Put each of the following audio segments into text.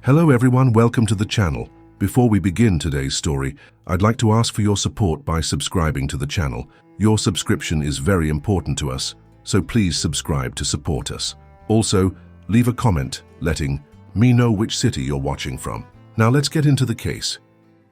Hello everyone, welcome to the channel. Before we begin today's story, I'd like to ask for your support by subscribing to the channel. Your subscription is very important to us, so please subscribe to support us. Also, leave a comment letting me know which city you're watching from. Now let's get into the case.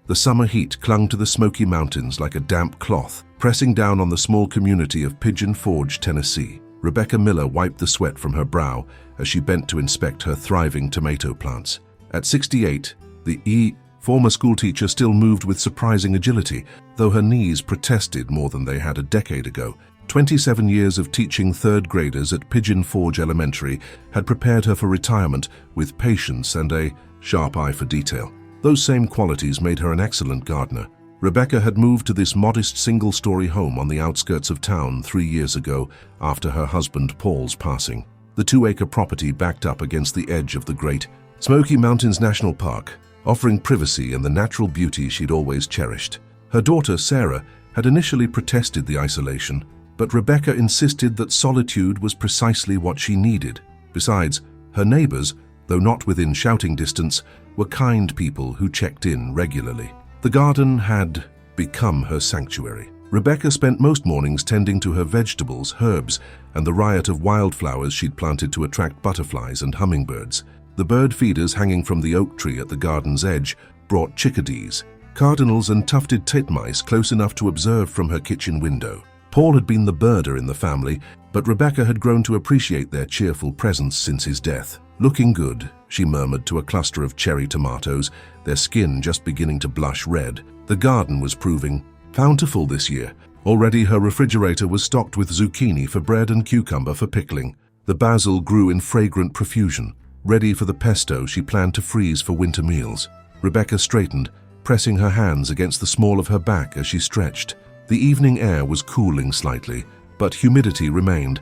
The summer heat clung to the Smoky Mountains like a damp cloth, pressing down on the small community of Pigeon Forge, Tennessee. Rebecca Miller wiped the sweat from her brow as she bent to inspect her thriving tomato plants. At 68, the former schoolteacher still moved with surprising agility, though her knees protested more than they had a decade ago. 27 years of teaching third graders at Pigeon Forge Elementary had prepared her for retirement with patience and a sharp eye for detail. Those same qualities made her an excellent gardener. Rebecca had moved to this modest single-story home on the outskirts of town 3 years ago after her husband Paul's passing. The 2-acre property backed up against the edge of the Great Smoky Mountains National Park, offering privacy and the natural beauty she'd always cherished. Her daughter, Sarah, had initially protested the isolation, but Rebecca insisted that solitude was precisely what she needed. Besides, her neighbors, though not within shouting distance, were kind people who checked in regularly. The garden had become her sanctuary. Rebecca spent most mornings tending to her vegetables, herbs, and the riot of wildflowers she'd planted to attract butterflies and hummingbirds. The bird feeders hanging from the oak tree at the garden's edge brought chickadees, cardinals, and tufted titmice close enough to observe from her kitchen window. Paul had been the birder in the family, but Rebecca had grown to appreciate their cheerful presence since his death. "Looking good," she murmured to a cluster of cherry tomatoes, their skin just beginning to blush red. The garden was proving bountiful this year. Already her refrigerator was stocked with zucchini for bread and cucumber for pickling. The basil grew in fragrant profusion, ready for the pesto she planned to freeze for winter meals. Rebecca straightened, pressing her hands against the small of her back as she stretched. The evening air was cooling slightly, but humidity remained.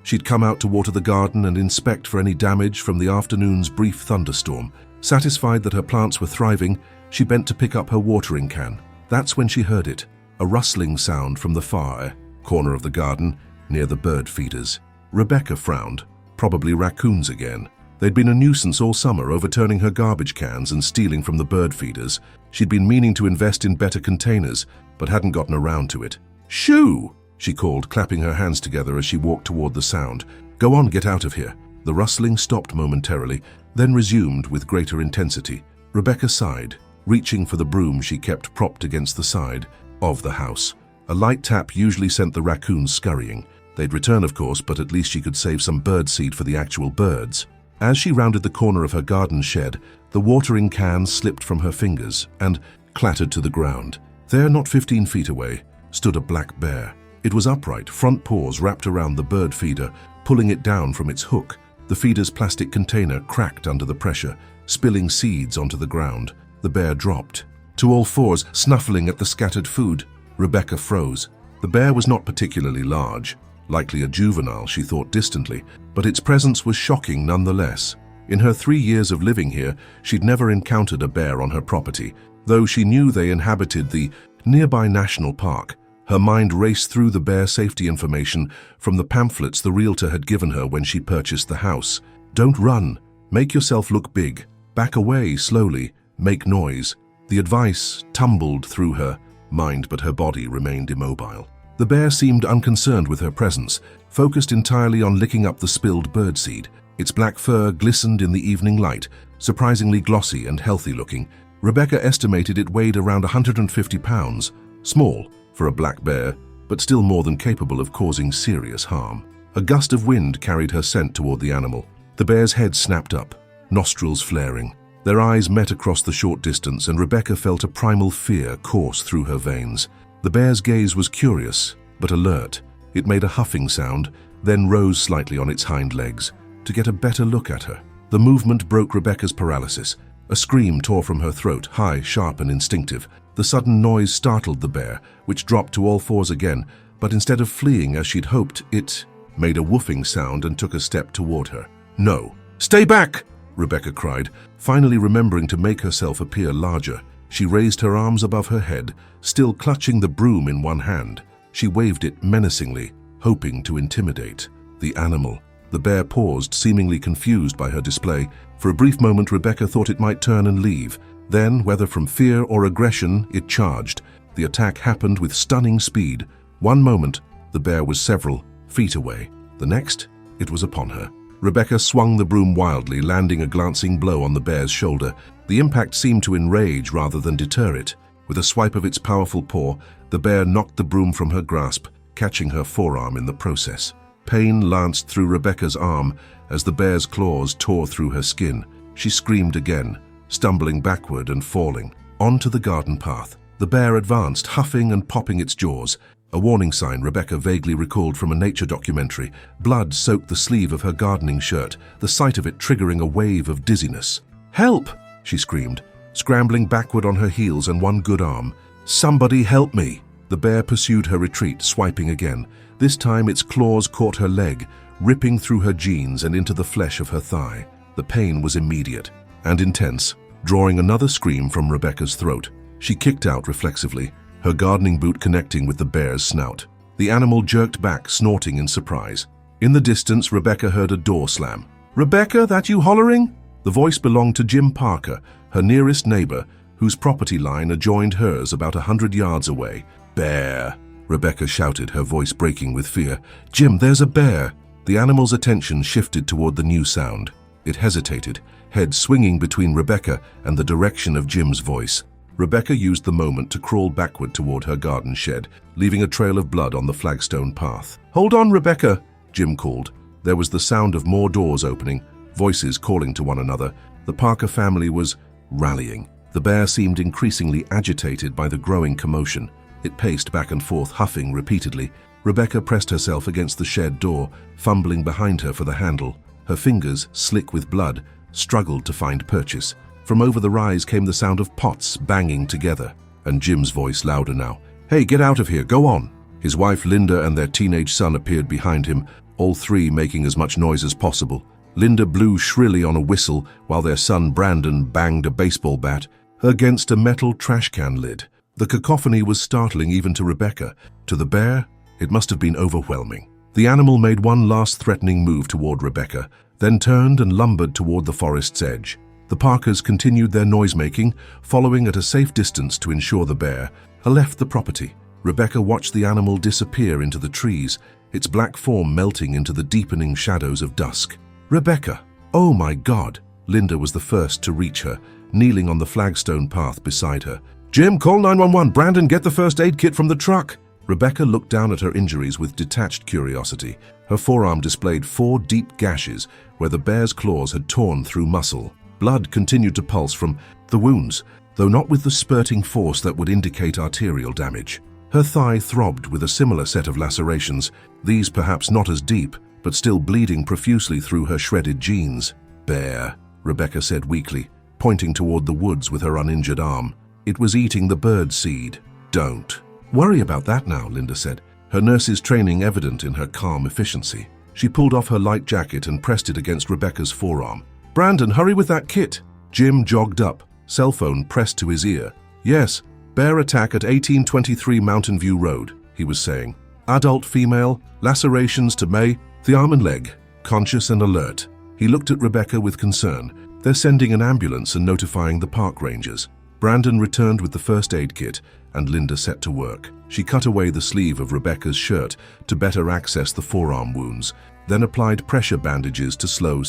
She'd come out to water the garden and inspect for any damage from the afternoon's brief thunderstorm. Satisfied that her plants were thriving, she bent to pick up her watering can. That's when she heard it, a rustling sound from the far corner of the garden, near the bird feeders. Rebecca frowned. Probably raccoons again. They'd been a nuisance all summer, overturning her garbage cans and stealing from the bird feeders. She'd been meaning to invest in better containers, but hadn't gotten around to it. "Shoo!" she called, clapping her hands together as she walked toward the sound. "Go on, get out of here." The rustling stopped momentarily, then resumed with greater intensity. Rebecca sighed, reaching for the broom she kept propped against the side of the house. A light tap usually sent the raccoons scurrying. They'd return, of course, but at least she could save some bird seed for the actual birds. As she rounded the corner of her garden shed, the watering can slipped from her fingers and clattered to the ground. There, not 15 feet away, stood a black bear. It was upright, front paws wrapped around the bird feeder, pulling it down from its hook. The feeder's plastic container cracked under the pressure, spilling seeds onto the ground. The bear dropped, to all fours, snuffling at the scattered food. Rebecca froze. The bear was not particularly large, likely a juvenile, she thought distantly, but its presence was shocking nonetheless. In her 3 years of living here, she'd never encountered a bear on her property, though she knew they inhabited the nearby national park. Her mind raced through the bear safety information from the pamphlets the realtor had given her when she purchased the house. "Don't run. Make yourself look big. Back away slowly. Make noise." The advice tumbled through her mind, but her body remained immobile. The bear seemed unconcerned with her presence, focused entirely on licking up the spilled birdseed. Its black fur glistened in the evening light, surprisingly glossy and healthy-looking. Rebecca estimated it weighed around 150 pounds, small for a black bear, but still more than capable of causing serious harm. A gust of wind carried her scent toward the animal. The bear's head snapped up, nostrils flaring. Their eyes met across the short distance, and Rebecca felt a primal fear course through her veins. The bear's gaze was curious, but alert. It made a huffing sound, then rose slightly on its hind legs to get a better look at her. The movement broke Rebecca's paralysis. A scream tore from her throat, high, sharp, and instinctive. The sudden noise startled the bear, which dropped to all fours again, but instead of fleeing as she'd hoped, it made a woofing sound and took a step toward her. "No. Stay back!" Rebecca cried, finally remembering to make herself appear larger. She raised her arms above her head, still clutching the broom in one hand. She waved it menacingly, hoping to intimidate the animal. The bear paused, seemingly confused by her display. For a brief moment, Rebecca thought it might turn and leave. Then, whether from fear or aggression, it charged. The attack happened with stunning speed. One moment, the bear was several feet away. The next, it was upon her. Rebecca swung the broom wildly, landing a glancing blow on the bear's shoulder. The impact seemed to enrage rather than deter it. With a swipe of its powerful paw, the bear knocked the broom from her grasp, catching her forearm in the process. Pain lanced through Rebecca's arm as the bear's claws tore through her skin. She screamed again, stumbling backward and falling. Onto the garden path. The bear advanced, huffing and popping its jaws. A warning sign Rebecca vaguely recalled from a nature documentary. Blood soaked the sleeve of her gardening shirt, the sight of it triggering a wave of dizziness. "Help!" she screamed, scrambling backward on her heels and one good arm. "Somebody help me!" The bear pursued her retreat, swiping again. This time its claws caught her leg, ripping through her jeans and into the flesh of her thigh. The pain was immediate and intense, drawing another scream from Rebecca's throat. She kicked out reflexively, her gardening boot connecting with the bear's snout. The animal jerked back, snorting in surprise. In the distance, Rebecca heard a door slam. "Rebecca, that you hollering?" The voice belonged to Jim Parker, her nearest neighbor, whose property line adjoined hers about 100 yards away. "Bear!" Rebecca shouted, her voice breaking with fear. "Jim, there's a bear!" The animal's attention shifted toward the new sound. It hesitated, head swinging between Rebecca and the direction of Jim's voice. Rebecca used the moment to crawl backward toward her garden shed, leaving a trail of blood on the flagstone path. "Hold on, Rebecca!" Jim called. There was the sound of more doors opening, voices calling to one another. The Parker family was rallying. The bear seemed increasingly agitated by the growing commotion. It paced back and forth, huffing repeatedly. Rebecca pressed herself against the shed door, fumbling behind her for the handle. Her fingers, slick with blood, struggled to find purchase. From over the rise came the sound of pots banging together, and Jim's voice louder now. "Hey, get out of here, go on!" His wife Linda and their teenage son appeared behind him, all three making as much noise as possible. Linda blew shrilly on a whistle while their son Brandon banged a baseball bat against a metal trash can lid. The cacophony was startling even to Rebecca. To the bear, it must have been overwhelming. The animal made one last threatening move toward Rebecca, then turned and lumbered toward the forest's edge. The Parkers continued their noise-making, following at a safe distance to ensure the bear left the property. Rebecca watched the animal disappear into the trees, its black form melting into the deepening shadows of dusk. "Rebecca! Oh my God!" Linda was the first to reach her, kneeling on the flagstone path beside her. "Jim, call 911. Brandon, get the first aid kit from the truck." Rebecca looked down at her injuries with detached curiosity. Her forearm displayed 4 deep gashes where the bear's claws had torn through muscle. Blood continued to pulse from the wounds, though not with the spurting force that would indicate arterial damage. Her thigh throbbed with a similar set of lacerations, these perhaps not as deep, but still bleeding profusely through her shredded jeans. "Bear," Rebecca said weakly, pointing toward the woods with her uninjured arm. "It was eating the bird seed." "Don't worry about that now," Linda said, her nurse's training evident in her calm efficiency. She pulled off her light jacket and pressed it against Rebecca's forearm. "Brandon, hurry with that kit." Jim jogged up, cell phone pressed to his ear. "Yes, bear attack at 1823 Mountain View Road," he was saying. "Adult female, lacerations to the arm and leg, conscious and alert." He looked at Rebecca with concern. "They're sending an ambulance and notifying the park rangers." Brandon returned with the first aid kit, and Linda set to work. She cut away the sleeve of Rebecca's shirt to better access the forearm wounds, then applied pressure bandages to slow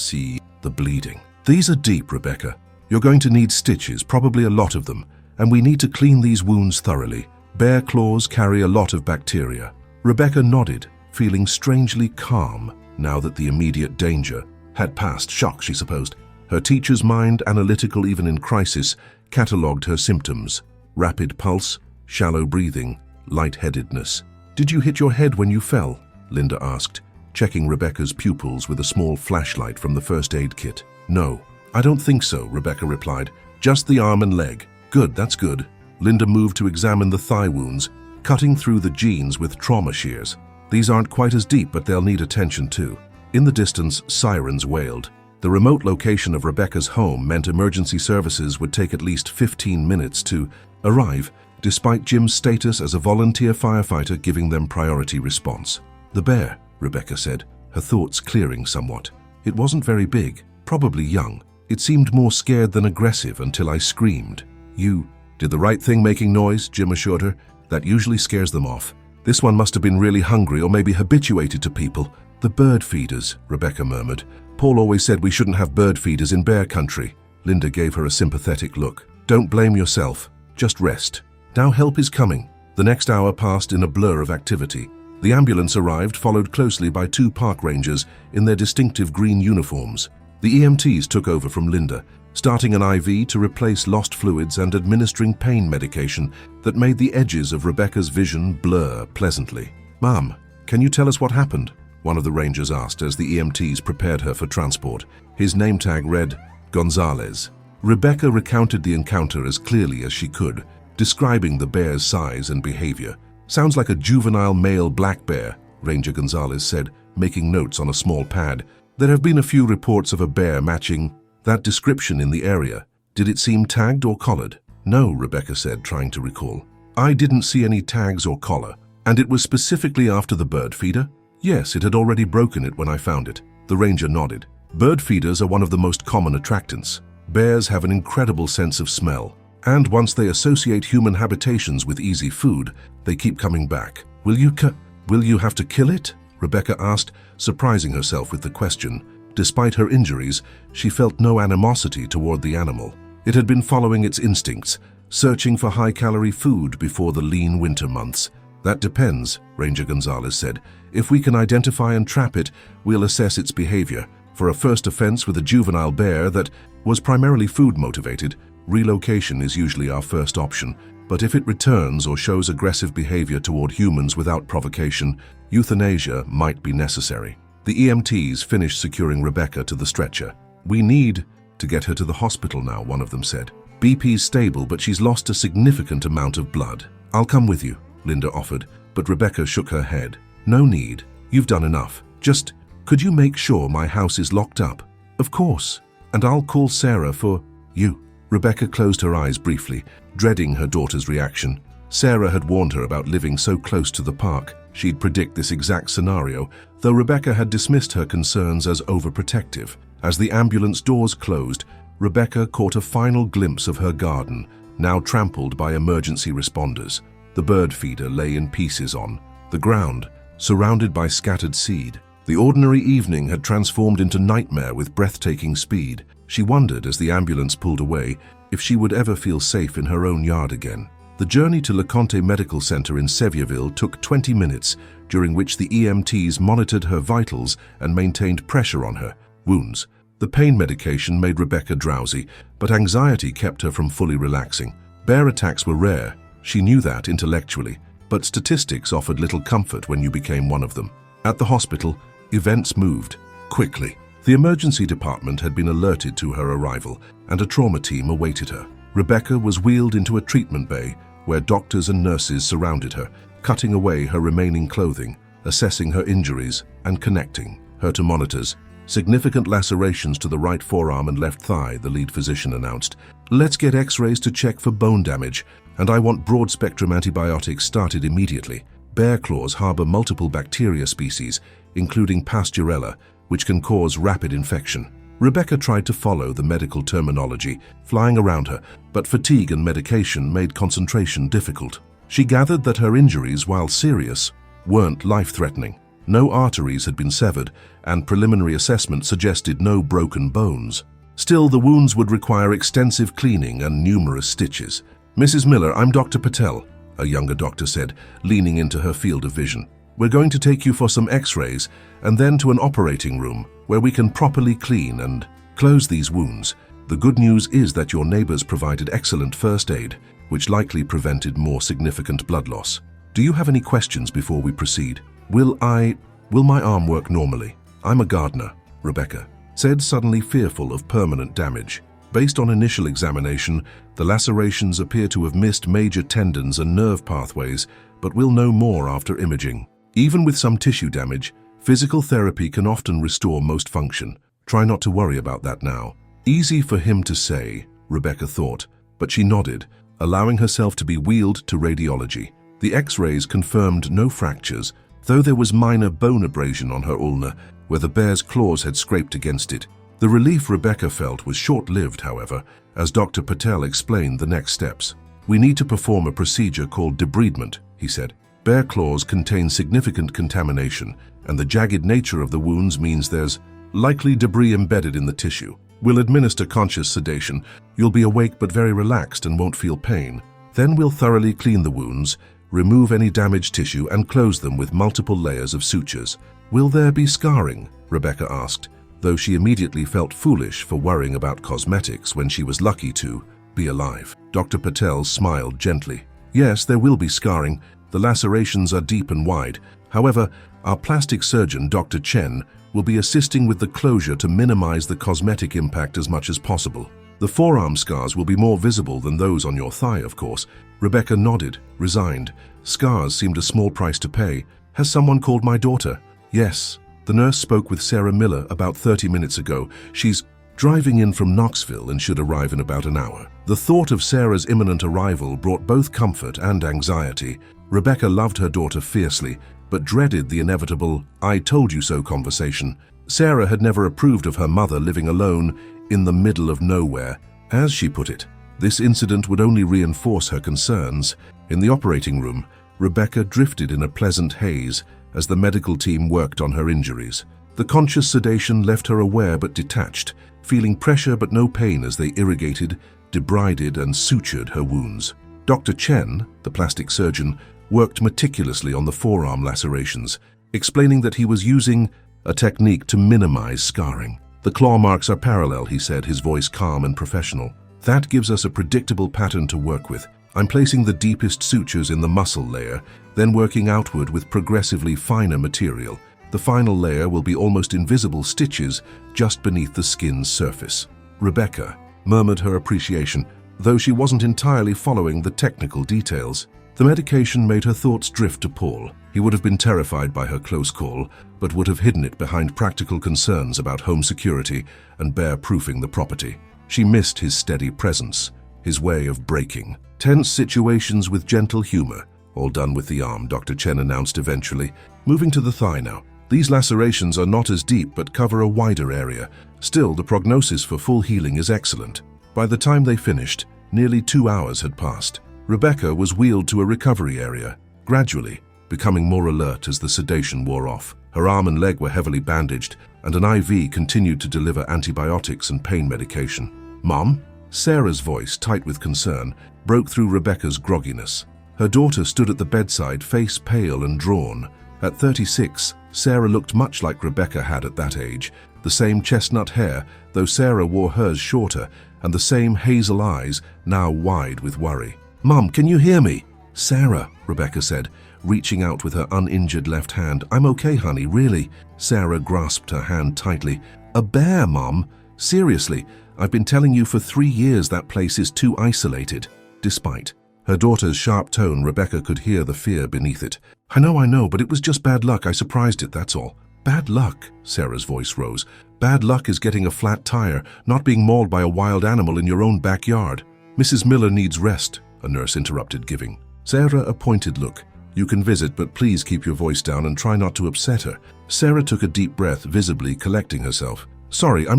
the bleeding. "These are deep, Rebecca. You're going to need stitches, probably a lot of them, and we need to clean these wounds thoroughly. Bear claws carry a lot of bacteria." Rebecca nodded, feeling strangely calm now that the immediate danger had passed. Shock, she supposed. Her teacher's mind, analytical even in crisis, catalogued her symptoms. Rapid pulse, shallow breathing, lightheadedness. "Did you hit your head when you fell?" Linda asked, checking Rebecca's pupils with a small flashlight from the first aid kit. "No, I don't think so," Rebecca replied. "Just the arm and leg." "Good, that's good." Linda moved to examine the thigh wounds, cutting through the jeans with trauma shears. "These aren't quite as deep, but they'll need attention too." In the distance, sirens wailed. The remote location of Rebecca's home meant emergency services would take at least 15 minutes to arrive, despite Jim's status as a volunteer firefighter giving them priority response. "The bear," Rebecca said, her thoughts clearing somewhat. It wasn't very big, probably young. It seemed more scared than aggressive until I screamed. You did the right thing making noise, Jim assured her. That usually scares them off. This one must have been really hungry or maybe habituated to people. The bird feeders, Rebecca murmured. Paul always said we shouldn't have bird feeders in bear country. Linda gave her a sympathetic look. Don't blame yourself. Just rest. Now help is coming. The next hour passed in a blur of activity. The ambulance arrived, followed closely by 2 park rangers in their distinctive green uniforms. The EMTs took over from Linda, starting an IV to replace lost fluids and administering pain medication that made the edges of Rebecca's vision blur pleasantly. "Mom, can you tell us what happened?" one of the rangers asked as the EMTs prepared her for transport. His name tag read, Gonzalez. Rebecca recounted the encounter as clearly as she could, describing the bear's size and behavior. "Sounds like a juvenile male black bear," Ranger Gonzalez said, making notes on a small pad. "There have been a few reports of a bear matching that description in the area. Did it seem tagged or collared?" "No," Rebecca said, trying to recall. "I didn't see any tags or collar. And it was specifically after the bird feeder?" "Yes, it had already broken it when I found it." The ranger nodded. "Bird feeders are one of the most common attractants. Bears have an incredible sense of smell. And once they associate human habitations with easy food, they keep coming back." Will you have to kill it?" Rebecca asked, surprising herself with the question. Despite her injuries, she felt no animosity toward the animal. It had been following its instincts, searching for high-calorie food before the lean winter months. "That depends," Ranger Gonzalez said. "If we can identify and trap it, we'll assess its behavior. For a first offense with a juvenile bear that was primarily food-motivated, relocation is usually our first option. But if it returns or shows aggressive behavior toward humans without provocation, euthanasia might be necessary." The EMTs finished securing Rebecca to the stretcher. "We need to get her to the hospital now," one of them said. "BP's stable, but she's lost a significant amount of blood." "I'll come with you," Linda offered, but Rebecca shook her head. "No need. You've done enough. Just, could you make sure my house is locked up?" "Of course. And I'll call Sarah for you." Rebecca closed her eyes briefly, dreading her daughter's reaction. Sarah had warned her about living so close to the park. She'd predict this exact scenario, though Rebecca had dismissed her concerns as overprotective. As the ambulance doors closed, Rebecca caught a final glimpse of her garden, now trampled by emergency responders. The bird feeder lay in pieces on the ground, surrounded by scattered seed. The ordinary evening had transformed into nightmare with breathtaking speed. She wondered, as the ambulance pulled away, if she would ever feel safe in her own yard again. The journey to LeConte Medical Center in Sevierville took 20 minutes, during which the EMTs monitored her vitals and maintained pressure on her wounds. The pain medication made Rebecca drowsy, but anxiety kept her from fully relaxing. Bear attacks were rare. She knew that intellectually, but statistics offered little comfort when you became one of them. At the hospital, events moved quickly. The emergency department had been alerted to her arrival, and a trauma team awaited her. Rebecca was wheeled into a treatment bay, where doctors and nurses surrounded her, cutting away her remaining clothing, assessing her injuries, and connecting her to monitors. "Significant lacerations to the right forearm and left thigh," the lead physician announced. "Let's get x-rays to check for bone damage, and I want broad-spectrum antibiotics started immediately." Bear claws harbor multiple bacteria species, including Pasteurella, which can cause rapid infection. Rebecca tried to follow the medical terminology flying around her, but fatigue and medication made concentration difficult. She gathered that her injuries, while serious, weren't life-threatening. No arteries had been severed, and preliminary assessment suggested no broken bones. Still, the wounds would require extensive cleaning and numerous stitches. "Mrs. Miller, I'm Dr. Patel," a younger doctor said, leaning into her field of vision. "We're going to take you for some x-rays and then to an operating room where we can properly clean and close these wounds. The good news is that your neighbors provided excellent first aid, which likely prevented more significant blood loss. Do you have any questions before we proceed? Will my arm work normally? I'm a gardener," Rebecca said, suddenly fearful of permanent damage. Based on initial examination, the lacerations appear to have missed major tendons and nerve pathways, but we'll know more after imaging. Even with some tissue damage, physical therapy can often restore most function. Try not to worry about that now. Easy for him to say, Rebecca thought, but she nodded, allowing herself to be wheeled to radiology. The x-rays confirmed no fractures, though there was minor bone abrasion on her ulna, where the bear's claws had scraped against it. The relief Rebecca felt was short-lived, however, as Dr. Patel explained the next steps. "We need to perform a procedure called debridement," he said. "Bear claws contain significant contamination, and the jagged nature of the wounds means there's likely debris embedded in the tissue. We'll administer conscious sedation. You'll be awake but very relaxed and won't feel pain. Then we'll thoroughly clean the wounds, remove any damaged tissue, and close them with multiple layers of sutures." "Will there be scarring?" Rebecca asked, though she immediately felt foolish for worrying about cosmetics when she was lucky to be alive. Dr. Patel smiled gently. "Yes, there will be scarring. The lacerations are deep and wide. However, our plastic surgeon, Dr. Chen, will be assisting with the closure to minimize the cosmetic impact as much as possible. The forearm scars will be more visible than those on your thigh, of course." Rebecca nodded, resigned. Scars seemed a small price to pay. "Has someone called my daughter?" "Yes. The nurse spoke with Sarah Miller about 30 minutes ago. She's driving in from Knoxville and should arrive in about an hour." The thought of Sarah's imminent arrival brought both comfort and anxiety. Rebecca loved her daughter fiercely, but dreaded the inevitable "I told you so" conversation. Sarah had never approved of her mother living alone in the middle of nowhere. As she put it, this incident would only reinforce her concerns. In the operating room, Rebecca drifted in a pleasant haze as the medical team worked on her injuries. The conscious sedation left her aware but detached, feeling pressure but no pain as they irrigated, debrided, and sutured her wounds. Dr. Chen, the plastic surgeon, worked meticulously on the forearm lacerations, explaining that he was using a technique to minimize scarring. "The claw marks are parallel," he said, his voice calm and professional. "That gives us a predictable pattern to work with. I'm placing the deepest sutures in the muscle layer, then working outward with progressively finer material. The final layer will be almost invisible stitches just beneath the skin's surface." Rebecca murmured her appreciation, though she wasn't entirely following the technical details. The medication made her thoughts drift to Paul. He would have been terrified by her close call, but would have hidden it behind practical concerns about home security and bear-proofing the property. She missed his steady presence, his way of breaking tense situations with gentle humor. "All done with the arm," Dr. Chen announced eventually. "Moving to the thigh now. These lacerations are not as deep but cover a wider area. Still, the prognosis for full healing is excellent." By the time they finished, nearly 2 hours had passed. Rebecca was wheeled to a recovery area, gradually becoming more alert as the sedation wore off. Her arm and leg were heavily bandaged, and an IV continued to deliver antibiotics and pain medication. "Mom?" Sarah's voice, tight with concern, broke through Rebecca's grogginess. Her daughter stood at the bedside, face pale and drawn. At 36, Sarah looked much like Rebecca had at that age, the same chestnut hair, though Sarah wore hers shorter, and the same hazel eyes, now wide with worry. "Mom, can you hear me?" "Sarah," Rebecca said, reaching out with her uninjured left hand. "I'm okay, honey, really." Sarah grasped her hand tightly. "A bear, Mom? Seriously, I've been telling you for 3 years that place is too isolated." Despite her daughter's sharp tone, Rebecca could hear the fear beneath it. I know, but it was just bad luck. I surprised it, that's all." "Bad luck?" Sarah's voice rose. "Bad luck is getting a flat tire, not being mauled by a wild animal in your own backyard." "Mrs. Miller needs rest," a nurse interrupted, giving Sarah a pointed look. "You can visit, but please keep your voice down and try not to upset her." Sarah took a deep breath, visibly collecting herself. "Sorry, I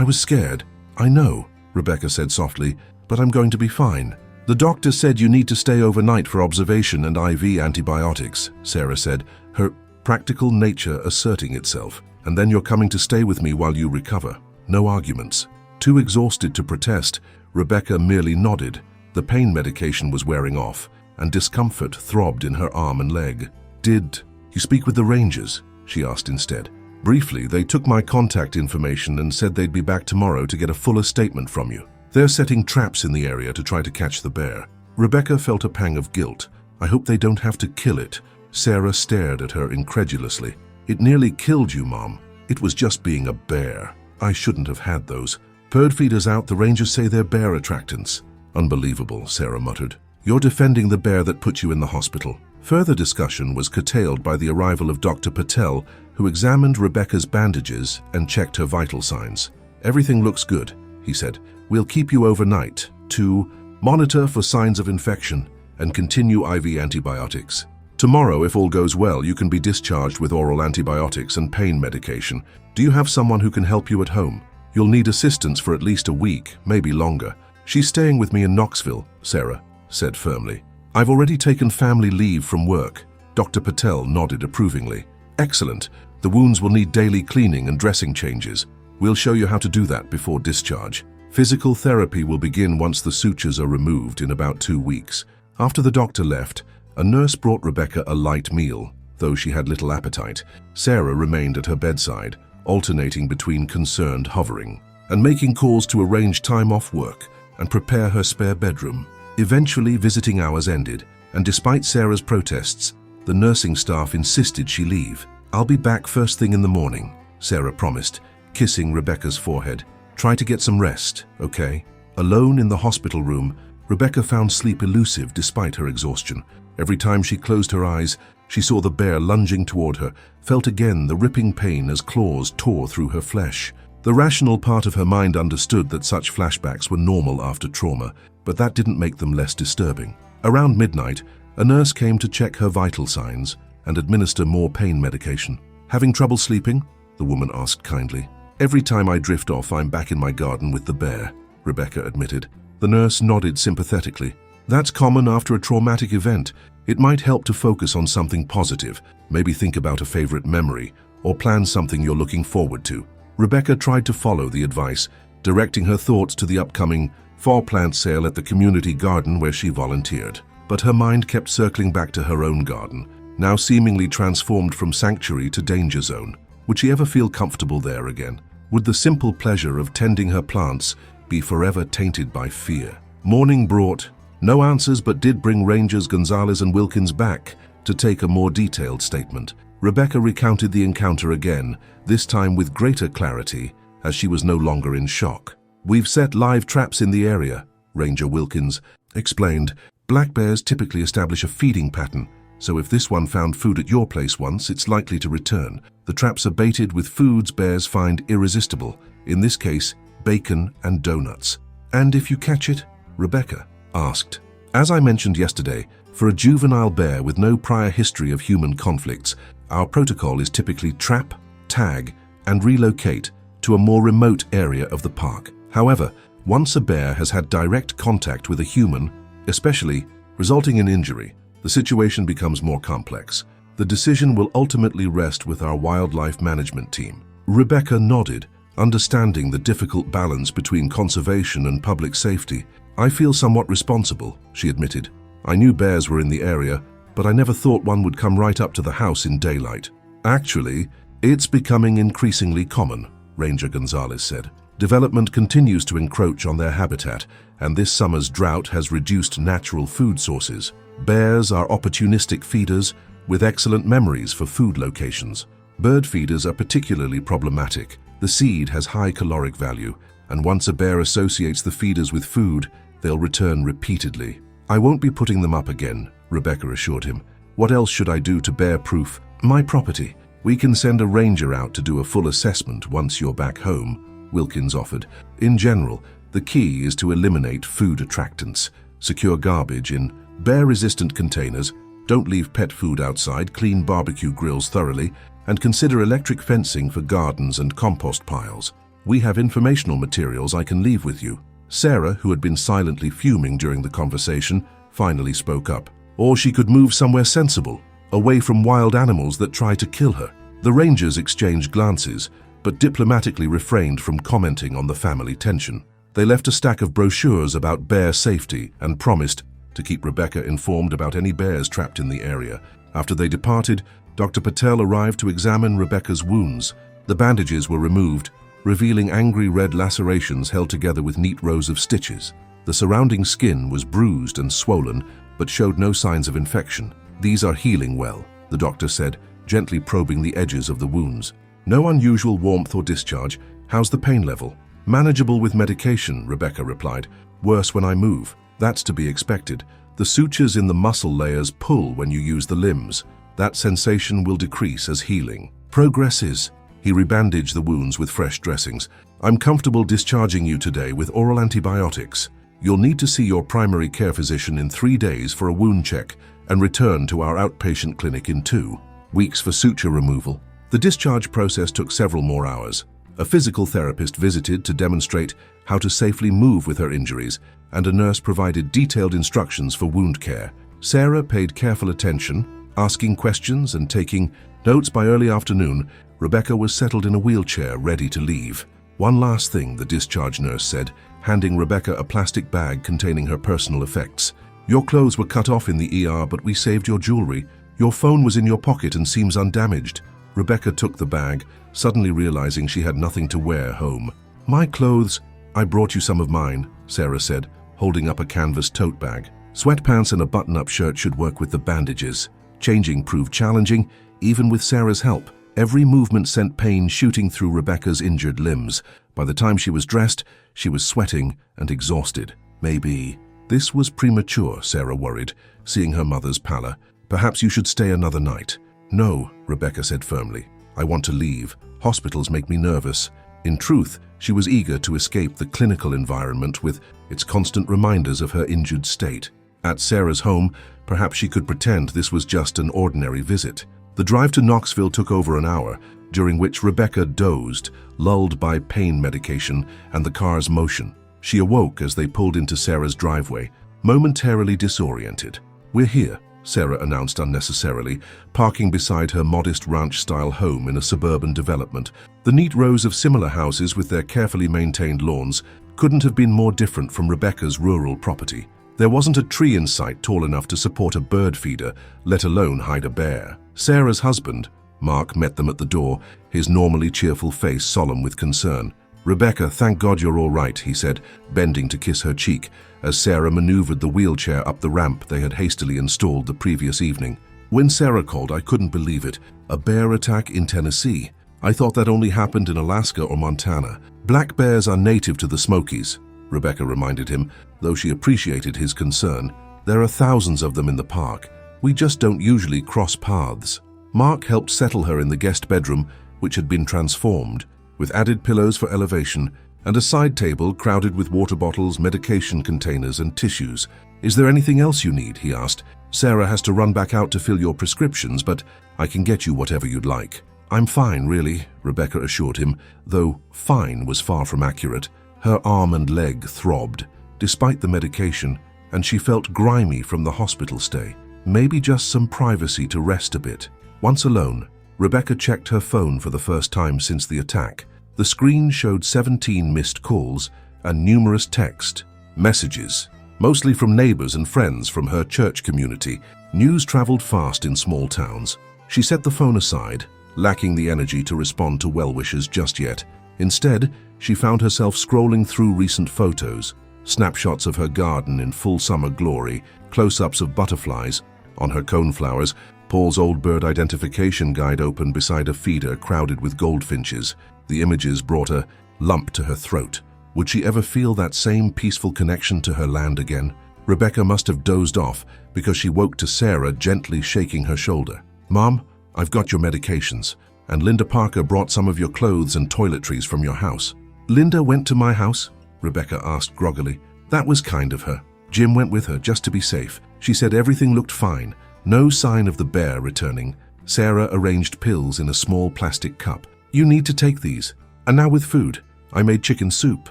was scared." "I know," Rebecca said softly, "but I'm going to be fine." "The doctor said you need to stay overnight for observation and IV antibiotics," Sarah said, her practical nature asserting itself. "And then you're coming to stay with me while you recover." No arguments. Too exhausted to protest, Rebecca merely nodded. The pain medication was wearing off, and discomfort throbbed in her arm and leg. "Did you speak with the rangers?" she asked instead. "Briefly, they took my contact information and said they'd be back tomorrow to get a fuller statement from you. They're setting traps in the area to try to catch the bear." Rebecca felt a pang of guilt. "I hope they don't have to kill it." Sarah stared at her incredulously. "It nearly killed you, Mom. It was just being a bear. I shouldn't have had those. Bird feeders out, the rangers say they're bear attractants." "Unbelievable," Sarah muttered. "You're defending the bear that put you in the hospital." Further discussion was curtailed by the arrival of Dr. Patel, who examined Rebecca's bandages and checked her vital signs. "Everything looks good," he said. "We'll keep you overnight to monitor for signs of infection and continue IV antibiotics." Tomorrow, if all goes well, you can be discharged with oral antibiotics and pain medication. Do you have someone who can help you at home? You'll need assistance for at least a week, maybe longer. She's staying with me in Knoxville, Sarah said firmly. I've already taken family leave from work. Dr. Patel nodded approvingly. Excellent. The wounds will need daily cleaning and dressing changes. We'll show you how to do that before discharge. Physical therapy will begin once the sutures are removed in about 2 weeks. After the doctor left, a nurse brought Rebecca a light meal, though she had little appetite. Sarah remained at her bedside, alternating between concerned hovering and making calls to arrange time off work and prepare her spare bedroom. Eventually, visiting hours ended, and despite Sarah's protests, the nursing staff insisted she leave. I'll be back first thing in the morning, Sarah promised, kissing Rebecca's forehead. Try to get some rest, okay? Alone in the hospital room, Rebecca found sleep elusive despite her exhaustion. Every time she closed her eyes, she saw the bear lunging toward her, felt again the ripping pain as claws tore through her flesh. The rational part of her mind understood that such flashbacks were normal after trauma, but that didn't make them less disturbing. Around midnight, a nurse came to check her vital signs and administer more pain medication. Having trouble sleeping? The woman asked kindly. Every time I drift off, I'm back in my garden with the bear, Rebecca admitted. The nurse nodded sympathetically. That's common after a traumatic event. It might help to focus on something positive, maybe think about a favorite memory, or plan something you're looking forward to. Rebecca tried to follow the advice, directing her thoughts to the upcoming fall plant sale at the community garden where she volunteered. But her mind kept circling back to her own garden, now seemingly transformed from sanctuary to danger zone. Would she ever feel comfortable there again? Would the simple pleasure of tending her plants be forever tainted by fear? Morning brought no answers, but did bring Rangers Gonzalez and Wilkins back to take a more detailed statement. Rebecca recounted the encounter again, this time with greater clarity, as she was no longer in shock. We've set live traps in the area, Ranger Wilkins explained. Black bears typically establish a feeding pattern, so if this one found food at your place once, it's likely to return. The traps are baited with foods bears find irresistible, in this case, bacon and donuts. And if you catch it? Rebecca asked. As I mentioned yesterday, for a juvenile bear with no prior history of human conflicts, our protocol is typically trap, tag, and relocate to a more remote area of the park. However, once a bear has had direct contact with a human, especially resulting in injury, the situation becomes more complex. The decision will ultimately rest with our wildlife management team. Rebecca nodded, understanding the difficult balance between conservation and public safety. I feel somewhat responsible, she admitted. I knew bears were in the area, but I never thought one would come right up to the house in daylight. Actually, it's becoming increasingly common, Ranger Gonzalez said. Development continues to encroach on their habitat, and this summer's drought has reduced natural food sources. Bears are opportunistic feeders with excellent memories for food locations. Bird feeders are particularly problematic. The seed has high caloric value, and once a bear associates the feeders with food, they'll return repeatedly. I won't be putting them up again, Rebecca assured him. What else should I do to bear-proof my property? We can send a ranger out to do a full assessment once you're back home, Wilkins offered. In general, the key is to eliminate food attractants, secure garbage in bear-resistant containers, don't leave pet food outside, clean barbecue grills thoroughly, and consider electric fencing for gardens and compost piles. We have informational materials I can leave with you. Sarah, who had been silently fuming during the conversation, finally spoke up. Or she could move somewhere sensible, away from wild animals that try to kill her. The rangers exchanged glances, but diplomatically refrained from commenting on the family tension. They left a stack of brochures about bear safety and promised to keep Rebecca informed about any bears trapped in the area. After they departed, Dr. Patel arrived to examine Rebecca's wounds. The bandages were removed, revealing angry red lacerations held together with neat rows of stitches. The surrounding skin was bruised and swollen, but showed no signs of infection. These are healing well, the doctor said, gently probing the edges of the wounds. No unusual warmth or discharge. How's the pain level? Manageable with medication, Rebecca replied. Worse when I move. That's to be expected. The sutures in the muscle layers pull when you use the limbs. That sensation will decrease as healing progresses. He rebandaged the wounds with fresh dressings. I'm comfortable discharging you today with oral antibiotics. You'll need to see your primary care physician in 3 days for a wound check and return to our outpatient clinic in 2 weeks for suture removal. The discharge process took several more hours. A physical therapist visited to demonstrate how to safely move with her injuries, and a nurse provided detailed instructions for wound care. Sarah paid careful attention, asking questions and taking notes. By early afternoon, Rebecca was settled in a wheelchair, ready to leave. "One last thing," the discharge nurse said, handing Rebecca a plastic bag containing her personal effects. "Your clothes were cut off in the ER, but we saved your jewelry. Your phone was in your pocket and seems undamaged." Rebecca took the bag, suddenly realizing she had nothing to wear home. "My clothes? I brought you some of mine," Sarah said, holding up a canvas tote bag. Sweatpants and a button-up shirt should work with the bandages. Changing proved challenging, even with Sarah's help. Every movement sent pain shooting through Rebecca's injured limbs. By the time she was dressed, she was sweating and exhausted. Maybe this was premature, Sarah worried, seeing her mother's pallor. "Perhaps you should stay another night." "No," Rebecca said firmly. "I want to leave. Hospitals make me nervous." In truth, she was eager to escape the clinical environment with its constant reminders of her injured state. At Sarah's home, perhaps she could pretend this was just an ordinary visit. The drive to Knoxville took over an hour, during which Rebecca dozed, lulled by pain medication and the car's motion. She awoke as they pulled into Sarah's driveway, momentarily disoriented. "We're here," Sarah announced unnecessarily, parking beside her modest ranch-style home in a suburban development. The neat rows of similar houses with their carefully maintained lawns couldn't have been more different from Rebecca's rural property. There wasn't a tree in sight tall enough to support a bird feeder, let alone hide a bear. Sarah's husband, Mark, met them at the door, his normally cheerful face solemn with concern. "Rebecca, thank God you're all right," he said, bending to kiss her cheek, as Sarah maneuvered the wheelchair up the ramp they had hastily installed the previous evening. "When Sarah called, I couldn't believe it. A bear attack in Tennessee. I thought that only happened in Alaska or Montana. Black bears are native to the Smokies," Rebecca reminded him, though she appreciated his concern. "There are thousands of them in the park. We just don't usually cross paths." Mark helped settle her in the guest bedroom, which had been transformed, with added pillows for elevation and a side table crowded with water bottles, medication containers, and tissues. "Is there anything else you need?" he asked. "Sarah has to run back out to fill your prescriptions, but I can get you whatever you'd like." "I'm fine, really," Rebecca assured him, though fine was far from accurate. Her arm and leg throbbed, despite the medication, and she felt grimy from the hospital stay. Maybe just some privacy to rest a bit. Once alone, Rebecca checked her phone for the first time since the attack. The screen showed 17 missed calls and numerous text messages, mostly from neighbors and friends from her church community. News traveled fast in small towns. She set the phone aside, lacking the energy to respond to well-wishers just yet. Instead, she found herself scrolling through recent photos, snapshots of her garden in full summer glory, close-ups of butterflies on her coneflowers, Paul's old bird identification guide open beside a feeder crowded with goldfinches. The images brought a lump to her throat. Would she ever feel that same peaceful connection to her land again? Rebecca must have dozed off because she woke to Sarah gently shaking her shoulder. "Mom, I've got your medications, and Linda Parker brought some of your clothes and toiletries from your house." "Linda went to my house?" Rebecca asked groggily. "That was kind of her. Jim went with her just to be safe. She said everything looked fine. No sign of the bear returning." Sarah arranged pills in a small plastic cup. "You need to take these. And now with food. I made chicken soup."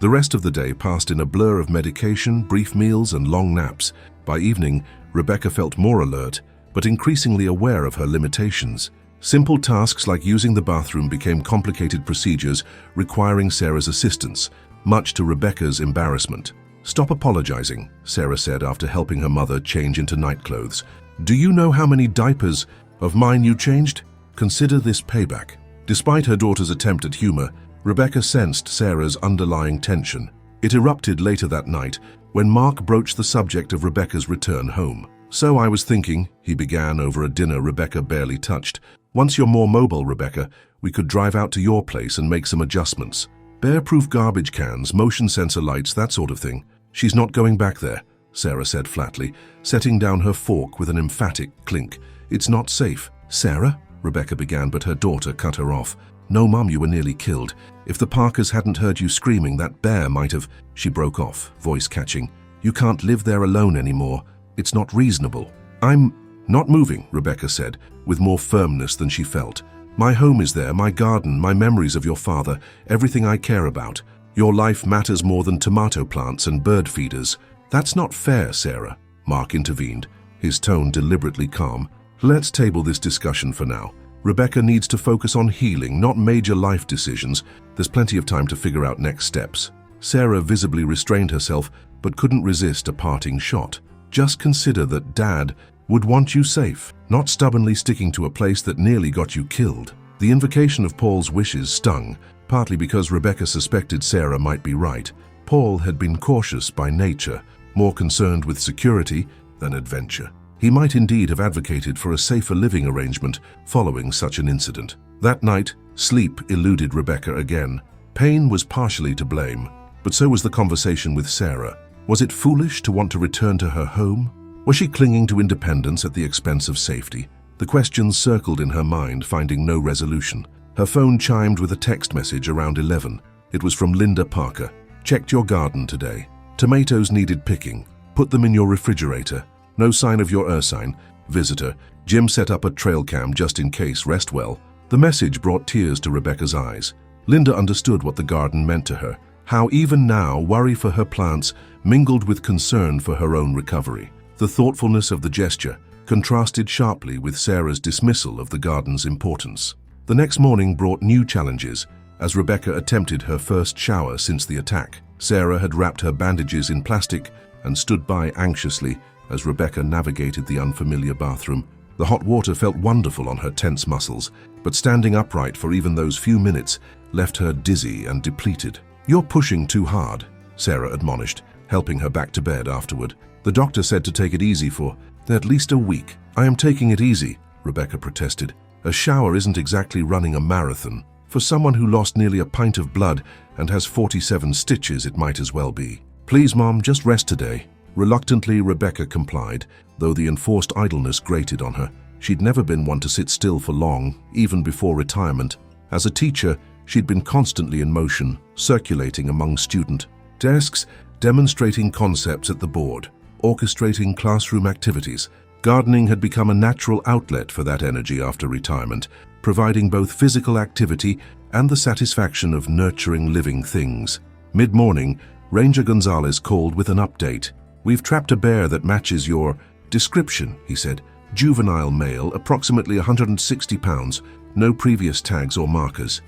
The rest of the day passed in a blur of medication, brief meals, and long naps. By evening, Rebecca felt more alert, but increasingly aware of her limitations. Simple tasks like using the bathroom became complicated procedures requiring Sarah's assistance, much to Rebecca's embarrassment. "Stop apologizing," Sarah said after helping her mother change into nightclothes. "Do you know how many diapers of mine you changed? Consider this payback." Despite her daughter's attempt at humor, Rebecca sensed Sarah's underlying tension. It erupted later that night when Mark broached the subject of Rebecca's return home. "So I was thinking," he began over a dinner Rebecca barely touched. "Once you're more mobile, Rebecca, we could drive out to your place and make some adjustments. Bear-proof garbage cans, motion sensor lights, that sort of thing." "She's not going back there," Sarah said flatly, setting down her fork with an emphatic clink. "It's not safe." "Sarah?" Rebecca began, but her daughter cut her off. "No, Mom, you were nearly killed. If the Parkers hadn't heard you screaming, that bear might have—" She broke off, voice catching. "You can't live there alone anymore. It's not reasonable." I'm not moving, Rebecca said, with more firmness than she felt. My home is there, my garden, my memories of your father, everything I care about. Your life matters more than tomato plants and bird feeders. That's not fair, Sarah, Mark intervened, his tone deliberately calm. Let's table this discussion for now. Rebecca needs to focus on healing, not major life decisions. There's plenty of time to figure out next steps. Sarah visibly restrained herself, but couldn't resist a parting shot. Just consider that Dad would want you safe, not stubbornly sticking to a place that nearly got you killed. The invocation of Paul's wishes stung, partly because Rebecca suspected Sarah might be right. Paul had been cautious by nature, more concerned with security than adventure. He might indeed have advocated for a safer living arrangement following such an incident. That night, sleep eluded Rebecca again. Pain was partially to blame, but so was the conversation with Sarah. Was it foolish to want to return to her home? Was she clinging to independence at the expense of safety? The questions circled in her mind, finding no resolution. Her phone chimed with a text message around 11. It was from Linda Parker. Checked your garden today. Tomatoes needed picking. Put them in your refrigerator. No sign of your ursine. Visitor. Jim set up a trail cam just in case. Rest well. The message brought tears to Rebecca's eyes. Linda understood what the garden meant to her. How even now worry for her plants mingled with concern for her own recovery. The thoughtfulness of the gesture contrasted sharply with Sarah's dismissal of the garden's importance. The next morning brought new challenges as Rebecca attempted her first shower since the attack. Sarah had wrapped her bandages in plastic and stood by anxiously as Rebecca navigated the unfamiliar bathroom. The hot water felt wonderful on her tense muscles, but standing upright for even those few minutes left her dizzy and depleted. You're pushing too hard, Sarah admonished, helping her back to bed afterward. The doctor said to take it easy for at least a week. I am taking it easy, Rebecca protested. A shower isn't exactly running a marathon. For someone who lost nearly a pint of blood and has 47 stitches, it might as well be. Please, Mom, just rest today. Reluctantly, Rebecca complied, though the enforced idleness grated on her. She'd never been one to sit still for long, even before retirement. As a teacher, she'd been constantly in motion, circulating among student desks, demonstrating concepts at the board, orchestrating classroom activities. Gardening had become a natural outlet for that energy after retirement, providing both physical activity and the satisfaction of nurturing living things. Mid-morning, Ranger Gonzalez called with an update. We've trapped a bear that matches your description, he said. Juvenile male, approximately 160 pounds, no previous tags or markers.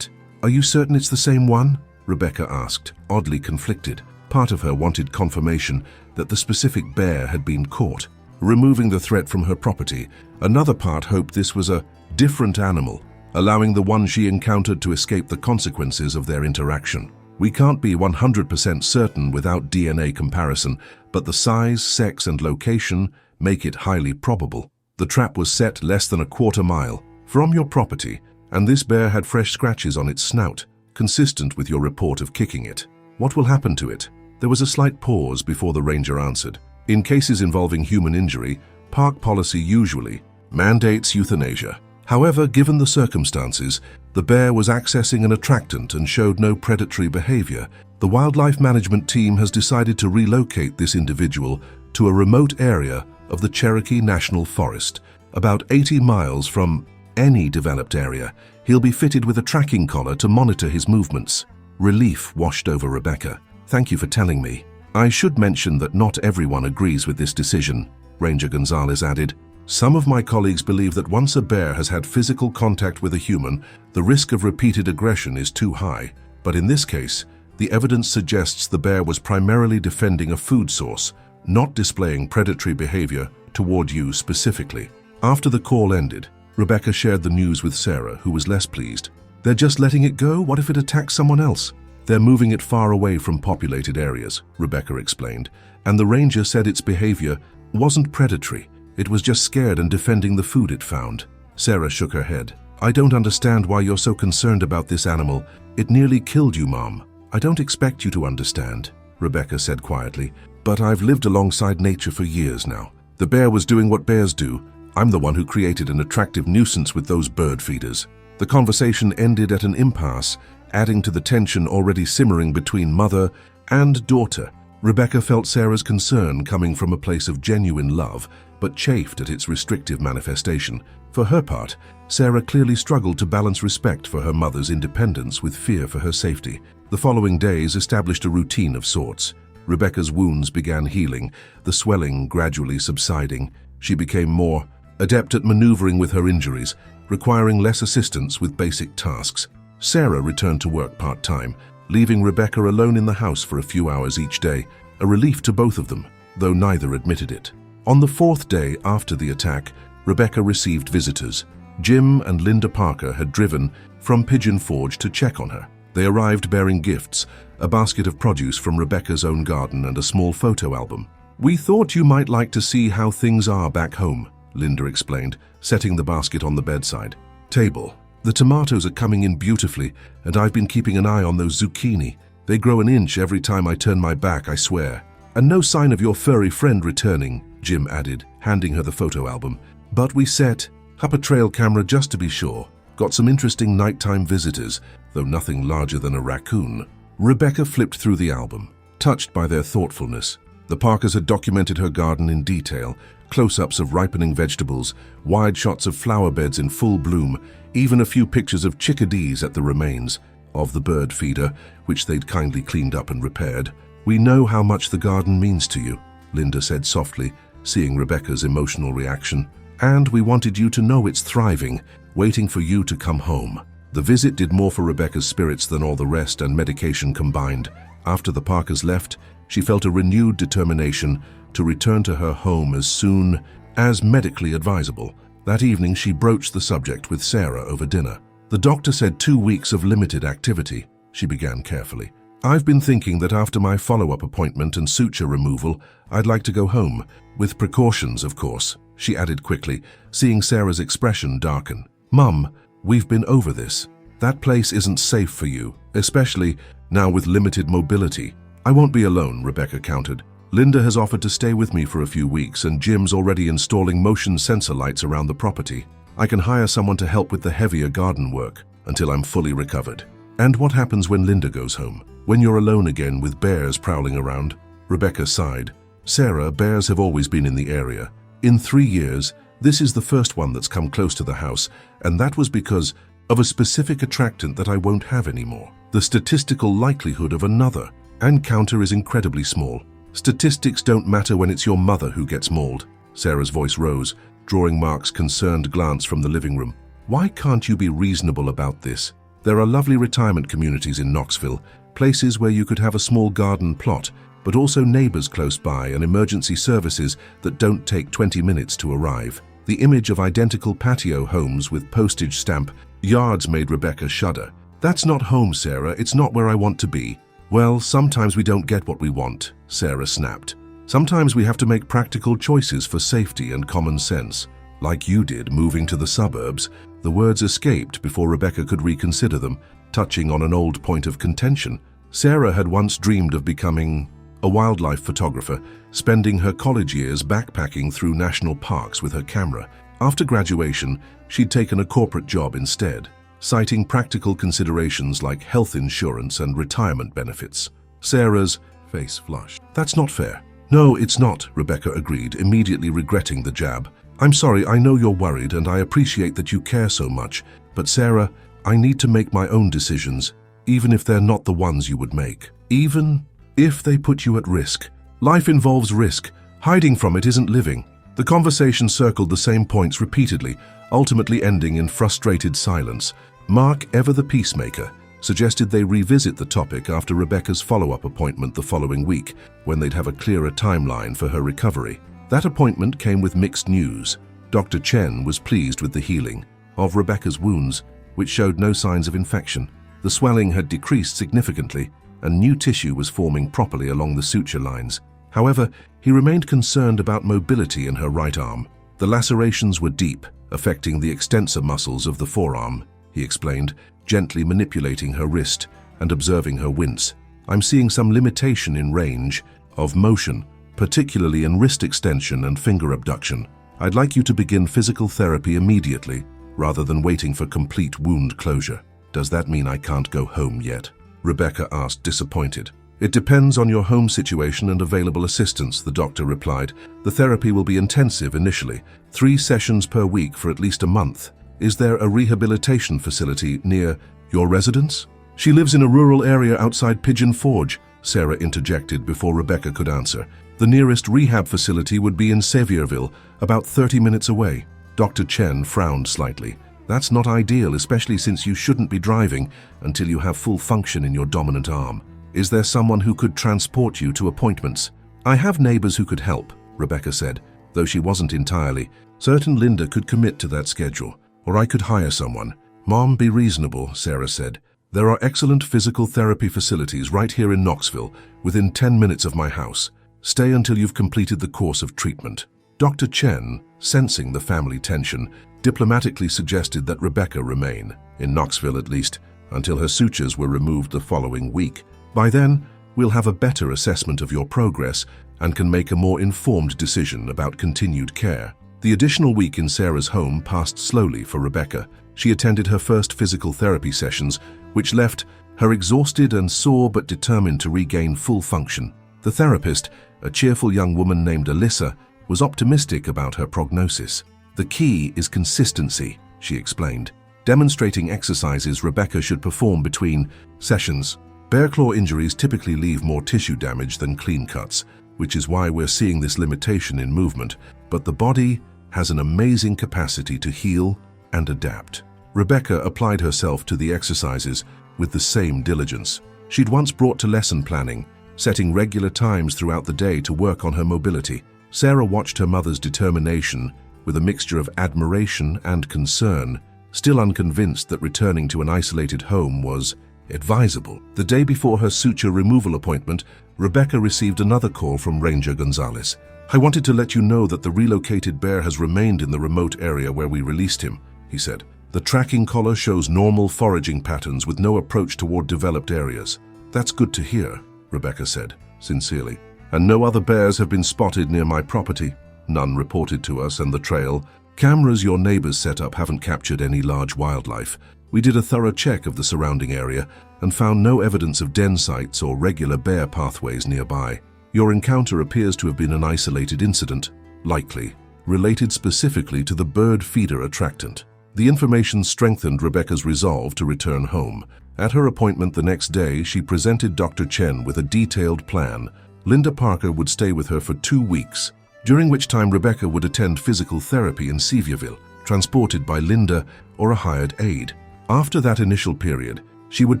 Are you certain it's the same one? Rebecca asked, oddly conflicted. Part of her wanted confirmation that the specific bear had been caught, removing the threat from her property. Another part hoped this was a different animal, allowing the one she encountered to escape the consequences of their interaction. We can't be 100% certain without DNA comparison, but the size, sex, and location make it highly probable. The trap was set less than a quarter mile from your property, and this bear had fresh scratches on its snout, consistent with your report of kicking it. What will happen to it? There was a slight pause before the ranger answered. In cases involving human injury, park policy usually mandates euthanasia. However, given the circumstances, the bear was accessing an attractant and showed no predatory behavior. The wildlife management team has decided to relocate this individual to a remote area of the Cherokee National Forest, about 80 miles from any developed area. He'll be fitted with a tracking collar to monitor his movements. Relief washed over Rebecca. Thank you for telling me. I should mention that not everyone agrees with this decision, Ranger Gonzalez added. Some of my colleagues believe that once a bear has had physical contact with a human, the risk of repeated aggression is too high. But in this case, the evidence suggests the bear was primarily defending a food source, not displaying predatory behavior toward you specifically. After the call ended, Rebecca shared the news with Sarah, who was less pleased. They're just letting it go? What if it attacks someone else? They're moving it far away from populated areas, Rebecca explained, and the ranger said its behavior wasn't predatory. It was just scared and defending the food it found. Sarah shook her head. I don't understand why you're so concerned about this animal. It nearly killed you, Mom. I don't expect you to understand, Rebecca said quietly, but I've lived alongside nature for years now. The bear was doing what bears do. I'm the one who created an attractive nuisance with those bird feeders. The conversation ended at an impasse, adding to the tension already simmering between mother and daughter. Rebecca felt Sarah's concern coming from a place of genuine love, but chafed at its restrictive manifestation. For her part, Sarah clearly struggled to balance respect for her mother's independence with fear for her safety. The following days established a routine of sorts. Rebecca's wounds began healing, the swelling gradually subsiding. She became more adept at maneuvering with her injuries, requiring less assistance with basic tasks. Sarah returned to work part-time, leaving Rebecca alone in the house for a few hours each day, a relief to both of them, though neither admitted it. On the fourth day after the attack, Rebecca received visitors. Jim and Linda Parker had driven from Pigeon Forge to check on her. They arrived bearing gifts, a basket of produce from Rebecca's own garden and a small photo album. "We thought you might like to see how things are back home," Linda explained, setting the basket on the bedside table. "The tomatoes are coming in beautifully, and I've been keeping an eye on those zucchini. They grow an inch every time I turn my back, I swear." "And no sign of your furry friend returning," Jim added, handing her the photo album. "But we set up a trail camera just to be sure. Got some interesting nighttime visitors, though nothing larger than a raccoon." Rebecca flipped through the album, touched by their thoughtfulness. The Parkers had documented her garden in detail, close-ups of ripening vegetables, wide shots of flower beds in full bloom, even a few pictures of chickadees at the remains of the bird feeder, which they'd kindly cleaned up and repaired. "We know how much the garden means to you," Linda said softly, seeing Rebecca's emotional reaction. "And we wanted you to know it's thriving, waiting for you to come home." The visit did more for Rebecca's spirits than all the rest and medication combined. After the Parkers left, she felt a renewed determination to return to her home as soon as medically advisable. That evening, she broached the subject with Sarah over dinner. "The doctor said 2 weeks of limited activity," she began carefully. "I've been thinking that after my follow-up appointment and suture removal, I'd like to go home, with precautions, of course," she added quickly, seeing Sarah's expression darken. "Mum, we've been over this. That place isn't safe for you, especially now with limited mobility." "I won't be alone," Rebecca countered. "Linda has offered to stay with me for a few weeks, and Jim's already installing motion sensor lights around the property. I can hire someone to help with the heavier garden work until I'm fully recovered." "And what happens when Linda goes home? When you're alone again with bears prowling around?" Rebecca sighed. "Sarah, bears have always been in the area. In 3 years, this is the first one that's come close to the house, and that was because of a specific attractant that I won't have anymore. The statistical likelihood of another encounter is incredibly small. Statistics don't matter when it's your mother who gets mauled." Sarah's voice rose, drawing Mark's concerned glance from the living room. "Why can't you be reasonable about this? There are lovely retirement communities in Knoxville, places where you could have a small garden plot, but also neighbors close by and emergency services that don't take 20 minutes to arrive." The image of identical patio homes with postage stamp yards made Rebecca shudder. "That's not home, Sarah. It's not where I want to be." "Well, sometimes we don't get what we want," Sarah snapped. "Sometimes we have to make practical choices for safety and common sense. Like you did, moving to the suburbs." The words escaped before Rebecca could reconsider them, touching on an old point of contention. Sarah had once dreamed of becoming a wildlife photographer, spending her college years backpacking through national parks with her camera. After graduation, she'd taken a corporate job instead, citing practical considerations like health insurance and retirement benefits. Sarah's face flushed. "That's not fair." "No, it's not," Rebecca agreed, immediately regretting the jab. "I'm sorry, I know you're worried and I appreciate that you care so much, but Sarah, I need to make my own decisions, even if they're not the ones you would make. Even if they put you at risk. Life involves risk. Hiding from it isn't living." The conversation circled the same points repeatedly, ultimately ending in frustrated silence. Mark, ever the peacemaker, suggested they revisit the topic after Rebecca's follow-up appointment the following week, when they'd have a clearer timeline for her recovery. That appointment came with mixed news. Dr. Chen was pleased with the healing of Rebecca's wounds, which showed no signs of infection. The swelling had decreased significantly, and new tissue was forming properly along the suture lines. However, he remained concerned about mobility in her right arm. The lacerations were deep, affecting the extensor muscles of the forearm, he explained, gently manipulating her wrist and observing her wince. "I'm seeing some limitation in range of motion, particularly in wrist extension and finger abduction. I'd like you to begin physical therapy immediately, rather than waiting for complete wound closure." "Does that mean I can't go home yet?" Rebecca asked, disappointed. It depends on your home situation and available assistance, the doctor replied. The therapy will be intensive initially, 3 sessions per week for at least a month. Is there a rehabilitation facility near your residence? She lives in a rural area outside Pigeon Forge, Sarah interjected before Rebecca could answer. The nearest rehab facility would be in Sevierville, about 30 minutes away. Dr. Chen frowned slightly. That's not ideal, especially since you shouldn't be driving until you have full function in your dominant arm. Is there someone who could transport you to appointments? I have neighbors who could help, Rebecca said, though she wasn't entirely certain Linda could commit to that schedule. Or I could hire someone. Mom, be reasonable, Sarah said. There are excellent physical therapy facilities right here in Knoxville, within 10 minutes of my house. Stay until you've completed the course of treatment. Dr. Chen, sensing the family tension, diplomatically suggested that Rebecca remain, in Knoxville at least, until her sutures were removed the following week. By then, we'll have a better assessment of your progress and can make a more informed decision about continued care. The additional week in Sarah's home passed slowly for Rebecca. She attended her first physical therapy sessions, which left her exhausted and sore but determined to regain full function. The therapist, a cheerful young woman named Alyssa, was optimistic about her prognosis. The key is consistency, she explained, demonstrating exercises Rebecca should perform between sessions. Bear claw injuries typically leave more tissue damage than clean cuts, which is why we're seeing this limitation in movement, but the body has an amazing capacity to heal and adapt. Rebecca applied herself to the exercises with the same diligence. She'd once brought to lesson planning, setting regular times throughout the day to work on her mobility. Sarah watched her mother's determination with a mixture of admiration and concern, still unconvinced that returning to an isolated home was advisable. The day before her suture removal appointment, Rebecca received another call from Ranger Gonzalez. I wanted to let you know that the relocated bear has remained in the remote area where we released him, he said. The tracking collar shows normal foraging patterns with no approach toward developed areas. That's good to hear, Rebecca said, sincerely. And no other bears have been spotted near my property. None reported to us, and the trail. Cameras your neighbors set up haven't captured any large wildlife. We did a thorough check of the surrounding area and found no evidence of den sites or regular bear pathways nearby. Your encounter appears to have been an isolated incident, likely related specifically to the bird feeder attractant. The information strengthened Rebecca's resolve to return home. At her appointment the next day, she presented Dr. Chen with a detailed plan. Linda Parker would stay with her for 2 weeks, during which time Rebecca would attend physical therapy in Sevierville, transported by Linda or a hired aide. After that initial period, she would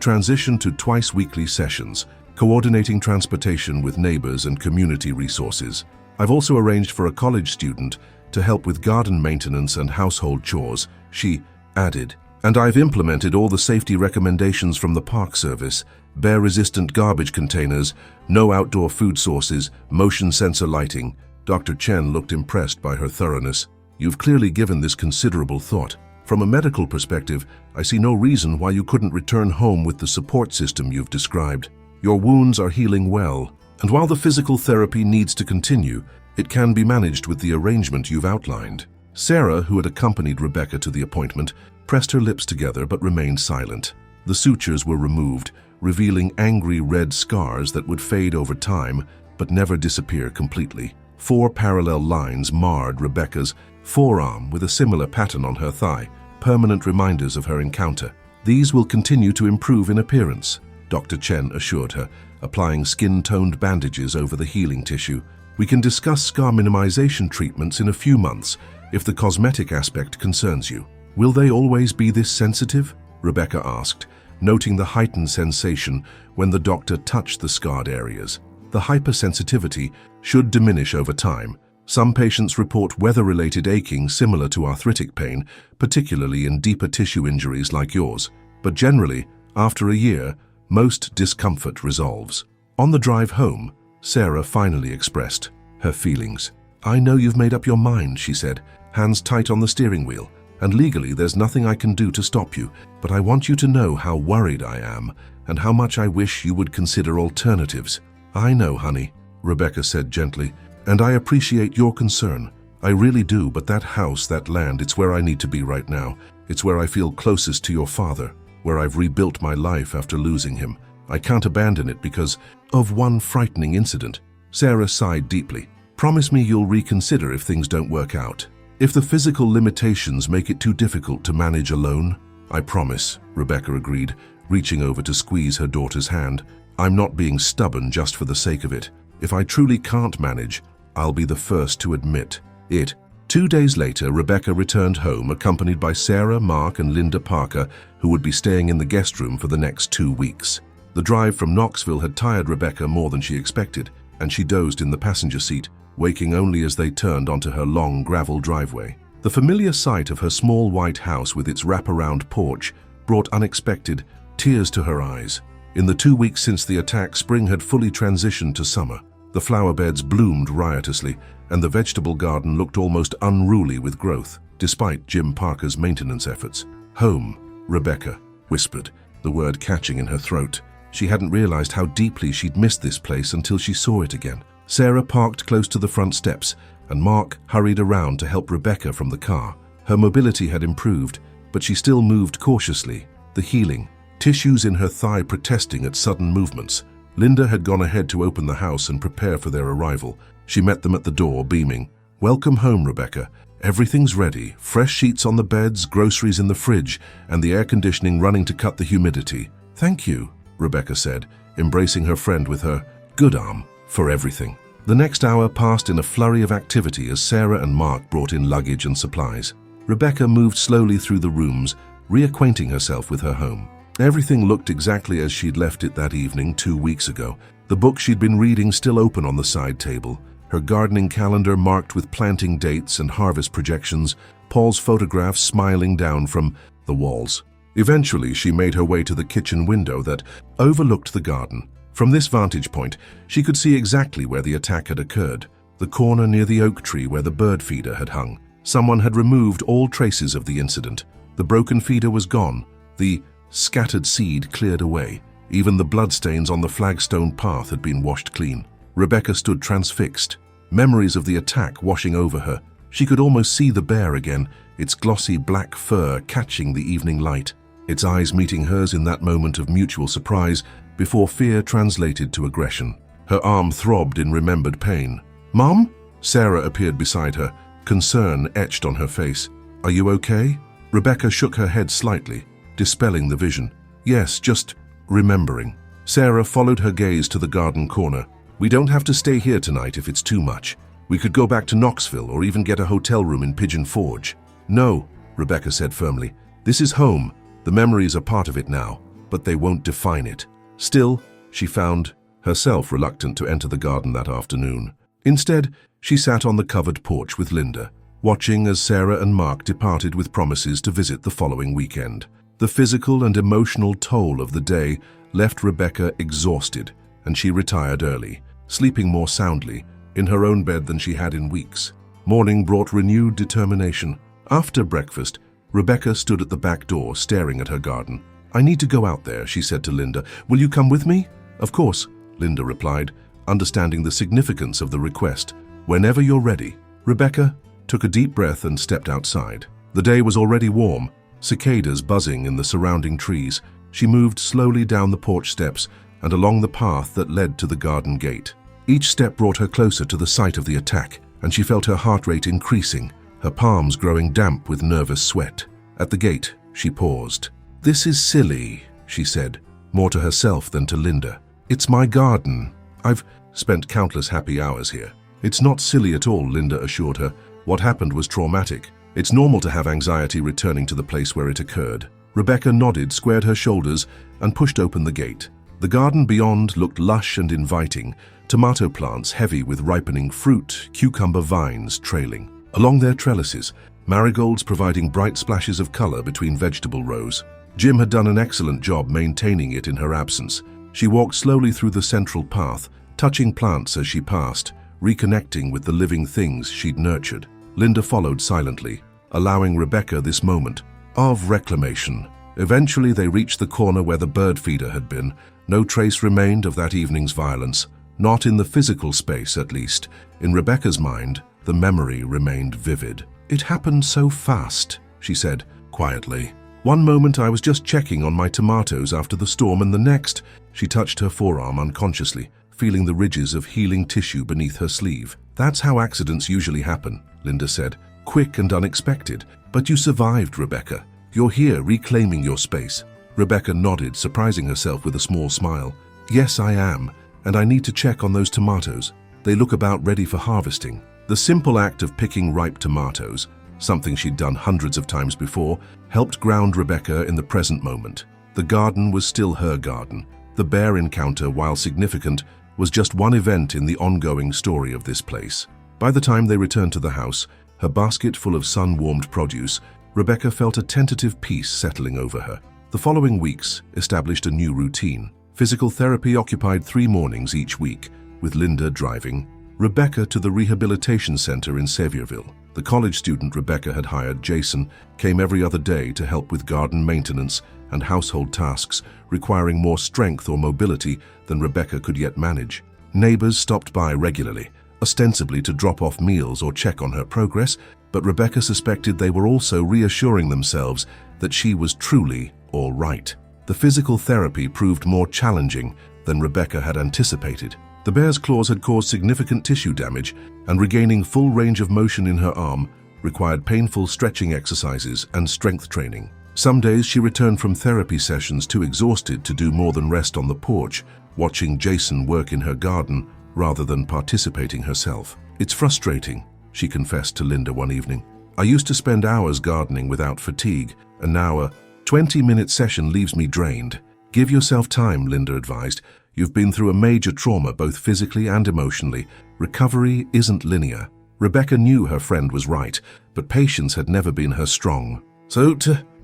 transition to twice-weekly sessions, coordinating transportation with neighbors and community resources. I've also arranged for a college student to help with garden maintenance and household chores, she added. And I've implemented all the safety recommendations from the Park Service: bear-resistant garbage containers, no outdoor food sources, motion sensor lighting. Dr. Chen looked impressed by her thoroughness. You've clearly given this considerable thought. From a medical perspective, I see no reason why you couldn't return home with the support system you've described. Your wounds are healing well, and while the physical therapy needs to continue, it can be managed with the arrangement you've outlined. Sarah, who had accompanied Rebecca to the appointment, pressed her lips together but remained silent. The sutures were removed, revealing angry red scars that would fade over time but never disappear completely. 4 parallel lines marred Rebecca's forearm with a similar pattern on her thigh, permanent reminders of her encounter. These will continue to improve in appearance, Dr. Chen assured her, applying skin-toned bandages over the healing tissue. We can discuss scar minimization treatments in a few months if the cosmetic aspect concerns you. Will they always be this sensitive? Rebecca asked, noting the heightened sensation when the doctor touched the scarred areas. The hypersensitivity should diminish over time. Some patients report weather-related aching similar to arthritic pain, particularly in deeper tissue injuries like yours. But generally, after a year, most discomfort resolves. On the drive home, Sarah finally expressed her feelings. I know you've made up your mind, she said, hands tight on the steering wheel. And legally, there's nothing I can do to stop you, but I want you to know how worried I am and how much I wish you would consider alternatives. I know, honey, Rebecca said gently, and I appreciate your concern. I really do, but that house, that land, it's where I need to be right now. It's where I feel closest to your father, where I've rebuilt my life after losing him. I can't abandon it because of one frightening incident. Sarah sighed deeply. Promise me you'll reconsider if things don't work out. If the physical limitations make it too difficult to manage alone. I promise, Rebecca agreed, reaching over to squeeze her daughter's hand. I'm not being stubborn just for the sake of it. If I truly can't manage, I'll be the first to admit it. 2 days later, Rebecca returned home accompanied by Sarah, Mark, and Linda Parker, who would be staying in the guest room for the next 2 weeks. The drive from Knoxville had tired Rebecca more than she expected, and she dozed in the passenger seat, waking only as they turned onto her long gravel driveway. The familiar sight of her small white house with its wraparound porch brought unexpected tears to her eyes. In the 2 weeks since the attack, spring had fully transitioned to summer. The flower beds bloomed riotously, and the vegetable garden looked almost unruly with growth, despite Jim Parker's maintenance efforts. Home, Rebecca whispered, the word catching in her throat. She hadn't realized how deeply she'd missed this place until she saw it again. Sarah parked close to the front steps, and Mark hurried around to help Rebecca from the car. Her mobility had improved, but she still moved cautiously, the healing, tissues in her thigh protesting at sudden movements. Linda had gone ahead to open the house and prepare for their arrival. She met them at the door, beaming. Welcome home, Rebecca. Everything's ready. Fresh sheets on the beds, groceries in the fridge, and the air conditioning running to cut the humidity. Thank you, Rebecca said, embracing her friend with her good arm for everything. The next hour passed in a flurry of activity as Sarah and Mark brought in luggage and supplies. Rebecca moved slowly through the rooms, reacquainting herself with her home. Everything looked exactly as she'd left it that evening 2 weeks ago. The book she'd been reading still open on the side table, her gardening calendar marked with planting dates and harvest projections, Paul's photographs smiling down from the walls. Eventually, she made her way to the kitchen window that overlooked the garden. From this vantage point, she could see exactly where the attack had occurred, the corner near the oak tree where the bird feeder had hung. Someone had removed all traces of the incident. The broken feeder was gone, the scattered seed cleared away. Even the bloodstains on the flagstone path had been washed clean. Rebecca stood transfixed, memories of the attack washing over her. She could almost see the bear again, its glossy black fur catching the evening light, its eyes meeting hers in that moment of mutual surprise before fear translated to aggression. Her arm throbbed in remembered pain. "Mom?" Sarah appeared beside her, concern etched on her face. "Are you okay?" Rebecca shook her head slightly, dispelling the vision. "Yes, just remembering." Sarah followed her gaze to the garden corner. "We don't have to stay here tonight if it's too much. We could go back to Knoxville or even get a hotel room in Pigeon Forge." "No," Rebecca said firmly. "This is home. The memories are part of it now, but they won't define it." Still, she found herself reluctant to enter the garden that afternoon. Instead, she sat on the covered porch with Linda, watching as Sarah and Mark departed with promises to visit the following weekend. The physical and emotional toll of the day left Rebecca exhausted, and she retired early, sleeping more soundly in her own bed than she had in weeks. Morning brought renewed determination. After breakfast, Rebecca stood at the back door staring at her garden. "I need to go out there," she said to Linda. "Will you come with me?" "Of course," Linda replied, understanding the significance of the request. "Whenever you're ready." Rebecca took a deep breath and stepped outside. The day was already warm, cicadas buzzing in the surrounding trees. She moved slowly down the porch steps and along the path that led to the garden gate. Each step brought her closer to the site of the attack, and she felt her heart rate increasing, her palms growing damp with nervous sweat. At the gate, she paused. "This is silly," she said, more to herself than to Linda. "It's my garden. I've spent countless happy hours here." "It's not silly at all," Linda assured her. "What happened was traumatic. It's normal to have anxiety returning to the place where it occurred." Rebecca nodded, squared her shoulders, and pushed open the gate. The garden beyond looked lush and inviting, tomato plants heavy with ripening fruit, cucumber vines trailing. Along their trellises, marigolds providing bright splashes of color between vegetable rows. Jim had done an excellent job maintaining it in her absence. She walked slowly through the central path, touching plants as she passed, reconnecting with the living things she'd nurtured. Linda followed silently, allowing Rebecca this moment of reclamation. Eventually they reached the corner where the bird feeder had been. No trace remained of that evening's violence, not in the physical space at least. In Rebecca's mind, the memory remained vivid. "It happened so fast," she said quietly. One moment I was just checking on my tomatoes after the storm, and the next, she touched her forearm unconsciously, feeling the ridges of healing tissue beneath her sleeve. That's how accidents usually happen, Linda said. Quick and unexpected. But you survived, Rebecca. You're here reclaiming your space. Rebecca nodded, surprising herself with a small smile. Yes, I am, and I need to check on those tomatoes. They look about ready for harvesting. The simple act of picking ripe tomatoes, something she'd done hundreds of times before, helped ground Rebecca in the present moment. The garden was still her garden. The bear encounter, while significant, was just one event in the ongoing story of this place. By the time they returned to the house, her basket full of sun-warmed produce, Rebecca felt a tentative peace settling over her. The following weeks established a new routine. Physical therapy occupied 3 mornings each week, with Linda driving Rebecca to the rehabilitation center in Sevierville. The college student Rebecca had hired, Jason, came every other day to help with garden maintenance and household tasks requiring more strength or mobility than Rebecca could yet manage. Neighbors stopped by regularly, ostensibly to drop off meals or check on her progress, but Rebecca suspected they were also reassuring themselves that she was truly all right. The physical therapy proved more challenging than Rebecca had anticipated. The bear's claws had caused significant tissue damage, and regaining full range of motion in her arm required painful stretching exercises and strength training. Some days she returned from therapy sessions too exhausted to do more than rest on the porch, watching Jason work in her garden rather than participating herself. It's frustrating, she confessed to Linda one evening. I used to spend hours gardening without fatigue, and now a 20-minute session leaves me drained. Give yourself time, Linda advised. You've been through a major trauma, both physically and emotionally. Recovery isn't linear. Rebecca knew her friend was right, but patience had never been her strong.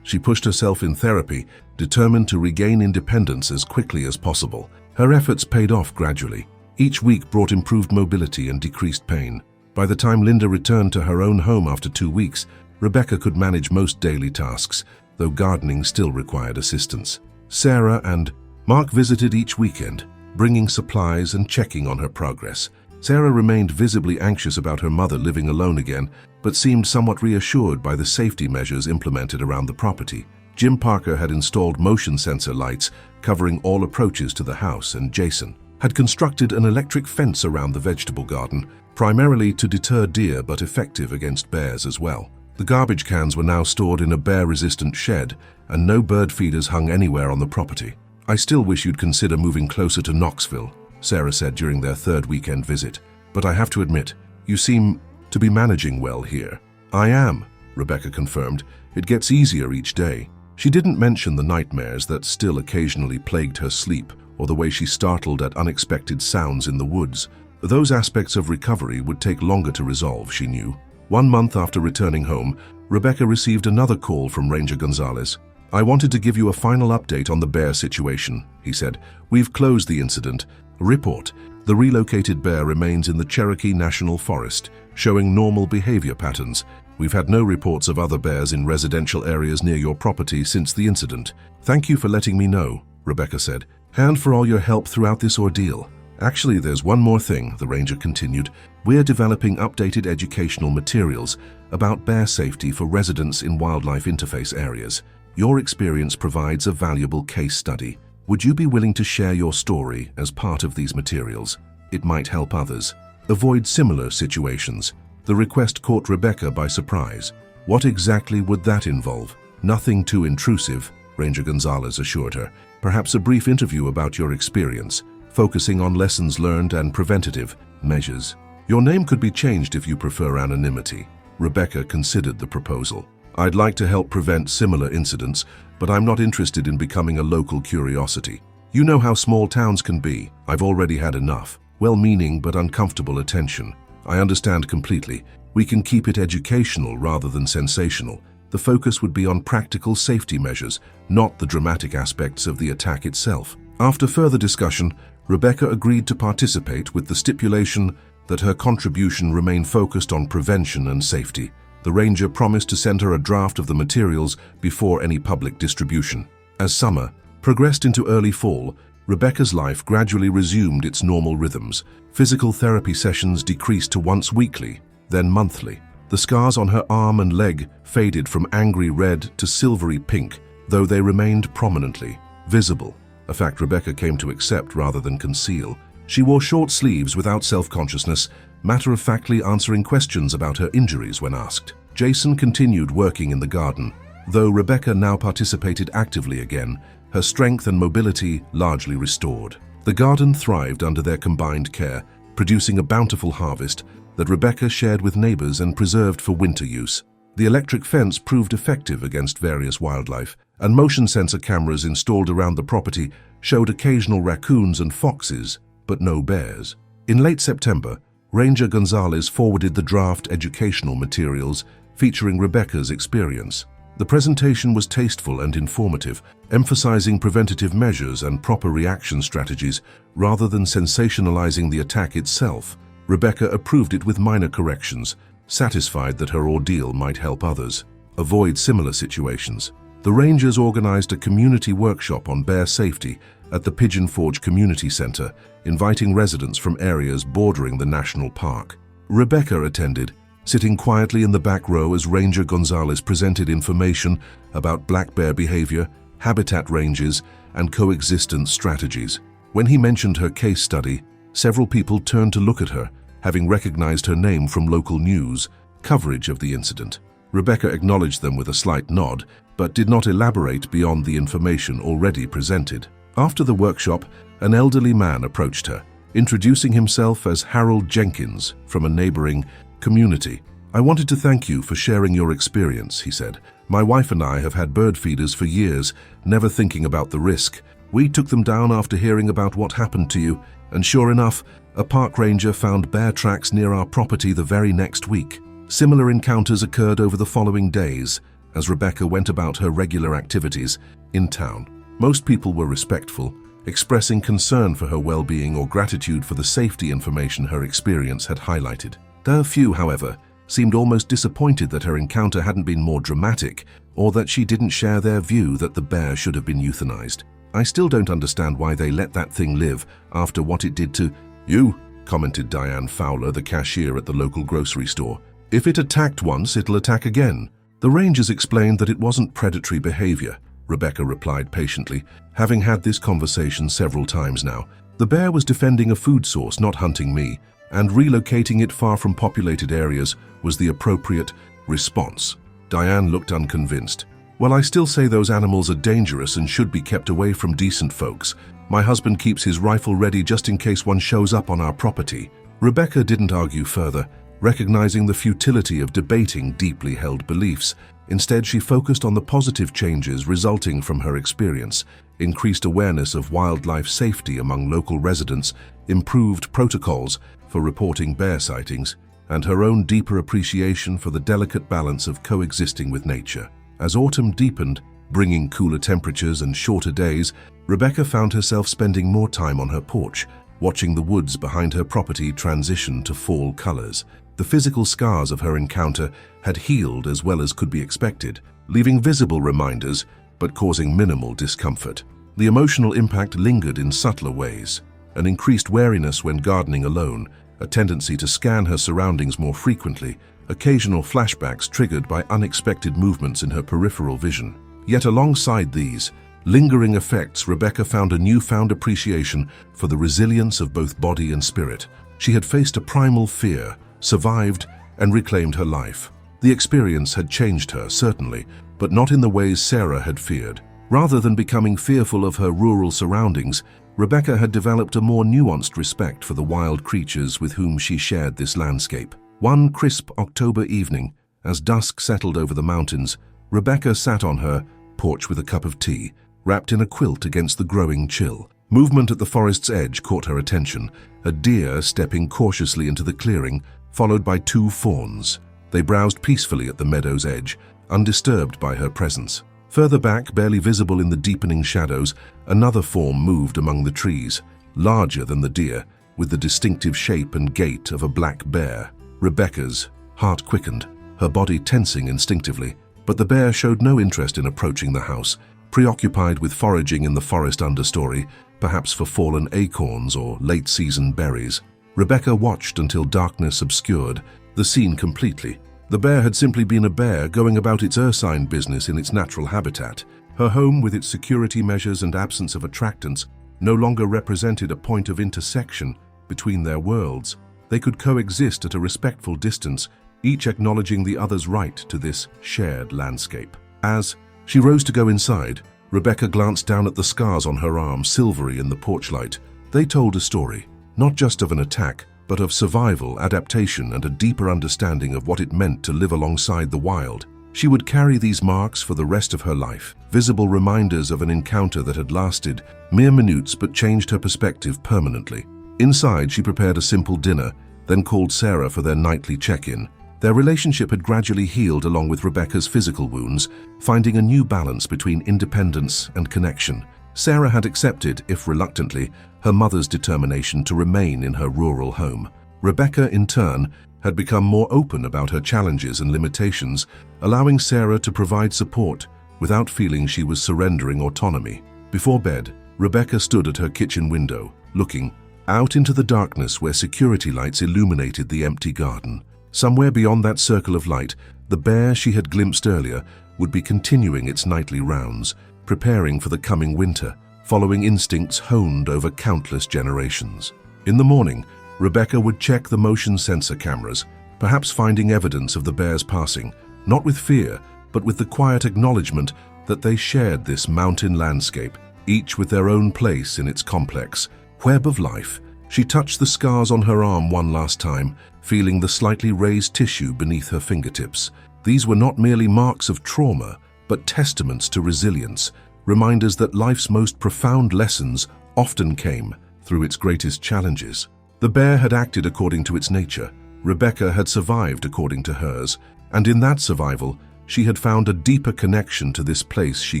She pushed herself in therapy, determined to regain independence as quickly as possible. Her efforts paid off gradually. Each week brought improved mobility and decreased pain. By the time Linda returned to her own home after 2 weeks, Rebecca could manage most daily tasks, though gardening still required assistance. Sarah and Mark visited each weekend, bringing supplies and checking on her progress. Sarah remained visibly anxious about her mother living alone again, but seemed somewhat reassured by the safety measures implemented around the property. Jim Parker had installed motion sensor lights covering all approaches to the house, and Jason had constructed an electric fence around the vegetable garden, primarily to deter deer but effective against bears as well. The garbage cans were now stored in a bear-resistant shed, and no bird feeders hung anywhere on the property. I still wish you'd consider moving closer to Knoxville, Sarah said during their 3rd weekend visit. But I have to admit, you seem to be managing well here. I am, Rebecca confirmed. It gets easier each day. She didn't mention the nightmares that still occasionally plagued her sleep, or the way she startled at unexpected sounds in the woods. Those aspects of recovery would take longer to resolve, she knew. 1 month after returning home, Rebecca received another call from Ranger Gonzalez. I wanted to give you a final update on the bear situation, he said. We've closed the incident. Report. The relocated bear remains in the Cherokee National Forest, showing normal behavior patterns. We've had no reports of other bears in residential areas near your property since the incident. Thank you for letting me know, Rebecca said, and for all your help throughout this ordeal. Actually, there's one more thing, the ranger continued. We're developing updated educational materials about bear safety for residents in wildlife interface areas. Your experience provides a valuable case study. Would you be willing to share your story as part of these materials? It might help others avoid similar situations. The request caught Rebecca by surprise. What exactly would that involve? Nothing too intrusive, Ranger Gonzalez assured her. Perhaps a brief interview about your experience, focusing on lessons learned and preventative measures. Your name could be changed if you prefer anonymity. Rebecca considered the proposal. I'd like to help prevent similar incidents, but I'm not interested in becoming a local curiosity. You know how small towns can be. I've already had enough. Well-meaning but uncomfortable attention. I understand completely. We can keep it educational rather than sensational. The focus would be on practical safety measures, not the dramatic aspects of the attack itself. After further discussion, Rebecca agreed to participate with the stipulation that her contribution remain focused on prevention and safety. The ranger promised to send her a draft of the materials before any public distribution. As summer progressed into early fall, Rebecca's life gradually resumed its normal rhythms. Physical therapy sessions decreased to once weekly, then monthly. The scars on her arm and leg faded from angry red to silvery pink, though they remained prominently visible, a fact Rebecca came to accept rather than conceal. She wore short sleeves without self-consciousness, matter-of-factly answering questions about her injuries when asked. Jason continued working in the garden, though Rebecca now participated actively again, her strength and mobility largely restored. The garden thrived under their combined care, producing a bountiful harvest that Rebecca shared with neighbors and preserved for winter use. The electric fence proved effective against various wildlife, and motion sensor cameras installed around the property showed occasional raccoons and foxes, but no bears. In late September, Ranger Gonzalez forwarded the draft educational materials featuring Rebecca's experience. The presentation was tasteful and informative, emphasizing preventative measures and proper reaction strategies rather than sensationalizing the attack itself. Rebecca approved it with minor corrections, satisfied that her ordeal might help others avoid similar situations. The Rangers organized a community workshop on bear safety at the Pigeon Forge Community Center, inviting residents from areas bordering the national park. Rebecca attended, sitting quietly in the back row as Ranger Gonzalez presented information about black bear behavior, habitat ranges, and coexistence strategies. When he mentioned her case study, several people turned to look at her, having recognized her name from local news coverage of the incident. Rebecca acknowledged them with a slight nod, but did not elaborate beyond the information already presented. After the workshop, an elderly man approached her, introducing himself as Harold Jenkins from a neighboring community. "I wanted to thank you for sharing your experience," he said. "My wife and I have had bird feeders for years, never thinking about the risk. We took them down after hearing about what happened to you, and sure enough, a park ranger found bear tracks near our property the very next week." Similar encounters occurred over the following days as Rebecca went about her regular activities in town. Most people were respectful, expressing concern for her well-being or gratitude for the safety information her experience had highlighted. A few, however, seemed almost disappointed that her encounter hadn't been more dramatic, or that she didn't share their view that the bear should have been euthanized. "I still don't understand why they let that thing live after what it did to you," commented Diane Fowler, the cashier at the local grocery store. "If it attacked once, it'll attack again." The Rangers explained that it wasn't predatory behavior, Rebecca replied patiently, having had this conversation several times now. "The bear was defending a food source, not hunting me, and relocating it far from populated areas was the appropriate response." Diane looked unconvinced. "Well, I still say those animals are dangerous and should be kept away from decent folks. My husband keeps his rifle ready just in case one shows up on our property." Rebecca didn't argue further, recognizing the futility of debating deeply held beliefs. Instead, she focused on the positive changes resulting from her experience: increased awareness of wildlife safety among local residents, improved protocols for reporting bear sightings, and her own deeper appreciation for the delicate balance of coexisting with nature. As autumn deepened, bringing cooler temperatures and shorter days, Rebecca found herself spending more time on her porch, watching the woods behind her property transition to fall colors. The physical scars of her encounter had healed as well as could be expected, leaving visible reminders but causing minimal discomfort. The emotional impact lingered in subtler ways: an increased wariness when gardening alone, a tendency to scan her surroundings more frequently, occasional flashbacks triggered by unexpected movements in her peripheral vision. Yet alongside these lingering effects, Rebecca found a newfound appreciation for the resilience of both body and spirit. She had faced a primal fear, survived, and reclaimed her life. The experience had changed her, certainly, but not in the ways Sarah had feared. Rather than becoming fearful of her rural surroundings, Rebecca had developed a more nuanced respect for the wild creatures with whom she shared this landscape. One crisp October evening, as dusk settled over the mountains, Rebecca sat on her porch with a cup of tea, wrapped in a quilt against the growing chill. Movement at the forest's edge caught her attention, a deer stepping cautiously into the clearing, followed by two fawns. They browsed peacefully at the meadow's edge, undisturbed by her presence. Further back, barely visible in the deepening shadows, another form moved among the trees, larger than the deer, with the distinctive shape and gait of a black bear. Rebecca's heart quickened, her body tensing instinctively, but the bear showed no interest in approaching the house, preoccupied with foraging in the forest understory, perhaps for fallen acorns or late-season berries. Rebecca watched until darkness obscured the scene completely. The bear had simply been a bear going about its ursine business in its natural habitat. Her home, with its security measures and absence of attractants, no longer represented a point of intersection between their worlds. They could coexist at a respectful distance, each acknowledging the other's right to this shared landscape. As she rose to go inside, Rebecca glanced down at the scars on her arm, silvery in the porchlight. They told a story, not just of an attack, but of survival, adaptation, and a deeper understanding of what it meant to live alongside the wild. She would carry these marks for the rest of her life, visible reminders of an encounter that had lasted mere minutes but changed her perspective permanently. Inside, she prepared a simple dinner, then called Sarah for their nightly check-in. Their relationship had gradually healed along with Rebecca's physical wounds, finding a new balance between independence and connection. Sarah had accepted, if reluctantly, her mother's determination to remain in her rural home. Rebecca, in turn, had become more open about her challenges and limitations, allowing Sarah to provide support without feeling she was surrendering autonomy. Before bed, Rebecca stood at her kitchen window, looking out into the darkness where security lights illuminated the empty garden. Somewhere beyond that circle of light, the bear she had glimpsed earlier would be continuing its nightly rounds, preparing for the coming winter, following instincts honed over countless generations. In the morning, Rebecca would check the motion sensor cameras, perhaps finding evidence of the bear's passing, not with fear, but with the quiet acknowledgement that they shared this mountain landscape, each with their own place in its complex web of life. She touched the scars on her arm one last time, feeling the slightly raised tissue beneath her fingertips. These were not merely marks of trauma, but testaments to resilience, reminders that life's most profound lessons often came through its greatest challenges. The bear had acted according to its nature. Rebecca had survived according to hers, and in that survival, she had found a deeper connection to this place she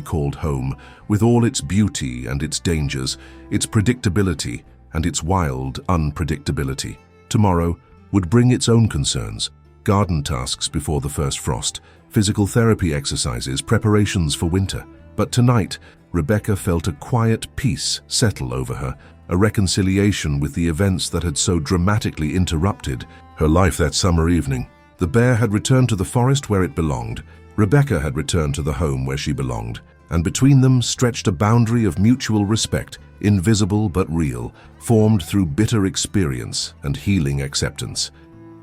called home, with all its beauty and its dangers, its predictability and its wild unpredictability. Tomorrow would bring its own concerns, garden tasks before the first frost, physical therapy exercises, preparations for winter. But tonight, Rebecca felt a quiet peace settle over her, a reconciliation with the events that had so dramatically interrupted her life that summer evening. The bear had returned to the forest where it belonged. Rebecca had returned to the home where she belonged, and between them stretched a boundary of mutual respect, invisible but real, formed through bitter experience and healing acceptance.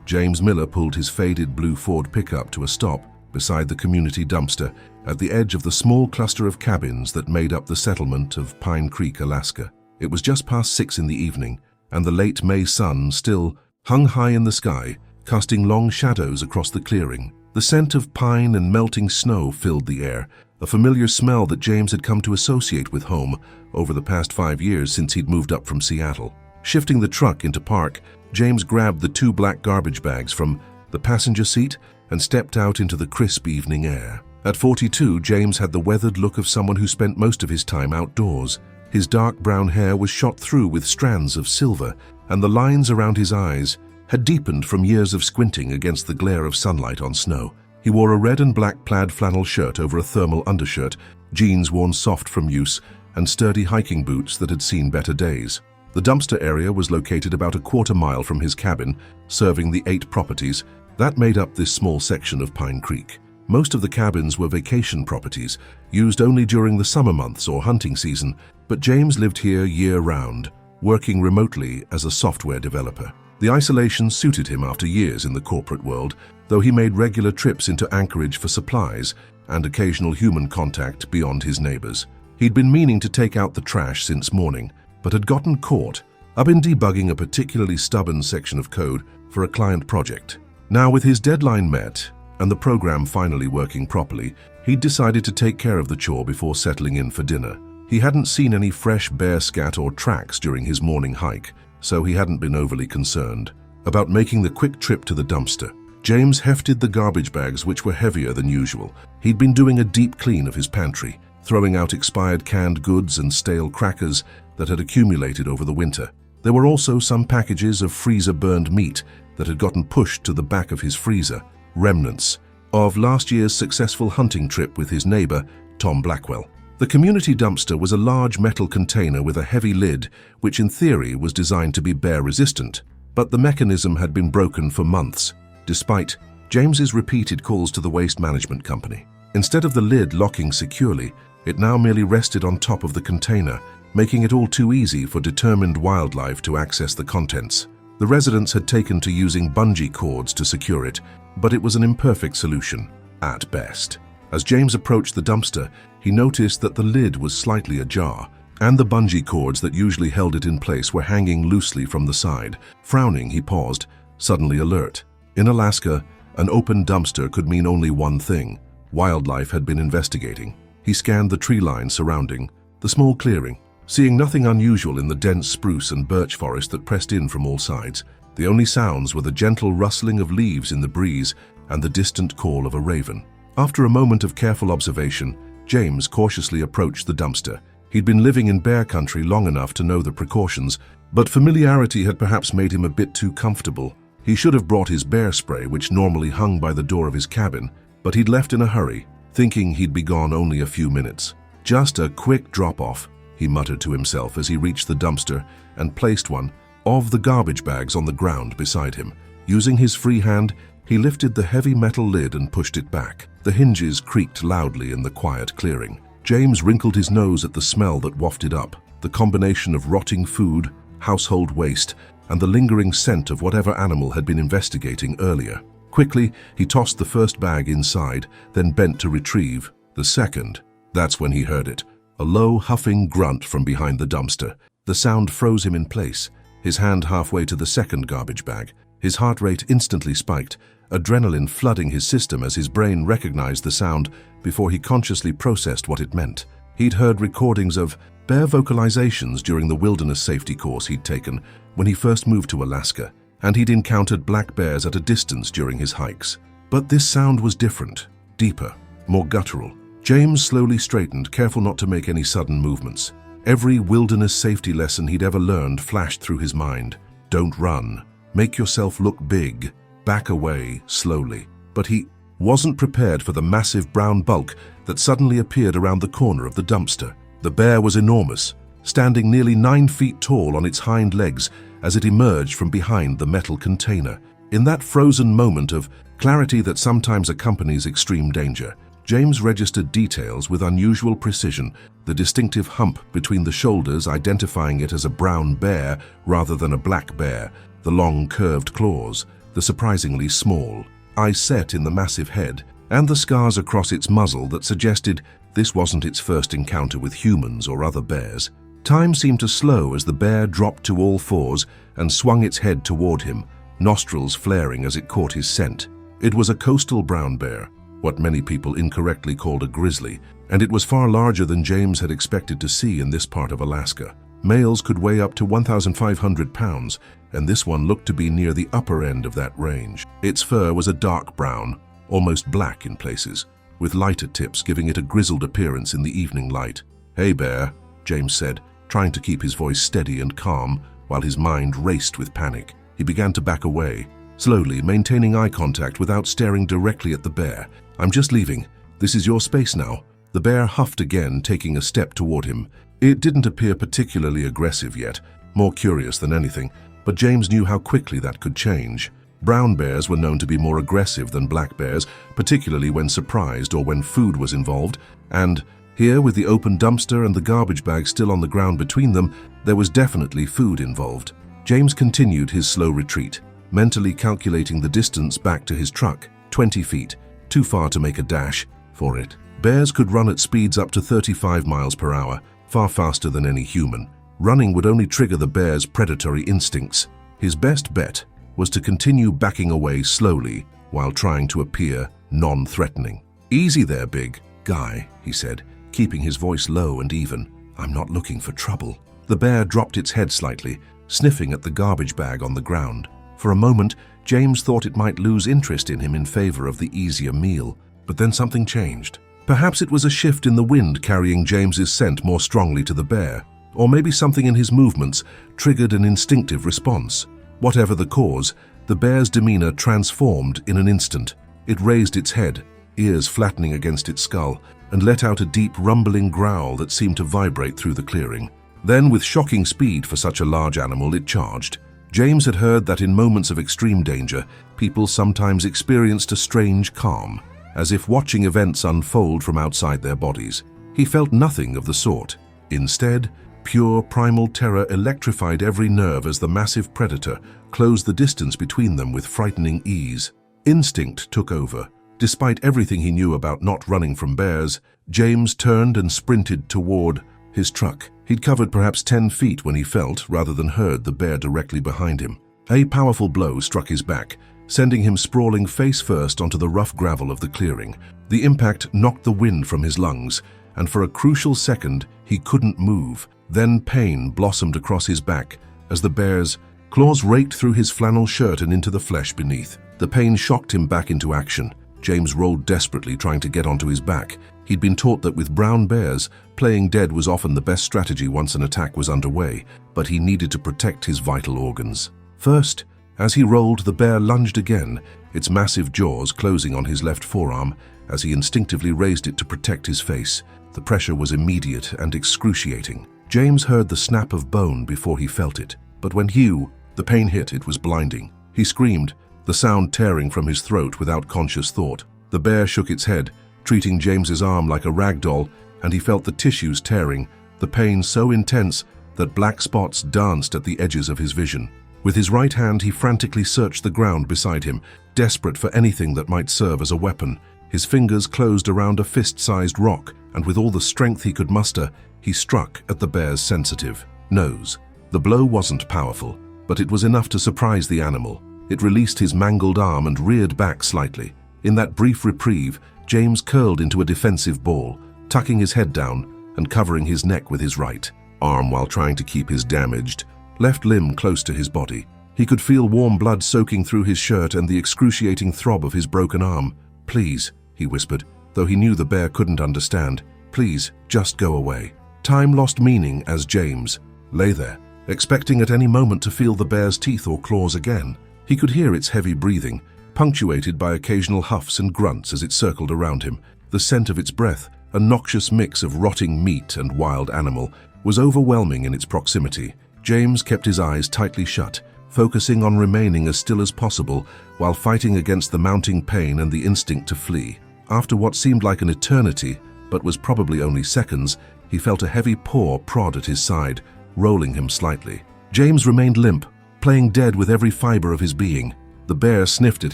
James Miller pulled his faded blue Ford pickup to a stop beside the community dumpster at the edge of the small cluster of cabins that made up the settlement of Pine Creek, Alaska. It was just past 6 in the evening, and the late May sun still hung high in the sky, casting long shadows across the clearing. The scent of pine and melting snow filled the air, a familiar smell that James had come to associate with home over the past 5 years since he'd moved up from Seattle. Shifting the truck into park, James grabbed the 2 black garbage bags from the passenger seat and stepped out into the crisp evening air. At 42, James had the weathered look of someone who spent most of his time outdoors. His dark brown hair was shot through with strands of silver, and the lines around his eyes had deepened from years of squinting against the glare of sunlight on snow. He wore a red and black plaid flannel shirt over a thermal undershirt, jeans worn soft from use, and sturdy hiking boots that had seen better days. The dumpster area was located about a quarter mile from his cabin, serving the 8 properties that made up this small section of Pine Creek. Most of the cabins were vacation properties, used only during the summer months or hunting season, but James lived here year-round, working remotely as a software developer. The isolation suited him after years in the corporate world, though he made regular trips into Anchorage for supplies and occasional human contact beyond his neighbors. He'd been meaning to take out the trash since morning, but had gotten caught up in debugging a particularly stubborn section of code for a client project. Now, with his deadline met and the program finally working properly, he'd decided to take care of the chore before settling in for dinner. He hadn't seen any fresh bear scat or tracks during his morning hike, so he hadn't been overly concerned about making the quick trip to the dumpster. James hefted the garbage bags, which were heavier than usual. He'd been doing a deep clean of his pantry, throwing out expired canned goods and stale crackers that had accumulated over the winter. There were also some packages of freezer-burned meat that had gotten pushed to the back of his freezer, remnants of last year's successful hunting trip with his neighbor, Tom Blackwell. The community dumpster was a large metal container with a heavy lid, which in theory was designed to be bear-resistant, but the mechanism had been broken for months, despite James's repeated calls to the waste management company. Instead of the lid locking securely, It now merely rested on top of the container, making it all too easy for determined wildlife to access the contents. The residents had taken to using bungee cords to secure it, but it was an imperfect solution, at best. As James approached the dumpster, he noticed that the lid was slightly ajar, and the bungee cords that usually held it in place were hanging loosely from the side. Frowning, he paused, suddenly alert. In Alaska, an open dumpster could mean only one thing: wildlife had been investigating. He scanned the tree line surrounding the small clearing, seeing nothing unusual in the dense spruce and birch forest that pressed in from all sides. The only sounds were the gentle rustling of leaves in the breeze and the distant call of a raven. After a moment of careful observation, James cautiously approached the dumpster. He'd been living in bear country long enough to know the precautions, but familiarity had perhaps made him a bit too comfortable. He should have brought his bear spray, which normally hung by the door of his cabin, but he'd left in a hurry, thinking he'd be gone only a few minutes. Just a quick drop-off, he muttered to himself as he reached the dumpster and placed one of the garbage bags on the ground beside him. Using his free hand, he lifted the heavy metal lid and pushed it back. The hinges creaked loudly in the quiet clearing. James wrinkled his nose at the smell that wafted up, the combination of rotting food, household waste, and the lingering scent of whatever animal had been investigating earlier. Quickly, he tossed the first bag inside, then bent to retrieve the second. That's when he heard it, a low, huffing grunt from behind the dumpster. The sound froze him in place, his hand halfway to the second garbage bag. His heart rate instantly spiked, adrenaline flooding his system as his brain recognized the sound before he consciously processed what it meant. He'd heard recordings of bear vocalizations during the wilderness safety course he'd taken when he first moved to Alaska, and he'd encountered black bears at a distance during his hikes. But this sound was different, deeper, more guttural. James slowly straightened, careful not to make any sudden movements. Every wilderness safety lesson he'd ever learned flashed through his mind. Don't run. Make yourself look big. Back away, slowly. But he wasn't prepared for the massive brown bulk that suddenly appeared around the corner of the dumpster. The bear was enormous, standing nearly 9 feet tall on its hind legs as it emerged from behind the metal container. In that frozen moment of clarity that sometimes accompanies extreme danger, James registered details with unusual precision, the distinctive hump between the shoulders identifying it as a brown bear rather than a black bear, the long curved claws, the surprisingly small eyes set in the massive head, and the scars across its muzzle that suggested this wasn't its first encounter with humans or other bears. Time seemed to slow as the bear dropped to all fours and swung its head toward him, nostrils flaring as it caught his scent. It was a coastal brown bear, what many people incorrectly called a grizzly, and it was far larger than James had expected to see in this part of Alaska. Males could weigh up to 1,500 pounds, and this one looked to be near the upper end of that range. Its fur was a dark brown, almost black in places, with lighter tips giving it a grizzled appearance in the evening light. "Hey, bear," James said, trying to keep his voice steady and calm while his mind raced with panic. He began to back away, slowly maintaining eye contact without staring directly at the bear. "I'm just leaving. This is your space now." The bear huffed again, taking a step toward him. It didn't appear particularly aggressive yet, more curious than anything, but James knew how quickly that could change. Brown bears were known to be more aggressive than black bears, particularly when surprised or when food was involved, and here, with the open dumpster and the garbage bag still on the ground between them, there was definitely food involved. James continued his slow retreat, mentally calculating the distance back to his truck, 20 feet, too far to make a dash for it. Bears could run at speeds up to 35 miles per hour, far faster than any human. Running would only trigger the bear's predatory instincts. His best bet was to continue backing away slowly while trying to appear non-threatening. "Easy there, big guy," he said, keeping his voice low and even. "I'm not looking for trouble." The bear dropped its head slightly, sniffing at the garbage bag on the ground. For a moment, James thought it might lose interest in him in favor of the easier meal, but then something changed. Perhaps it was a shift in the wind carrying James's scent more strongly to the bear, or maybe something in his movements triggered an instinctive response. Whatever the cause, the bear's demeanor transformed in an instant. It raised its head, ears flattening against its skull, and let out a deep rumbling growl that seemed to vibrate through the clearing. Then, with shocking speed for such a large animal, it charged. James had heard that in moments of extreme danger, people sometimes experienced a strange calm, as if watching events unfold from outside their bodies. He felt nothing of the sort. Instead, pure primal terror electrified every nerve as the massive predator closed the distance between them with frightening ease. Instinct took over. Despite everything he knew about not running from bears, James turned and sprinted toward his truck. He'd covered perhaps 10 feet when he felt, rather than heard, the bear directly behind him. A powerful blow struck his back, sending him sprawling face first onto the rough gravel of the clearing. The impact knocked the wind from his lungs, and for a crucial second he couldn't move. Then pain blossomed across his back as the bear's claws raked through his flannel shirt and into the flesh beneath. The pain shocked him back into action. James rolled desperately, trying to get onto his back. He'd been taught that with brown bears, playing dead was often the best strategy once an attack was underway, but he needed to protect his vital organs. First, as he rolled, the bear lunged again, its massive jaws closing on his left forearm as he instinctively raised it to protect his face. The pressure was immediate and excruciating. James heard the snap of bone before he felt it, but when the pain hit, it was blinding. He screamed, the sound tearing from his throat without conscious thought. The bear shook its head, treating James's arm like a rag doll, and he felt the tissues tearing, the pain so intense that black spots danced at the edges of his vision. With his right hand, he frantically searched the ground beside him, desperate for anything that might serve as a weapon. His fingers closed around a fist-sized rock, and with all the strength he could muster, he struck at the bear's sensitive nose. The blow wasn't powerful, but it was enough to surprise the animal. It released his mangled arm and reared back slightly. In that brief reprieve, James curled into a defensive ball, tucking his head down and covering his neck with his right arm while trying to keep his damaged left limb close to his body. He could feel warm blood soaking through his shirt and the excruciating throb of his broken arm. "Please," he whispered, though he knew the bear couldn't understand. "Please, just go away." Time lost meaning as James lay there, expecting at any moment to feel the bear's teeth or claws again. He could hear its heavy breathing, punctuated by occasional huffs and grunts as it circled around him. The scent of its breath, a noxious mix of rotting meat and wild animal, was overwhelming in its proximity. James kept his eyes tightly shut, focusing on remaining as still as possible while fighting against the mounting pain and the instinct to flee. After what seemed like an eternity, but was probably only seconds, he felt a heavy paw prod at his side, rolling him slightly. James remained limp, playing dead with every fiber of his being. The bear sniffed at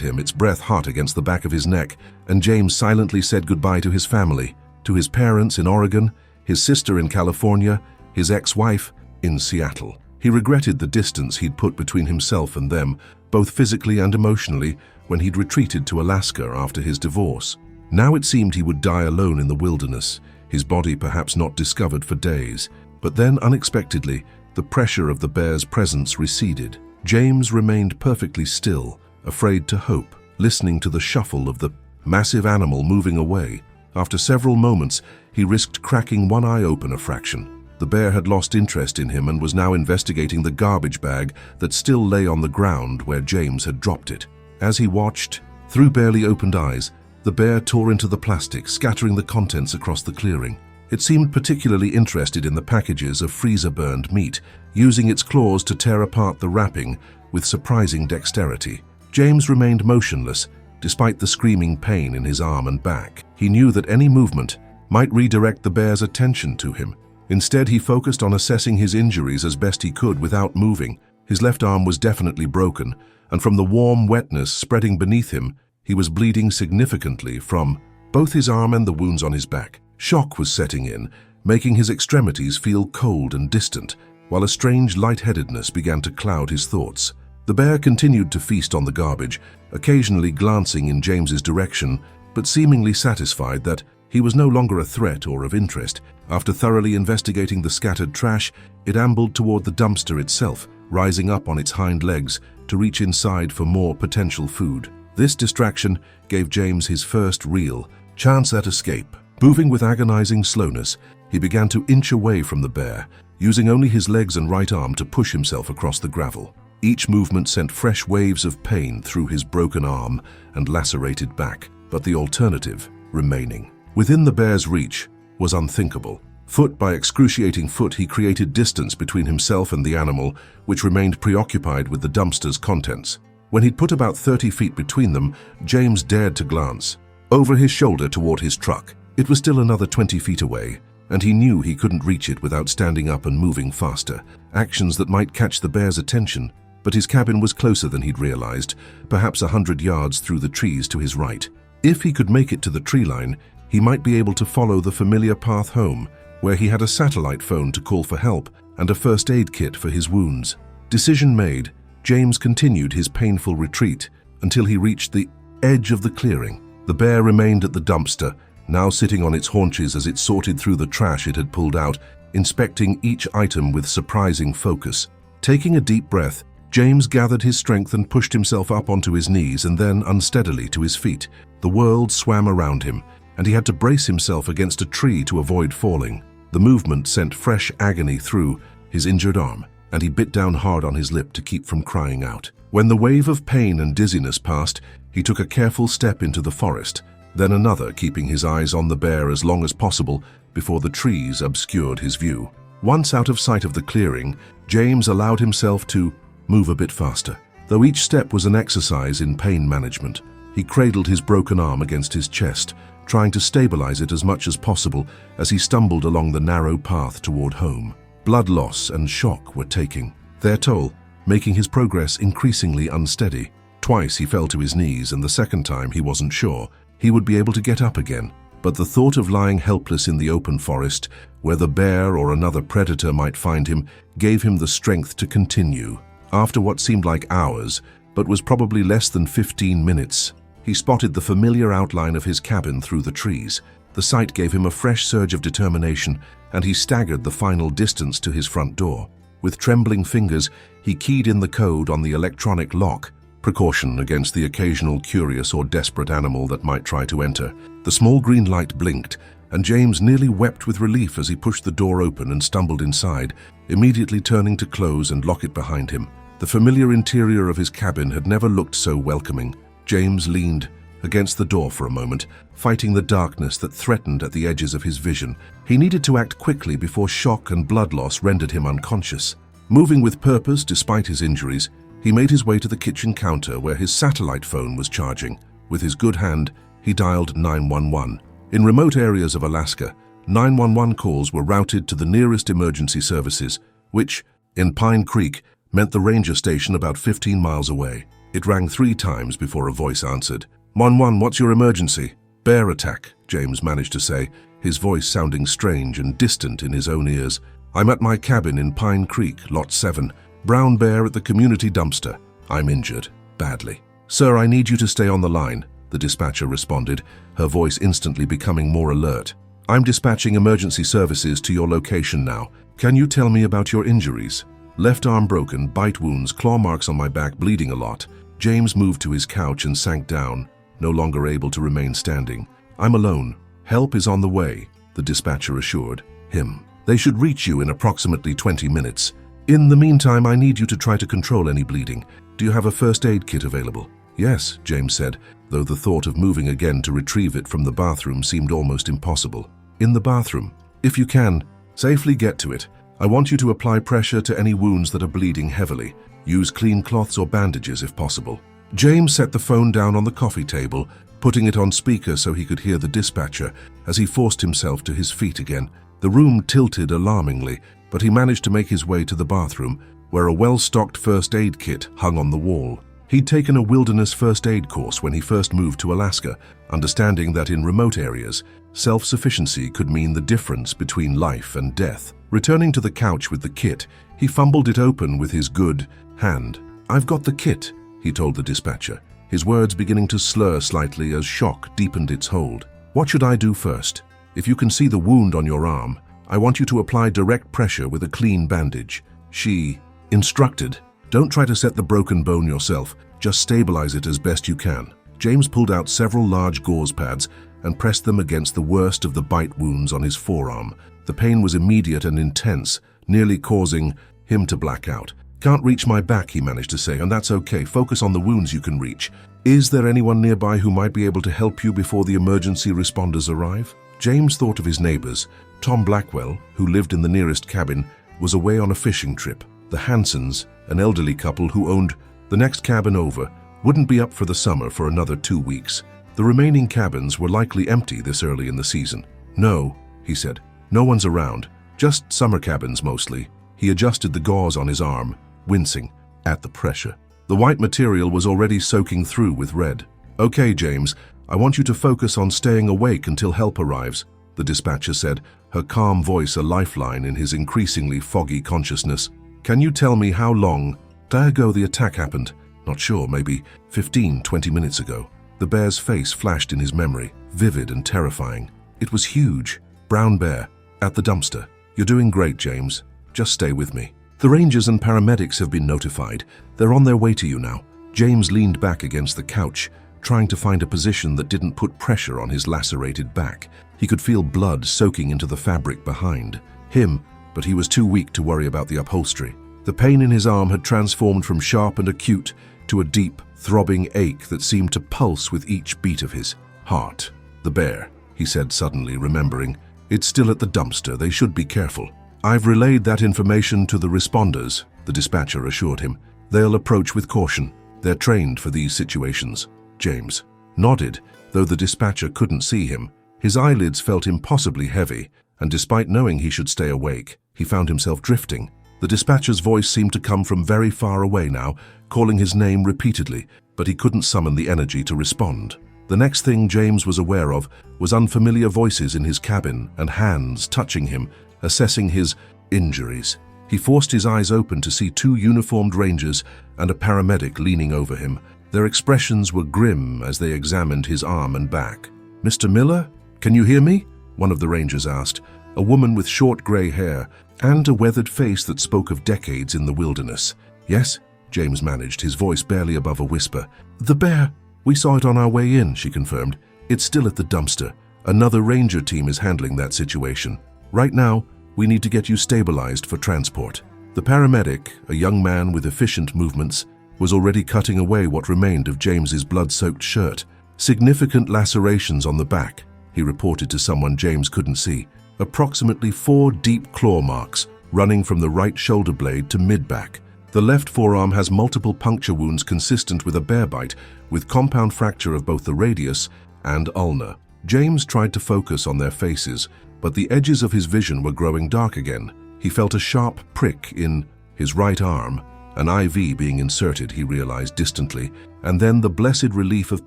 him, its breath hot against the back of his neck, and James silently said goodbye to his family, to his parents in Oregon, his sister in California, his ex-wife in Seattle. He regretted the distance he'd put between himself and them, both physically and emotionally, when he'd retreated to Alaska after his divorce. Now it seemed he would die alone in the wilderness, his body perhaps not discovered for days. But then, unexpectedly, the pressure of the bear's presence receded. James remained perfectly still, afraid to hope, listening to the shuffle of the massive animal moving away. After several moments, he risked cracking one eye open a fraction. The bear had lost interest in him and was now investigating the garbage bag that still lay on the ground where James had dropped it. As he watched, through barely opened eyes, the bear tore into the plastic, scattering the contents across the clearing. It seemed particularly interested in the packages of freezer-burned meat, using its claws to tear apart the wrapping with surprising dexterity. James remained motionless, despite the screaming pain in his arm and back. He knew that any movement might redirect the bear's attention to him. Instead, he focused on assessing his injuries as best he could without moving. His left arm was definitely broken, and from the warm wetness spreading beneath him, he was bleeding significantly from both his arm and the wounds on his back. Shock was setting in, making his extremities feel cold and distant, while a strange lightheadedness began to cloud his thoughts. The bear continued to feast on the garbage, occasionally glancing in James's direction, but seemingly satisfied that he was no longer a threat or of interest. After thoroughly investigating the scattered trash, it ambled toward the dumpster itself, rising up on its hind legs to reach inside for more potential food. This distraction gave James his first real chance at escape. Moving with agonizing slowness, he began to inch away from the bear, using only his legs and right arm to push himself across the gravel. Each movement sent fresh waves of pain through his broken arm and lacerated back, but the alternative remaining within the bear's reach was unthinkable. Foot by excruciating foot, he created distance between himself and the animal, which remained preoccupied with the dumpster's contents. When he'd put about 30 feet between them, James dared to glance over his shoulder toward his truck. It was still another 20 feet away, and he knew he couldn't reach it without standing up and moving faster, actions that might catch the bear's attention. But his cabin was closer than he'd realized, perhaps 100 yards through the trees to his right. If he could make it to the tree line, he might be able to follow the familiar path home, where he had a satellite phone to call for help and a first aid kit for his wounds. Decision made, James continued his painful retreat until he reached the edge of the clearing. The bear remained at the dumpster, now sitting on its haunches as it sorted through the trash it had pulled out, inspecting each item with surprising focus. Taking a deep breath, James gathered his strength and pushed himself up onto his knees and then unsteadily to his feet. The world swam around him, and he had to brace himself against a tree to avoid falling. The movement sent fresh agony through his injured arm, and he bit down hard on his lip to keep from crying out. When the wave of pain and dizziness passed, he took a careful step into the forest, then another, keeping his eyes on the bear as long as possible before the trees obscured his view. Once out of sight of the clearing, James allowed himself to move a bit faster. Though each step was an exercise in pain management, he cradled his broken arm against his chest, trying to stabilize it as much as possible as he stumbled along the narrow path toward home. Blood loss and shock were taking their toll, making his progress increasingly unsteady. Twice he fell to his knees, and the second time he wasn't sure he would be able to get up again. But the thought of lying helpless in the open forest, where the bear or another predator might find him, gave him the strength to continue. After what seemed like hours, but was probably less than 15 minutes, he spotted the familiar outline of his cabin through the trees. The sight gave him a fresh surge of determination, and he staggered the final distance to his front door. With trembling fingers, he keyed in the code on the electronic lock, precaution against the occasional curious or desperate animal that might try to enter. The small green light blinked, and James nearly wept with relief as he pushed the door open and stumbled inside, immediately turning to close and lock it behind him. The familiar interior of his cabin had never looked so welcoming. James leaned against the door for a moment, fighting the darkness that threatened at the edges of his vision. He needed to act quickly before shock and blood loss rendered him unconscious. Moving with purpose despite his injuries, he made his way to the kitchen counter where his satellite phone was charging. With his good hand, he dialed 911. In remote areas of Alaska, 911 calls were routed to the nearest emergency services, which, in Pine Creek, meant the ranger station about 15 miles away. It rang 3 times before a voice answered. 911, what's your emergency? Bear attack, James managed to say, his voice sounding strange and distant in his own ears. I'm at my cabin in Pine Creek, Lot 7. Brown bear at the community dumpster. I'm injured, badly. Sir, I need you to stay on the line, the dispatcher responded, her voice instantly becoming more alert. I'm dispatching emergency services to your location now. Can you tell me about your injuries? Left arm broken, bite wounds, claw marks on my back, bleeding a lot. James moved to his couch and sank down, no longer able to remain standing. I'm alone. Help is on the way, the dispatcher assured him. They should reach you in approximately 20 minutes. In the meantime, I need you to try to control any bleeding. Do you have a first aid kit available? Yes, James said, though the thought of moving again to retrieve it from the bathroom seemed almost impossible. In the bathroom. If you can, safely get to it. I want you to apply pressure to any wounds that are bleeding heavily. Use clean cloths or bandages if possible. James set the phone down on the coffee table, putting it on speaker so he could hear the dispatcher as he forced himself to his feet again. The room tilted alarmingly, but he managed to make his way to the bathroom, where a well-stocked first aid kit hung on the wall. He'd taken a wilderness first aid course when he first moved to Alaska, understanding that in remote areas, self-sufficiency could mean the difference between life and death. Returning to the couch with the kit, he fumbled it open with his good hand. I've got the kit, he told the dispatcher, his words beginning to slur slightly as shock deepened its hold. What should I do first? If you can see the wound on your arm, I want you to apply direct pressure with a clean bandage. She instructed. Don't try to set the broken bone yourself, just stabilize it as best you can. James pulled out several large gauze pads and pressed them against the worst of the bite wounds on his forearm. The pain was immediate and intense, nearly causing him to black out. Can't reach my back, he managed to say, and that's okay. Focus on the wounds you can reach. Is there anyone nearby who might be able to help you before the emergency responders arrive? James thought of his neighbors. Tom Blackwell, who lived in the nearest cabin, was away on a fishing trip. The Hansons, an elderly couple who owned the next cabin over, wouldn't be up for the summer for another 2 weeks. The remaining cabins were likely empty this early in the season. No, he said. No one's around, just summer cabins mostly. He adjusted the gauze on his arm, wincing at the pressure. The white material was already soaking through with red. "Okay, James, I want you to focus on staying awake until help arrives," the dispatcher said, her calm voice a lifeline in his increasingly foggy consciousness. "Can you tell me how long ago the attack happened?" "Not sure, maybe 15-20 minutes ago." The bear's face flashed in his memory, vivid and terrifying. It was huge, brown bear, at the dumpster. "You're doing great, James. Just stay with me. The rangers and paramedics have been notified. They're on their way to you now." James leaned back against the couch, trying to find a position that didn't put pressure on his lacerated back. He could feel blood soaking into the fabric behind him, but he was too weak to worry about the upholstery. The pain in his arm had transformed from sharp and acute to a deep, throbbing ache that seemed to pulse with each beat of his heart. "The bear," he said suddenly, remembering. "It's still at the dumpster. They should be careful." "I've relayed that information to the responders," the dispatcher assured him. "They'll approach with caution. They're trained for these situations." James nodded, though the dispatcher couldn't see him. His eyelids felt impossibly heavy, and despite knowing he should stay awake, he found himself drifting. The dispatcher's voice seemed to come from very far away now, calling his name repeatedly, but he couldn't summon the energy to respond. The next thing James was aware of was unfamiliar voices in his cabin and hands touching him, assessing his injuries. He forced his eyes open to see two uniformed rangers and a paramedic leaning over him. Their expressions were grim as they examined his arm and back. "Mr. Miller, can you hear me?" one of the rangers asked, a woman with short gray hair and a weathered face that spoke of decades in the wilderness. "Yes," James managed, his voice barely above a whisper. "The bear, we saw it on our way in," she confirmed. "It's still at the dumpster. Another ranger team is handling that situation. Right now, we need to get you stabilized for transport." The paramedic, a young man with efficient movements, was already cutting away what remained of James's blood-soaked shirt. "Significant lacerations on the back," he reported to someone James couldn't see. "Approximately 4 deep claw marks running from the right shoulder blade to mid-back. The left forearm has multiple puncture wounds consistent with a bear bite, with compound fracture of both the radius and ulna." James tried to focus on their faces, but the edges of his vision were growing dark again. He felt a sharp prick in his right arm, an IV being inserted, he realized distantly, and then the blessed relief of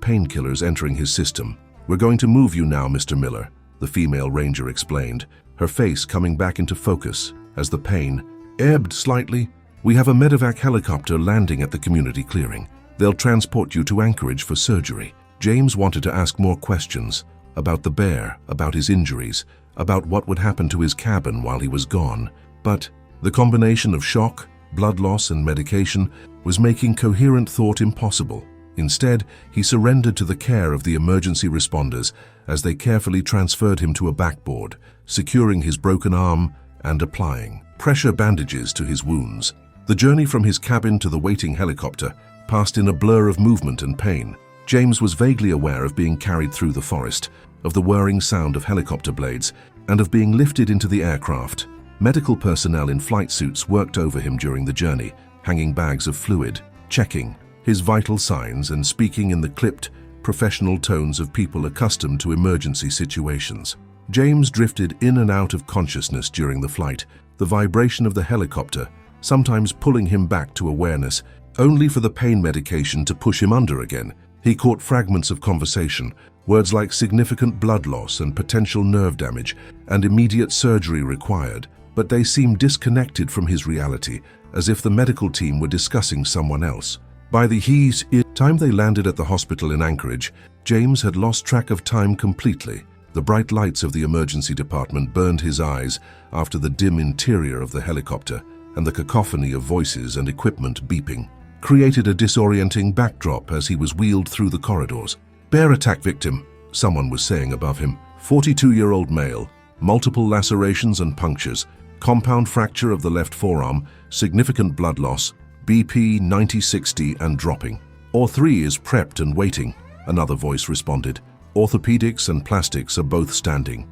painkillers entering his system. "We're going to move you now, Mr. Miller," the female ranger explained, her face coming back into focus as the pain ebbed slightly. "We have a medevac helicopter landing at the community clearing. They'll transport you to Anchorage for surgery." James wanted to ask more questions about the bear, about his injuries, about what would happen to his cabin while he was gone. But the combination of shock, blood loss, and medication was making coherent thought impossible. Instead, he surrendered to the care of the emergency responders as they carefully transferred him to a backboard, securing his broken arm and applying pressure bandages to his wounds. The journey from his cabin to the waiting helicopter passed in a blur of movement and pain. James was vaguely aware of being carried through the forest, of the whirring sound of helicopter blades, and of being lifted into the aircraft. Medical personnel in flight suits worked over him during the journey, hanging bags of fluid, checking his vital signs and speaking in the clipped, professional tones of people accustomed to emergency situations. James drifted in and out of consciousness during the flight, the vibration of the helicopter sometimes pulling him back to awareness, only for the pain medication to push him under again. He caught fragments of conversation, words like significant blood loss and potential nerve damage and immediate surgery required, but they seemed disconnected from his reality, as if the medical team were discussing someone else. By the time they landed at the hospital in Anchorage, James had lost track of time completely. The bright lights of the emergency department burned his eyes after the dim interior of the helicopter, and the cacophony of voices and equipment beeping created a disorienting backdrop as he was wheeled through the corridors. "Bear attack victim," someone was saying above him. 42-year-old male, multiple lacerations and punctures, compound fracture of the left forearm, significant blood loss, BP 90-60 and dropping. "Or 3 is prepped and waiting," another voice responded. "Orthopedics and plastics are both standing."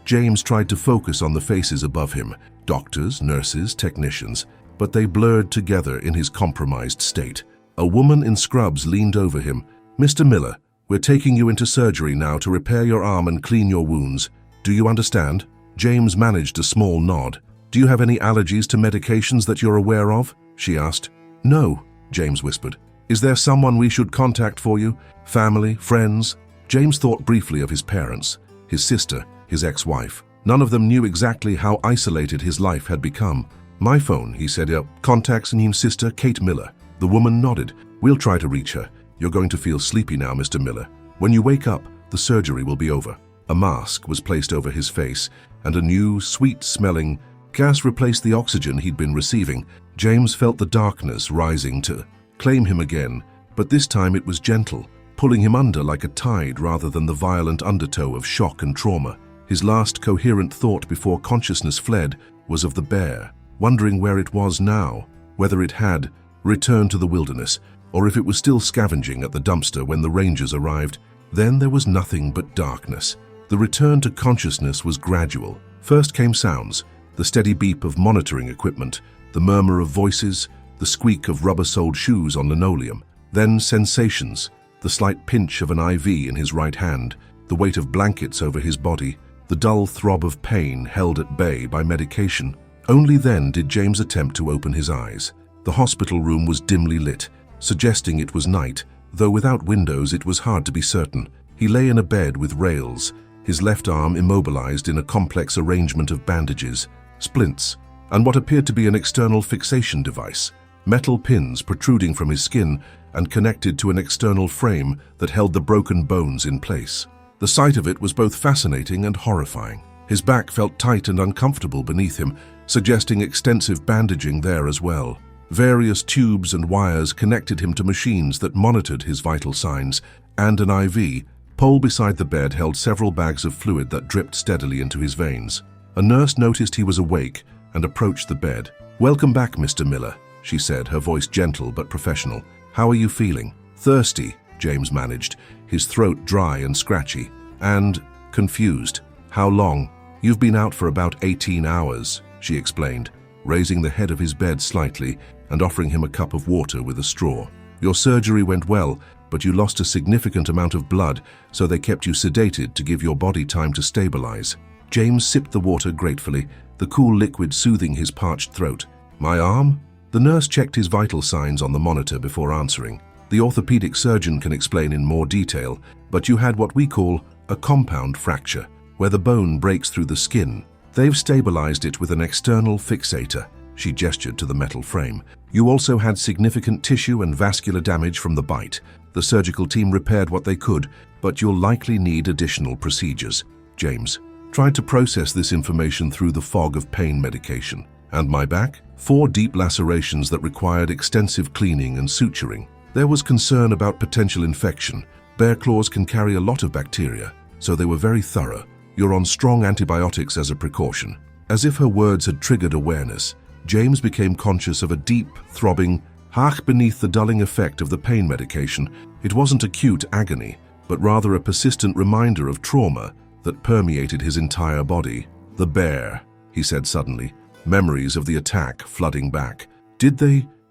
James tried to focus on the faces above him, doctors, nurses, technicians, but they blurred together in his compromised state. A woman in scrubs leaned over him. "Mr. Miller, we're taking you into surgery now to repair your arm and clean your wounds. Do you understand?" James managed a small nod. "Do you have any allergies to medications that you're aware of?" she asked. "No," James whispered. "Is there someone we should contact for you? Family, friends?" James thought briefly of his parents, his sister, his ex-wife. None of them knew exactly how isolated his life had become. "My phone," he said. "Contacts Neem's sister, Kate Miller." The woman nodded. "We'll try to reach her. You're going to feel sleepy now, Mr. Miller. When you wake up, the surgery will be over." A mask was placed over his face, and a new, sweet-smelling gas replaced the oxygen he'd been receiving. James felt the darkness rising to claim him again, but this time it was gentle, pulling him under like a tide rather than the violent undertow of shock and trauma. His last coherent thought before consciousness fled was of the bear, wondering where it was now, whether it had returned to the wilderness, or if it was still scavenging at the dumpster when the rangers arrived. Then there was nothing but darkness. The return to consciousness was gradual. First came sounds, the steady beep of monitoring equipment, the murmur of voices, the squeak of rubber-soled shoes on linoleum. Then sensations, the slight pinch of an IV in his right hand, the weight of blankets over his body, the dull throb of pain held at bay by medication. Only then did James attempt to open his eyes. The hospital room was dimly lit, suggesting it was night, though without windows it was hard to be certain. He lay in a bed with rails, his left arm immobilized in a complex arrangement of bandages, splints, and what appeared to be an external fixation device, metal pins protruding from his skin and connected to an external frame that held the broken bones in place. The sight of it was both fascinating and horrifying. His back felt tight and uncomfortable beneath him, suggesting extensive bandaging there as well. Various tubes and wires connected him to machines that monitored his vital signs, and an IV pole beside the bed held several bags of fluid that dripped steadily into his veins. A nurse noticed he was awake and approached the bed. "Welcome back, Mr. Miller," she said, her voice gentle but professional. "How are you feeling?" "Thirsty," James managed, his throat dry and scratchy, and confused. "How long?" "You've been out for about 18 hours, she explained, raising the head of his bed slightly and offering him a cup of water with a straw. "Your surgery went well, but you lost a significant amount of blood, so they kept you sedated to give your body time to stabilize." James sipped the water gratefully, the cool liquid soothing his parched throat. "My arm?" The nurse checked his vital signs on the monitor before answering. "The orthopedic surgeon can explain in more detail, but you had what we call a compound fracture, where the bone breaks through the skin. They've stabilized it with an external fixator." She gestured to the metal frame. "You also had significant tissue and vascular damage from the bite. The surgical team repaired what they could, but you'll likely need additional procedures." James tried to process this information through the fog of pain medication. "And my back?" 4 deep lacerations that required extensive cleaning and suturing. There was concern about potential infection. Bear claws can carry a lot of bacteria, so they were very thorough. "You're on strong antibiotics as a precaution." As if her words had triggered awareness, James became conscious of a deep, throbbing hark beneath the dulling effect of the pain medication. It wasn't acute agony, but rather a persistent reminder of trauma that permeated his entire body. "The bear," he said suddenly, memories of the attack flooding back.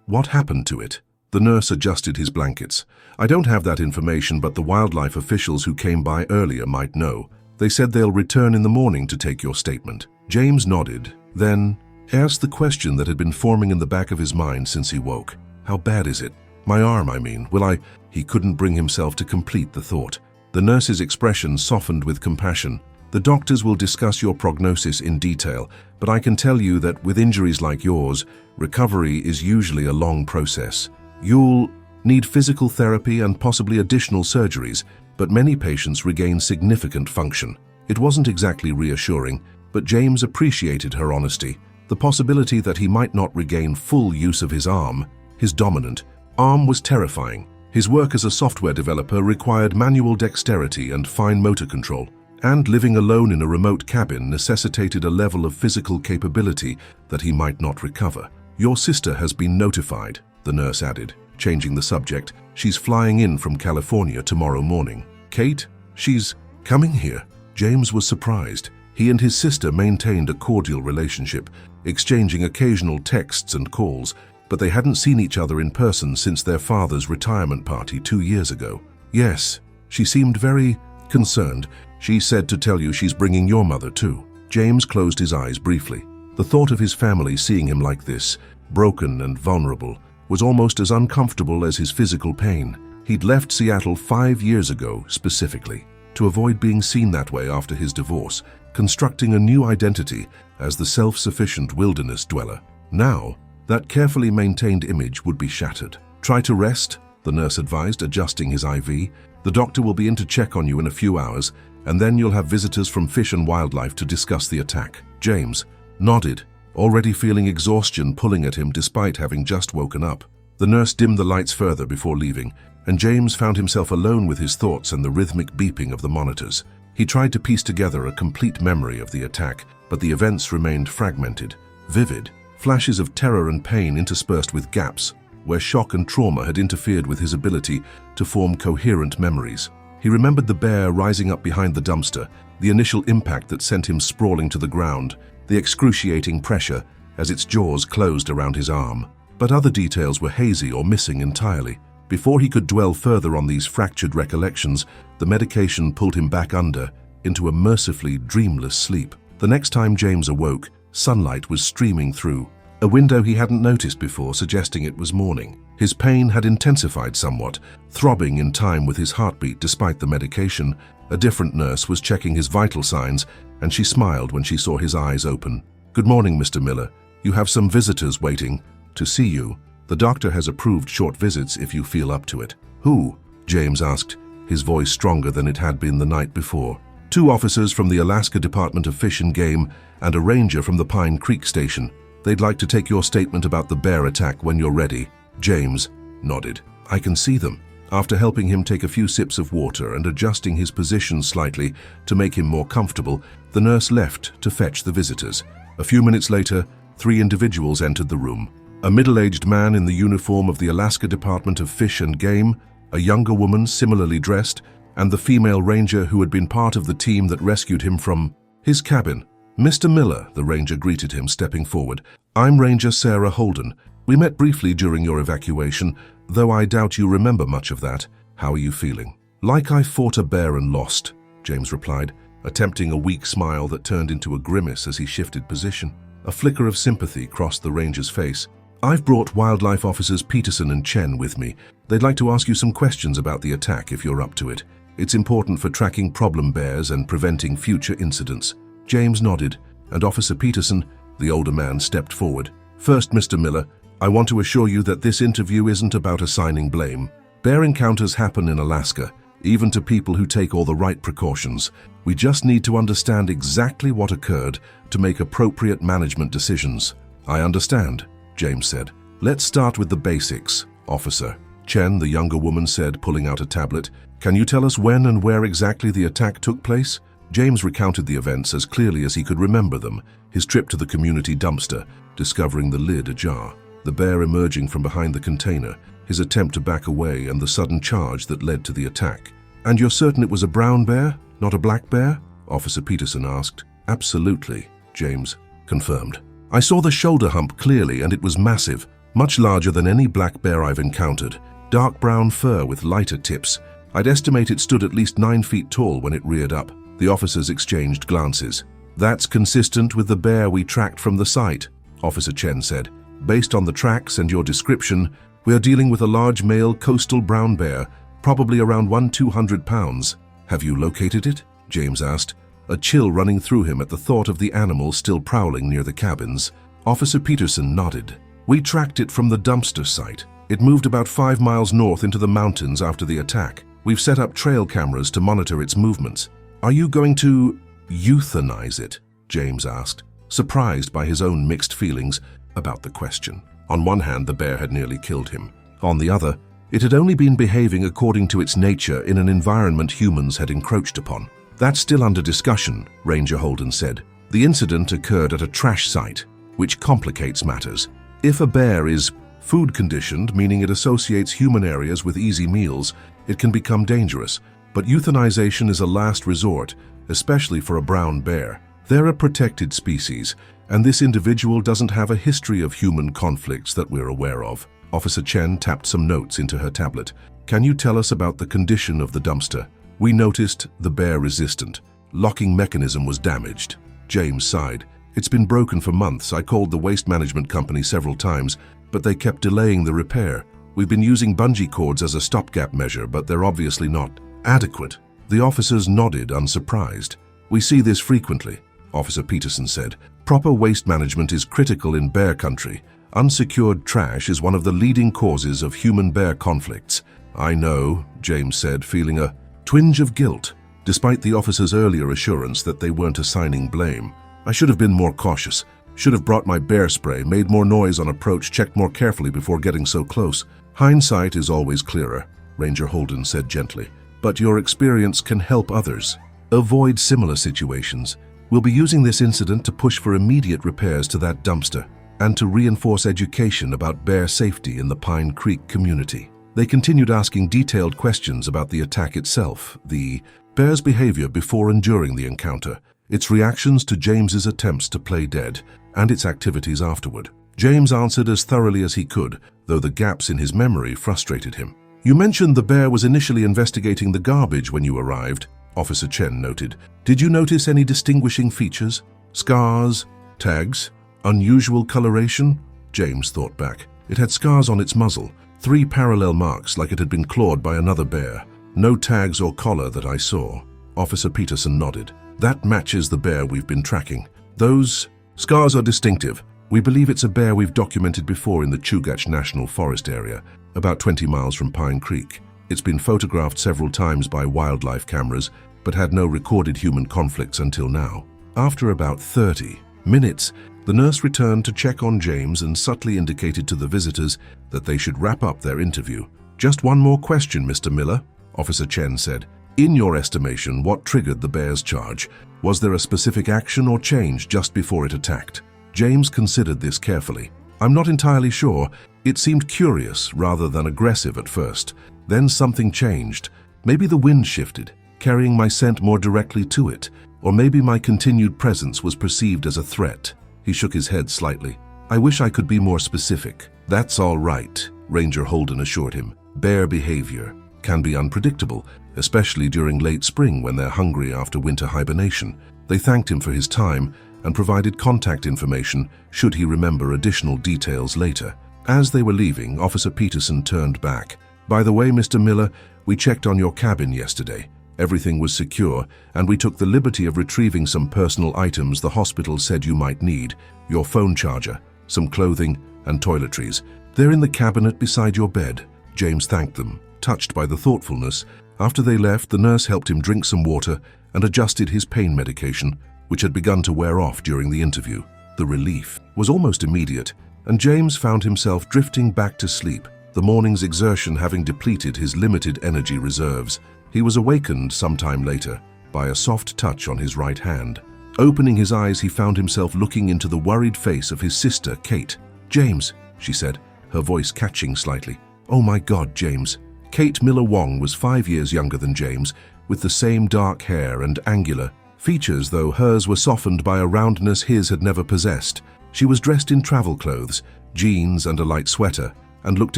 What happened to it? The nurse adjusted his blankets. "I don't have that information, but the wildlife officials who came by earlier might know. They said they'll return in the morning to take your statement." James nodded, then asked the question that had been forming in the back of his mind since he woke. "How bad is it? My arm, I mean. Will I—" He couldn't bring himself to complete the thought. The nurse's expression softened with compassion. "The doctors will discuss your prognosis in detail, but I can tell you that with injuries like yours, recovery is usually a long process. You'll need physical therapy and possibly additional surgeries, but many patients regain significant function." It wasn't exactly reassuring, but James appreciated her honesty. The possibility that he might not regain full use of his arm, his dominant arm, was terrifying. His work as a software developer required manual dexterity and fine motor control, and living alone in a remote cabin necessitated a level of physical capability that he might not recover. "Your sister has been notified," the nurse added, changing the subject. "She's flying in from California tomorrow morning." "Kate? She's coming here?" James was surprised. He and his sister maintained a cordial relationship, exchanging occasional texts and calls, but they hadn't seen each other in person since their father's retirement party 2 years ago. "Yes." She seemed very concerned. "She said to tell you she's bringing your mother too." James closed his eyes briefly. The thought of his family seeing him like this, broken and vulnerable, was almost as uncomfortable as his physical pain. He'd left Seattle 5 years ago, specifically, to avoid being seen that way after his divorce, constructing a new identity as the self-sufficient wilderness dweller. Now, that carefully maintained image would be shattered. "Try to rest," the nurse advised, adjusting his IV. "The doctor will be in to check on you in a few hours, and then you'll have visitors from Fish and Wildlife to discuss the attack." James nodded, already feeling exhaustion pulling at him despite having just woken up. The nurse dimmed the lights further before leaving, and James found himself alone with his thoughts and the rhythmic beeping of the monitors. He tried to piece together a complete memory of the attack, but the events remained fragmented, vivid, flashes of terror and pain interspersed with gaps, where shock and trauma had interfered with his ability to form coherent memories. He remembered the bear rising up behind the dumpster, the initial impact that sent him sprawling to the ground, the excruciating pressure as its jaws closed around his arm. But other details were hazy or missing entirely. Before he could dwell further on these fractured recollections, the medication pulled him back under, into a mercifully dreamless sleep. The next time James awoke, sunlight was streaming through a window he hadn't noticed before, suggesting it was morning. His pain had intensified somewhat, throbbing in time with his heartbeat despite the medication. A different nurse was checking his vital signs, and she smiled when she saw his eyes open. "Good morning, Mr. Miller. You have some visitors waiting to see you. The doctor has approved short visits if you feel up to it." "Who?" James asked, his voice stronger than it had been the night before. "2 officers from the Alaska Department of Fish and Game and a ranger from the Pine Creek Station. They'd like to take your statement about the bear attack when you're ready." James nodded. "I can see them." After helping him take a few sips of water and adjusting his position slightly to make him more comfortable, the nurse left to fetch the visitors. A few minutes later, 3 individuals entered the room. A middle-aged man in the uniform of the Alaska Department of Fish and Game, a younger woman similarly dressed, and the female ranger who had been part of the team that rescued him from his cabin. "Mr. Miller," the ranger greeted him, stepping forward. "I'm Ranger Sarah Holden. We met briefly during your evacuation, though I doubt you remember much of that. How are you feeling?" "Like I fought a bear and lost," James replied, attempting a weak smile that turned into a grimace as he shifted position. A flicker of sympathy crossed the ranger's face. "I've brought wildlife officers Peterson and Chen with me. They'd like to ask you some questions about the attack if you're up to it. It's important for tracking problem bears and preventing future incidents." James nodded, and Officer Peterson, the older man, stepped forward. "First, Mr. Miller, I want to assure you that this interview isn't about assigning blame. Bear encounters happen in Alaska, even to people who take all the right precautions. We just need to understand exactly what occurred to make appropriate management decisions." "I understand," James said. "Let's start with the basics, officer." Chen, the younger woman, said, pulling out a tablet. "Can you tell us when and where exactly the attack took place?" James recounted the events as clearly as he could remember them, his trip to the community dumpster, discovering the lid ajar, the bear emerging from behind the container, his attempt to back away, and the sudden charge that led to the attack. "And you're certain it was a brown bear, not a black bear?" Officer Peterson asked. "Absolutely," James confirmed. "I saw the shoulder hump clearly, and it was massive, much larger than any black bear I've encountered. Dark brown fur with lighter tips. I'd estimate it stood at least 9 feet tall when it reared up." The officers exchanged glances. "That's consistent with the bear we tracked from the site," Officer Chen said. "Based on the tracks and your description, we are dealing with a large male coastal brown bear, probably around 200 pounds. Have you located it?" James asked, a chill running through him at the thought of the animal still prowling near the cabins. Officer Peterson nodded. "We tracked it from the dumpster site. It moved about 5 miles north into the mountains after the attack. We've set up trail cameras to monitor its movements." "Are you going to euthanize it?" James asked, surprised by his own mixed feelings about the question. On one hand, the bear had nearly killed him. On the other, it had only been behaving according to its nature in an environment humans had encroached upon. "That's still under discussion," Ranger Holden said. "The incident occurred at a trash site, which complicates matters. If a bear is food conditioned, meaning it associates human areas with easy meals, it can become dangerous. But euthanization is a last resort, especially for a brown bear. They're a protected species, and this individual doesn't have a history of human conflicts that we're aware of." Officer Chen tapped some notes into her tablet. "Can you tell us about the condition of the dumpster?" "We noticed the bear resistant. Locking mechanism was damaged. James sighed. It's been broken for months. I called the waste management company several times, but they kept delaying the repair. We've been using bungee cords as a stopgap measure, but they're obviously not adequate. The officers nodded, unsurprised. We see this frequently, Officer Peterson said. Proper waste management is critical in bear country. Unsecured trash is one of the leading causes of human-bear conflicts. I know, James said, feeling a twinge of guilt, despite the officer's earlier assurance that they weren't assigning blame. I should have been more cautious. Should have brought my bear spray, made more noise on approach, checked more carefully before getting so close. Hindsight is always clearer, Ranger Holden said gently. But your experience can help others. Avoid similar situations. We'll be using this incident to push for immediate repairs to that dumpster and to reinforce education about bear safety in the Pine Creek community. They continued asking detailed questions about the attack itself, the bear's behavior before and during the encounter, its reactions to James's attempts to play dead, and its activities afterward. James answered as thoroughly as he could, though the gaps in his memory frustrated him. You mentioned the bear was initially investigating the garbage when you arrived, Officer Chen noted. Did you notice any distinguishing features? Scars? Tags? Unusual coloration? James thought back. It had scars on its muzzle, 3 parallel marks like it had been clawed by another bear. No tags or collar that I saw. Officer Peterson nodded. That matches the bear we've been tracking. Those scars are distinctive. We believe it's a bear we've documented before in the Chugach National Forest area, about 20 miles from Pine Creek. It's been photographed several times by wildlife cameras, but had no recorded human conflicts until now. After about 30 minutes, the nurse returned to check on James and subtly indicated to the visitors that they should wrap up their interview. Just one more question, Mr. Miller, Officer Chen said. In your estimation, what triggered the bear's charge? Was there a specific action or change just before it attacked? James considered this carefully. I'm not entirely sure. It seemed curious rather than aggressive at first. Then something changed. Maybe the wind shifted, carrying my scent more directly to it, or maybe my continued presence was perceived as a threat. He shook his head slightly. I wish I could be more specific. That's all right, Ranger Holden assured him. Bear behavior can be unpredictable, especially during late spring when they're hungry after winter hibernation. They thanked him for his time and provided contact information should he remember additional details later. As they were leaving, Officer Peterson turned back. By the way, Mr. Miller, we checked on your cabin yesterday. Everything was secure, and we took the liberty of retrieving some personal items the hospital said you might need. Your phone charger, some clothing, and toiletries. They're in the cabinet beside your bed. James thanked them, touched by the thoughtfulness. After they left, the nurse helped him drink some water and adjusted his pain medication, which had begun to wear off during the interview. The relief was almost immediate, and James found himself drifting back to sleep, the morning's exertion having depleted his limited energy reserves. He was awakened sometime later by a soft touch on his right hand. Opening his eyes, he found himself looking into the worried face of his sister, Kate. James, she said, her voice catching slightly. Oh my God, James. Kate Miller Wong was 5 years younger than James, with the same dark hair and angular features, though hers were softened by a roundness his had never possessed. She was dressed in travel clothes, jeans and a light sweater, and looked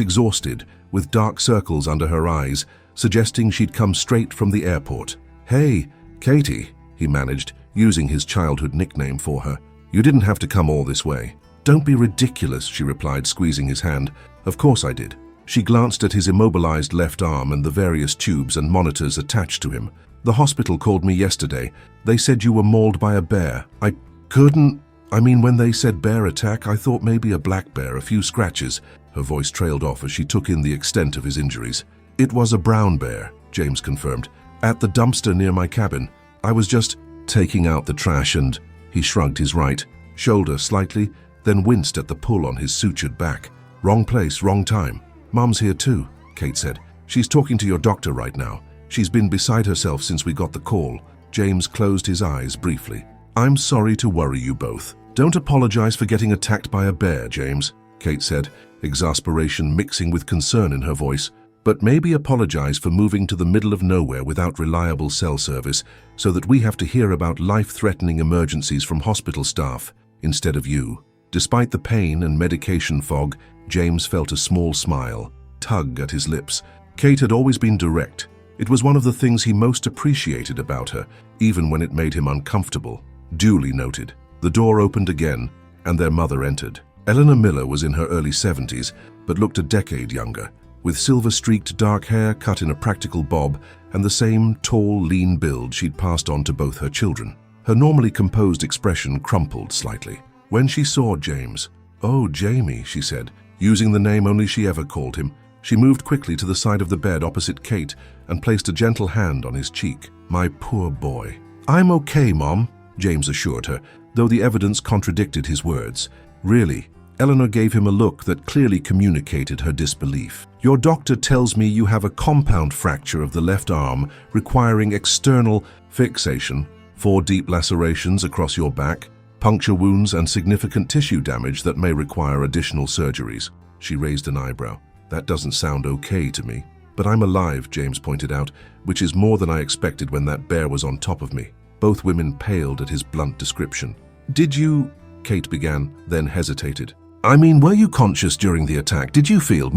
exhausted, with dark circles under her eyes, suggesting she'd come straight from the airport. Hey, Katie, he managed, using his childhood nickname for her. You didn't have to come all this way. Don't be ridiculous, she replied, squeezing his hand. Of course I did. She glanced at his immobilized left arm and the various tubes and monitors attached to him. The hospital called me yesterday. They said you were mauled by a bear. When they said bear attack, I thought maybe a black bear, a few scratches. Her voice trailed off as she took in the extent of his injuries. It was a brown bear, James confirmed. At the dumpster near my cabin. I was just taking out the trash and... He shrugged his right shoulder slightly, then winced at the pull on his sutured back. Wrong place, wrong time. Mom's here too, Kate said. She's talking to your doctor right now. She's been beside herself since we got the call. James closed his eyes briefly. I'm sorry to worry you both. Don't apologize for getting attacked by a bear, James, Kate said, exasperation mixing with concern in her voice. But maybe apologize for moving to the middle of nowhere without reliable cell service so that we have to hear about life-threatening emergencies from hospital staff instead of you. Despite the pain and medication fog, James felt a small smile tug at his lips. Kate had always been direct. It was one of the things he most appreciated about her, even when it made him uncomfortable. Duly noted. The door opened again, and their mother entered. Eleanor Miller was in her early 70s, but looked a decade younger, with silver-streaked dark hair cut in a practical bob and the same tall, lean build she'd passed on to both her children. Her normally composed expression crumpled slightly. When she saw James, "Oh, Jamie," she said, using the name only she ever called him. She moved quickly to the side of the bed opposite Kate and placed a gentle hand on his cheek. "My poor boy." "I'm okay, Mom," James assured her, though the evidence contradicted his words. "Really?" Eleanor gave him a look that clearly communicated her disbelief. "Your doctor tells me you have a compound fracture of the left arm requiring external fixation, 4 deep lacerations across your back, puncture wounds and significant tissue damage that may require additional surgeries." She raised an eyebrow. "That doesn't sound okay to me." "But I'm alive," James pointed out, "which is more than I expected when that bear was on top of me." Both women paled at his blunt description. "Did you—" Kate began, then hesitated. "I mean, were you conscious during the attack? Did you feel—"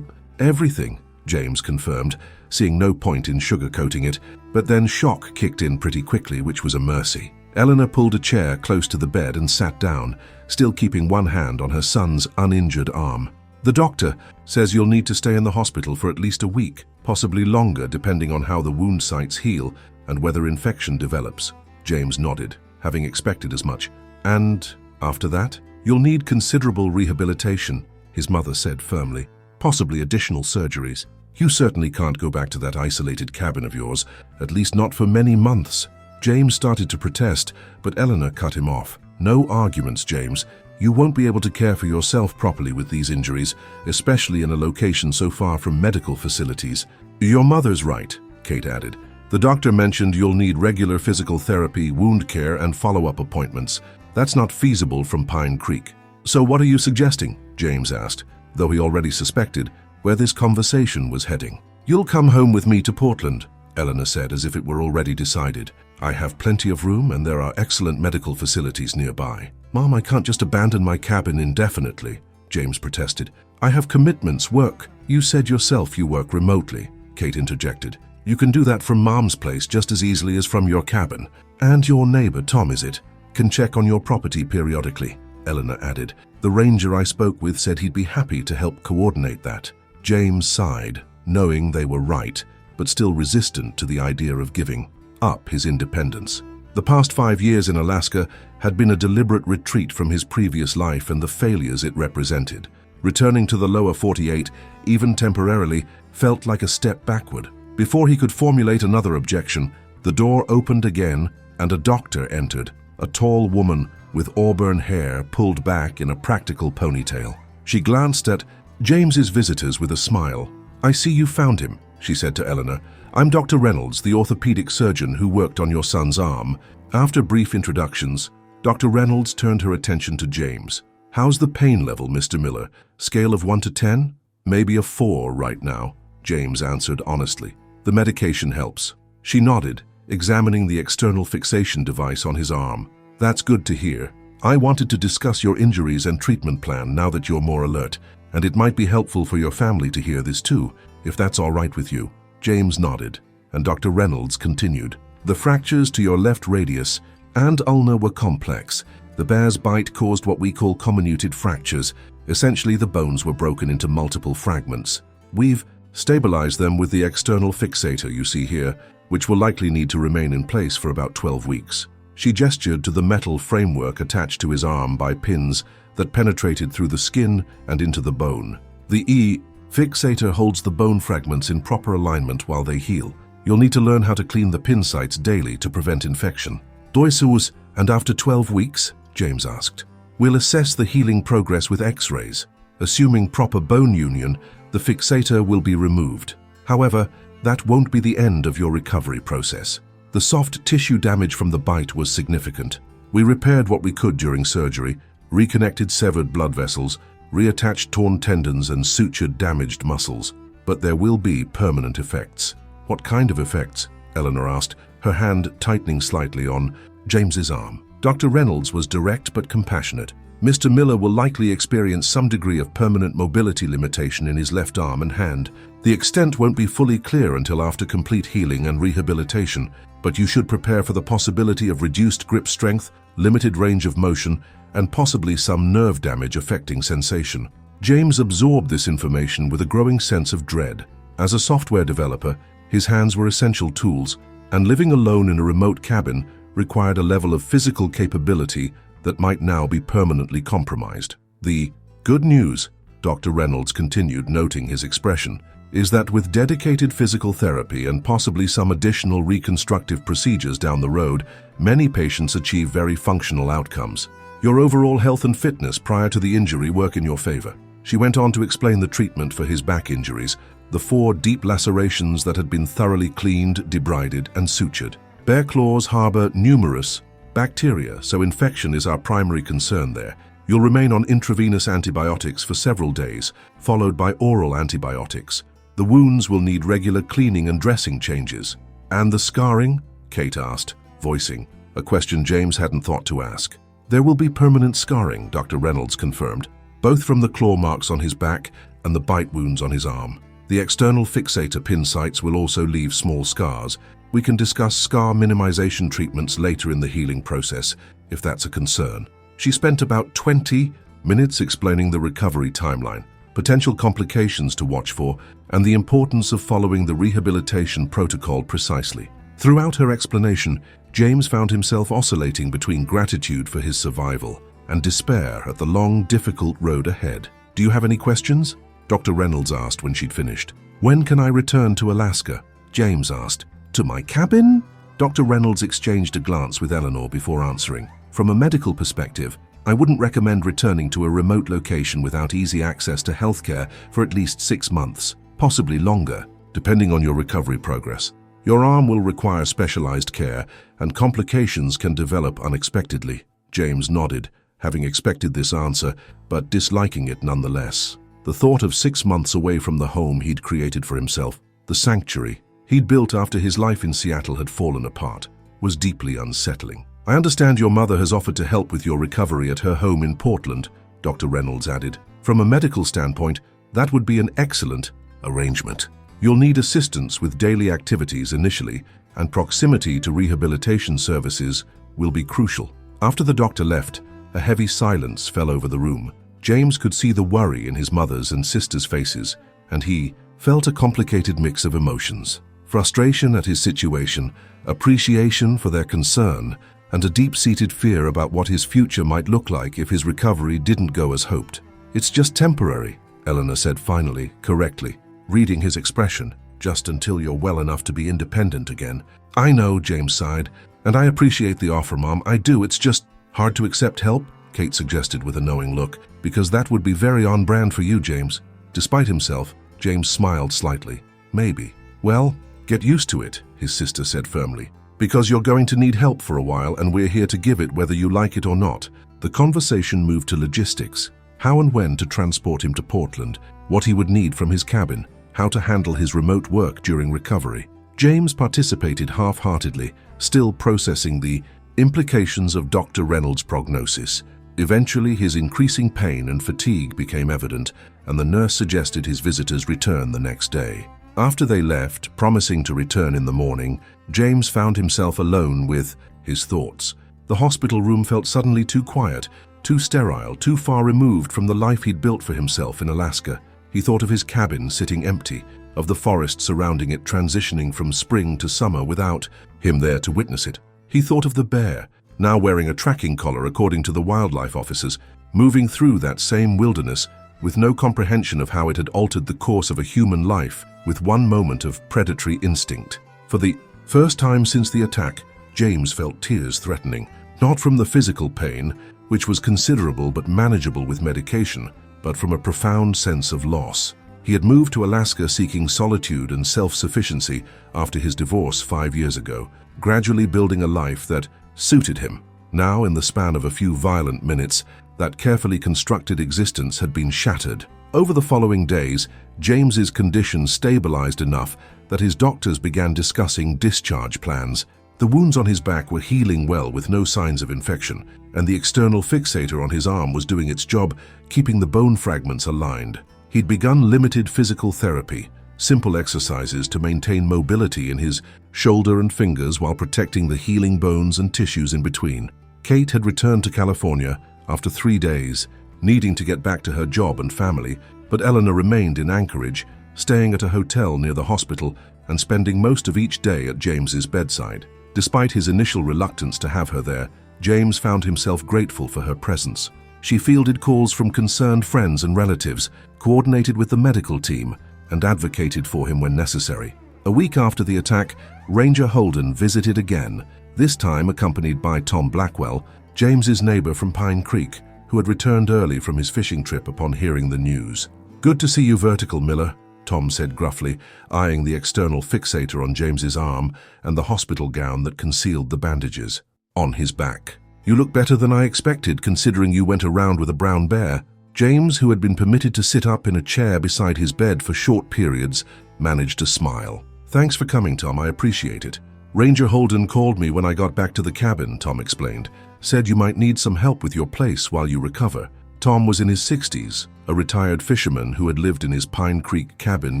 "Everything," James confirmed, seeing no point in sugarcoating it, but then shock kicked in pretty quickly, which was a mercy. Eleanor pulled a chair close to the bed and sat down, still keeping one hand on her son's uninjured arm. "The doctor says you'll need to stay in the hospital for at least a week, possibly longer depending on how the wound sites heal and whether infection develops." James nodded, having expected as much. "And after that? You'll need considerable rehabilitation," his mother said firmly. "Possibly additional surgeries. You certainly can't go back to that isolated cabin of yours, at least not for many months." James started to protest, but Eleanor cut him off. "No arguments, James. You won't be able to care for yourself properly with these injuries, especially in a location so far from medical facilities." "Your mother's right," Kate added. "The doctor mentioned you'll need regular physical therapy, wound care, and follow-up appointments. That's not feasible from Pine Creek." "So what are you suggesting?" James asked, though he already suspected where this conversation was heading. "You'll come home with me to Portland," Eleanor said, as if it were already decided. "I have plenty of room and there are excellent medical facilities nearby." "Mom, I can't just abandon my cabin indefinitely," James protested. "I have commitments, work." "You said yourself you work remotely," Kate interjected. "You can do that from Mom's place just as easily as from your cabin. And your neighbor, Tom, is it? Can check on your property periodically," Eleanor added. "The ranger I spoke with said he'd be happy to help coordinate that." James sighed, knowing they were right, but still resistant to the idea of giving up his independence. The past 5 years in Alaska had been a deliberate retreat from his previous life and the failures it represented. Returning to the lower 48, even temporarily, felt like a step backward. Before he could formulate another objection, the door opened again and a doctor entered, a tall woman with auburn hair pulled back in a practical ponytail. She glanced at James's visitors with a smile. "I see you found him," she said to Eleanor. "I'm Dr. Reynolds, the orthopedic surgeon who worked on your son's arm." After brief introductions, Dr. Reynolds turned her attention to James. "How's the pain level, Mr. Miller? Scale of 1 to 10? Maybe a 4 right now," James answered honestly. "The medication helps." She nodded, examining the external fixation device on his arm. "That's good to hear. I wanted to discuss your injuries and treatment plan now that you're more alert, and it might be helpful for your family to hear this too, if that's all right with you." James nodded, and Dr. Reynolds continued. "The fractures to your left radius and ulna were complex. The bear's bite caused what we call comminuted fractures. Essentially, the bones were broken into multiple fragments. We've stabilized them with the external fixator you see here, which will likely need to remain in place for about 12 weeks. She gestured to the metal framework attached to his arm by pins that penetrated through the skin and into the bone. The fixator holds the bone fragments in proper alignment while they heal. You'll need to learn how to clean the pin sites daily to prevent infection." "Doisus, and after 12 weeks?" James asked. "We'll assess the healing progress with X-rays. Assuming proper bone union, the fixator will be removed. However, that won't be the end of your recovery process. The soft tissue damage from the bite was significant. We repaired what we could during surgery, reconnected severed blood vessels, reattached torn tendons and sutured damaged muscles. But there will be permanent effects." "What kind of effects?" Eleanor asked, her hand tightening slightly on James's arm. Dr. Reynolds was direct but compassionate. Mr. Miller will likely experience some degree of permanent mobility limitation in his left arm and hand. The extent won't be fully clear until after complete healing and rehabilitation, but you should prepare for the possibility of reduced grip strength, limited range of motion, and possibly some nerve damage affecting sensation. James absorbed this information with a growing sense of dread. As a software developer, his hands were essential tools, and living alone in a remote cabin required a level of physical capability that might now be permanently compromised. The good news, Dr. Reynolds continued, noting his expression, is that with dedicated physical therapy and possibly some additional reconstructive procedures down the road, many patients achieve very functional outcomes. Your overall health and fitness prior to the injury work in your favor. She went on to explain the treatment for his back injuries, the 4 deep lacerations that had been thoroughly cleaned, debrided, and sutured. Bear claws harbor numerous bacteria, so infection is our primary concern there. You'll remain on intravenous antibiotics for several days, followed by oral antibiotics. The wounds will need regular cleaning and dressing changes. And the scarring? Kate asked, voicing a question James hadn't thought to ask. There will be permanent scarring, Dr. Reynolds confirmed, both from the claw marks on his back and the bite wounds on his arm. The external fixator pin sites will also leave small scars. We can discuss scar minimization treatments later in the healing process, if that's a concern. She spent about 20 minutes explaining the recovery timeline, potential complications to watch for, and the importance of following the rehabilitation protocol precisely. Throughout her explanation, James found himself oscillating between gratitude for his survival and despair at the long, difficult road ahead. Do you have any questions? Dr. Reynolds asked when she'd finished. When can I return to Alaska? James asked. To my cabin? Dr. Reynolds exchanged a glance with Eleanor before answering. From a medical perspective, I wouldn't recommend returning to a remote location without easy access to healthcare for at least 6 months, possibly longer, depending on your recovery progress. Your arm will require specialized care, and complications can develop unexpectedly. James nodded, having expected this answer, but disliking it nonetheless. The thought of 6 months away from the home he'd created for himself, the sanctuary he'd built after his life in Seattle had fallen apart, was deeply unsettling. I understand your mother has offered to help with your recovery at her home in Portland, Dr. Reynolds added. From a medical standpoint, that would be an excellent arrangement. You'll need assistance with daily activities initially, and proximity to rehabilitation services will be crucial. After the doctor left, a heavy silence fell over the room. James could see the worry in his mother's and sister's faces, and he felt a complicated mix of emotions. Frustration at his situation, appreciation for their concern, and a deep-seated fear about what his future might look like if his recovery didn't go as hoped. It's just temporary, Eleanor said finally, correctly, reading his expression, just until you're well enough to be independent again. I know, James sighed, and I appreciate the offer, Mom. I do. It's just hard to accept help, Kate suggested with a knowing look, because that would be very on brand for you, James. Despite himself, James smiled slightly. Maybe. Well, get used to it, his sister said firmly, because you're going to need help for a while and we're here to give it whether you like it or not. The conversation moved to logistics, how and when to transport him to Portland, what he would need from his cabin, how to handle his remote work during recovery. James participated half-heartedly, still processing the implications of Dr. Reynolds' prognosis. Eventually, his increasing pain and fatigue became evident, and the nurse suggested his visitors return the next day. After they left, promising to return in the morning, James found himself alone with his thoughts. The hospital room felt suddenly too quiet, too sterile, too far removed from the life he'd built for himself in Alaska. He thought of his cabin sitting empty, of the forest surrounding it transitioning from spring to summer without him there to witness it. He thought of the bear, now wearing a tracking collar according to the wildlife officers, moving through that same wilderness with no comprehension of how it had altered the course of a human life with one moment of predatory instinct. For the first time since the attack, James felt tears threatening, not from the physical pain, which was considerable but manageable with medication, but from a profound sense of loss. He had moved to Alaska seeking solitude and self-sufficiency after his divorce 5 years ago, gradually building a life that suited him. Now, in the span of a few violent minutes, that carefully constructed existence had been shattered. Over the following days, James's condition stabilized enough that his doctors began discussing discharge plans. The wounds on his back were healing well with no signs of infection, and the external fixator on his arm was doing its job, keeping the bone fragments aligned. He'd begun limited physical therapy, simple exercises to maintain mobility in his shoulder and fingers while protecting the healing bones and tissues in between. Kate had returned to California after 3 days, needing to get back to her job and family, but Eleanor remained in Anchorage, staying at a hotel near the hospital and spending most of each day at James's bedside. Despite his initial reluctance to have her there, James found himself grateful for her presence. She fielded calls from concerned friends and relatives, coordinated with the medical team, and advocated for him when necessary. A week after the attack, Ranger Holden visited again, this time accompanied by Tom Blackwell, James's neighbor from Pine Creek, who had returned early from his fishing trip upon hearing the news. "Good to see you vertical, Miller," Tom said gruffly, eyeing the external fixator on James's arm and the hospital gown that concealed the bandages on his back. "You look better than I expected, considering you went around with a brown bear." James, who had been permitted to sit up in a chair beside his bed for short periods, managed to smile. "Thanks for coming, Tom. I appreciate it. Ranger Holden called me when I got back to the cabin," Tom explained. "Said you might need some help with your place while you recover." Tom was in his 60s, a retired fisherman who had lived in his Pine Creek cabin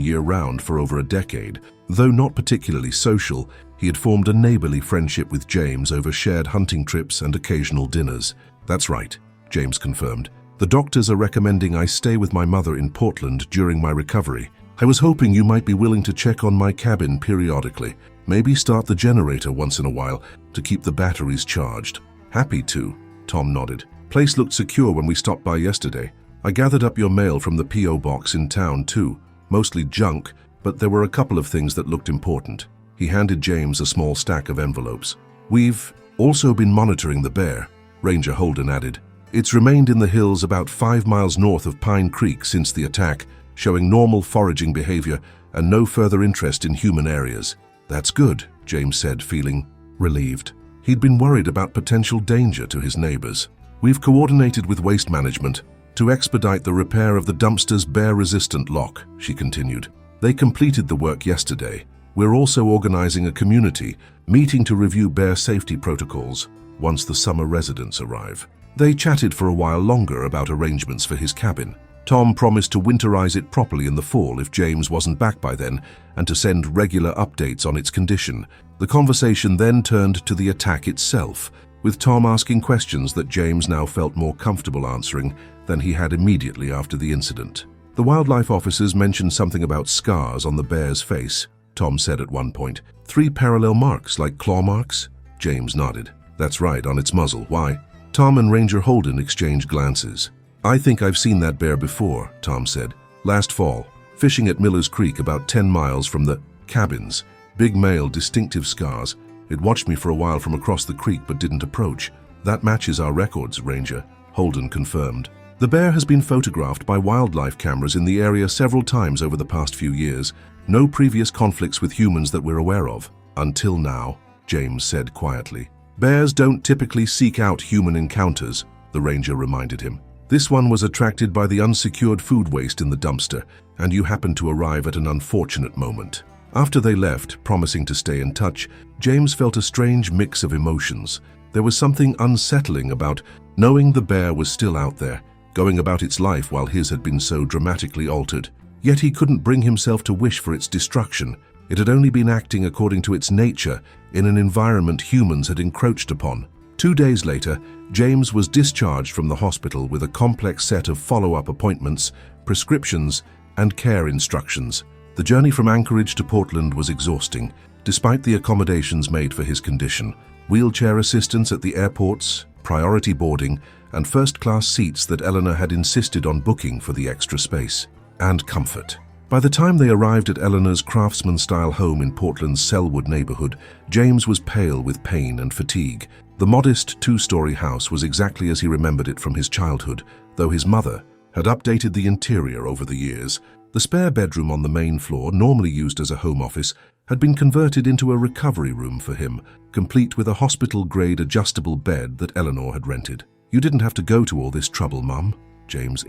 year-round for over a decade. Though not particularly social, he had formed a neighborly friendship with James over shared hunting trips and occasional dinners. "That's right," James confirmed. "The doctors are recommending I stay with my mother in Portland during my recovery. I was hoping you might be willing to check on my cabin periodically. Maybe start the generator once in a while to keep the batteries charged." "Happy to," Tom nodded. "Place looked secure when we stopped by yesterday. I gathered up your mail from the P.O. box in town too. Mostly junk, but there were a couple of things that looked important." He handed James a small stack of envelopes. "We've also been monitoring the bear," Ranger Holden added. "It's remained in the hills about 5 miles north of Pine Creek since the attack, showing normal foraging behavior and no further interest in human areas." "That's good," James said, feeling relieved. He'd been worried about potential danger to his neighbors. "We've coordinated with Waste Management to expedite the repair of the dumpster's bear-resistant lock," she continued. "They completed the work yesterday. We're also organizing a community meeting to review bear safety protocols once the summer residents arrive." They chatted for a while longer about arrangements for his cabin. Tom promised to winterize it properly in the fall if James wasn't back by then, and to send regular updates on its condition. The conversation then turned to the attack itself, with Tom asking questions that James now felt more comfortable answering than he had immediately after the incident. "The wildlife officers mentioned something about scars on the bear's face," Tom said at one point. "3 parallel marks, like claw marks?" James nodded. "That's right, on its muzzle. Why?" Tom and Ranger Holden exchanged glances. "I think I've seen that bear before," Tom said. "Last fall, fishing at Miller's Creek about 10 miles from the cabins. Big male, distinctive scars. It watched me for a while from across the creek but didn't approach." "That matches our records, Ranger," Holden confirmed. "The bear has been photographed by wildlife cameras in the area several times over the past few years. No previous conflicts with humans that we're aware of. Until now," James said quietly. "Bears don't typically seek out human encounters," the ranger reminded him. "This one was attracted by the unsecured food waste in the dumpster, and you happened to arrive at an unfortunate moment." After they left, promising to stay in touch, James felt a strange mix of emotions. There was something unsettling about knowing the bear was still out there, going about its life while his had been so dramatically altered. Yet he couldn't bring himself to wish for its destruction. It had only been acting according to its nature in an environment humans had encroached upon. 2 days later, James was discharged from the hospital with a complex set of follow-up appointments, prescriptions, and care instructions. The journey from Anchorage to Portland was exhausting, despite the accommodations made for his condition. Wheelchair assistance at the airports, priority boarding, and first-class seats that Eleanor had insisted on booking for the extra space. And comfort. By the time they arrived at Eleanor's craftsman-style home in Portland's Selwood neighborhood, James was pale with pain and fatigue. The modest 2-story house was exactly as he remembered it from his childhood, though his mother had updated the interior over the years. The spare bedroom on the main floor, normally used as a home office, had been converted into a recovery room for him, complete with a hospital-grade adjustable bed that Eleanor had rented. "You didn't have to go to all this trouble, Mum," James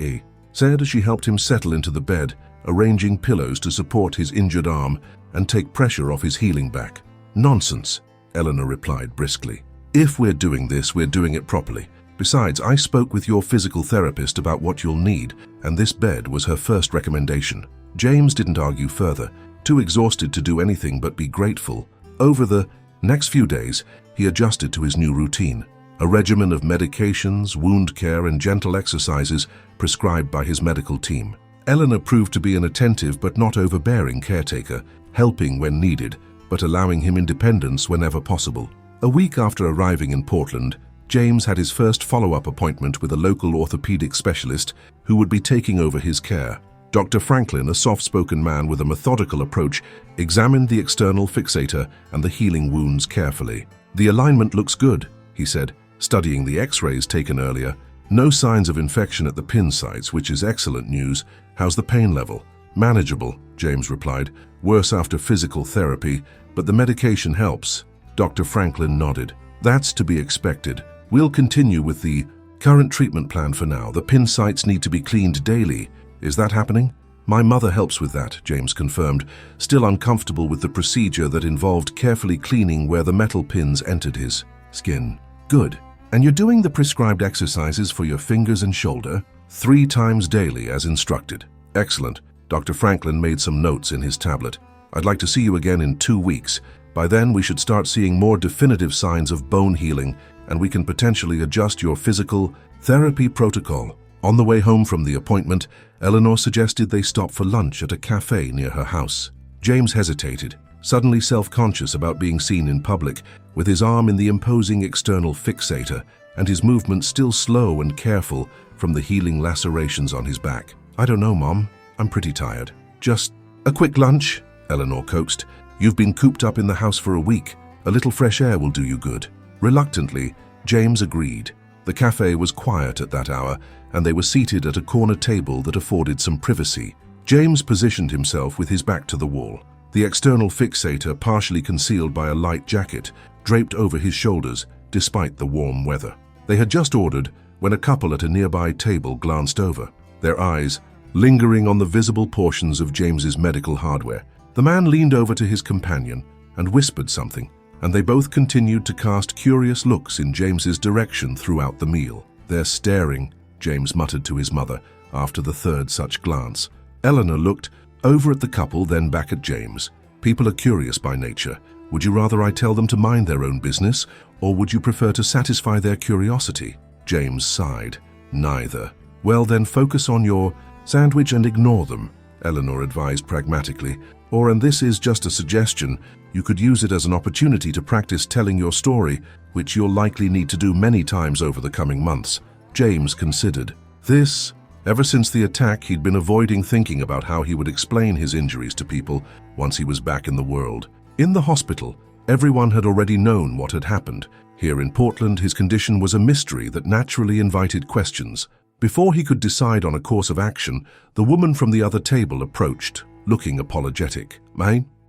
said as she helped him settle into the bed, arranging pillows to support his injured arm and take pressure off his healing back. "Nonsense. Eleanor replied briskly. If we're doing this, we're doing it properly. Besides, I spoke with your physical therapist about what you'll need, and this bed was her first recommendation. James didn't argue further, too exhausted to do anything but be grateful. Over the next few days, he adjusted to his new routine, a regimen of medications, wound care, and gentle exercises prescribed by his medical team. Eleanor proved to be an attentive but not overbearing caretaker, helping when needed, but allowing him independence whenever possible. A week after arriving in Portland, James had his first follow-up appointment with a local orthopedic specialist who would be taking over his care. Dr. Franklin, a soft-spoken man with a methodical approach, examined the external fixator and the healing wounds carefully. "The alignment looks good," he said, studying the x-rays taken earlier. "No signs of infection at the pin sites, which is excellent news. How's the pain level?" "Manageable," James replied. "Worse after physical therapy, but the medication helps." Dr. Franklin nodded. "That's to be expected. We'll continue with the current treatment plan for now. The pin sites need to be cleaned daily. Is that happening?" "My mother helps with that," James confirmed, still uncomfortable with the procedure that involved carefully cleaning where the metal pins entered his skin. "Good. And you're doing the prescribed exercises for your fingers and shoulder 3 times daily as instructed." "Excellent." Dr. Franklin made some notes in his tablet. "I'd like to see you again in 2 weeks. By then, we should start seeing more definitive signs of bone healing, and we can potentially adjust your physical therapy protocol." On the way home from the appointment, Eleanor suggested they stop for lunch at a cafe near her house. James hesitated, suddenly self-conscious about being seen in public, with his arm in the imposing external fixator and his movements still slow and careful from the healing lacerations on his back. "I don't know, Mom. I'm pretty tired." "Just a quick lunch," Eleanor coaxed. "You've been cooped up in the house for a week. A little fresh air will do you good." Reluctantly, James agreed. The cafe was quiet at that hour, and they were seated at a corner table that afforded some privacy. James positioned himself with his back to the wall, the external fixator partially concealed by a light jacket draped over his shoulders despite the warm weather. They had just ordered when a couple at a nearby table glanced over, their eyes lingering on the visible portions of James's medical hardware. The man leaned over to his companion and whispered something, and they both continued to cast curious looks in James's direction throughout the meal. "They're staring," James muttered to his mother after the third such glance. Eleanor looked over at the couple, then back at James. "People are curious by nature. Would you rather I tell them to mind their own business, or would you prefer to satisfy their curiosity?" James sighed. "Neither." "Well, then focus on your sandwich and ignore them," Eleanor advised pragmatically. "Or, and this is just a suggestion, you could use it as an opportunity to practice telling your story, which you'll likely need to do many times over the coming months." James considered. Ever since the attack, he'd been avoiding thinking about how he would explain his injuries to people once he was back in the world. In the hospital, everyone had already known what had happened. Here in Portland, his condition was a mystery that naturally invited questions. Before he could decide on a course of action, the woman from the other table approached, looking apologetic.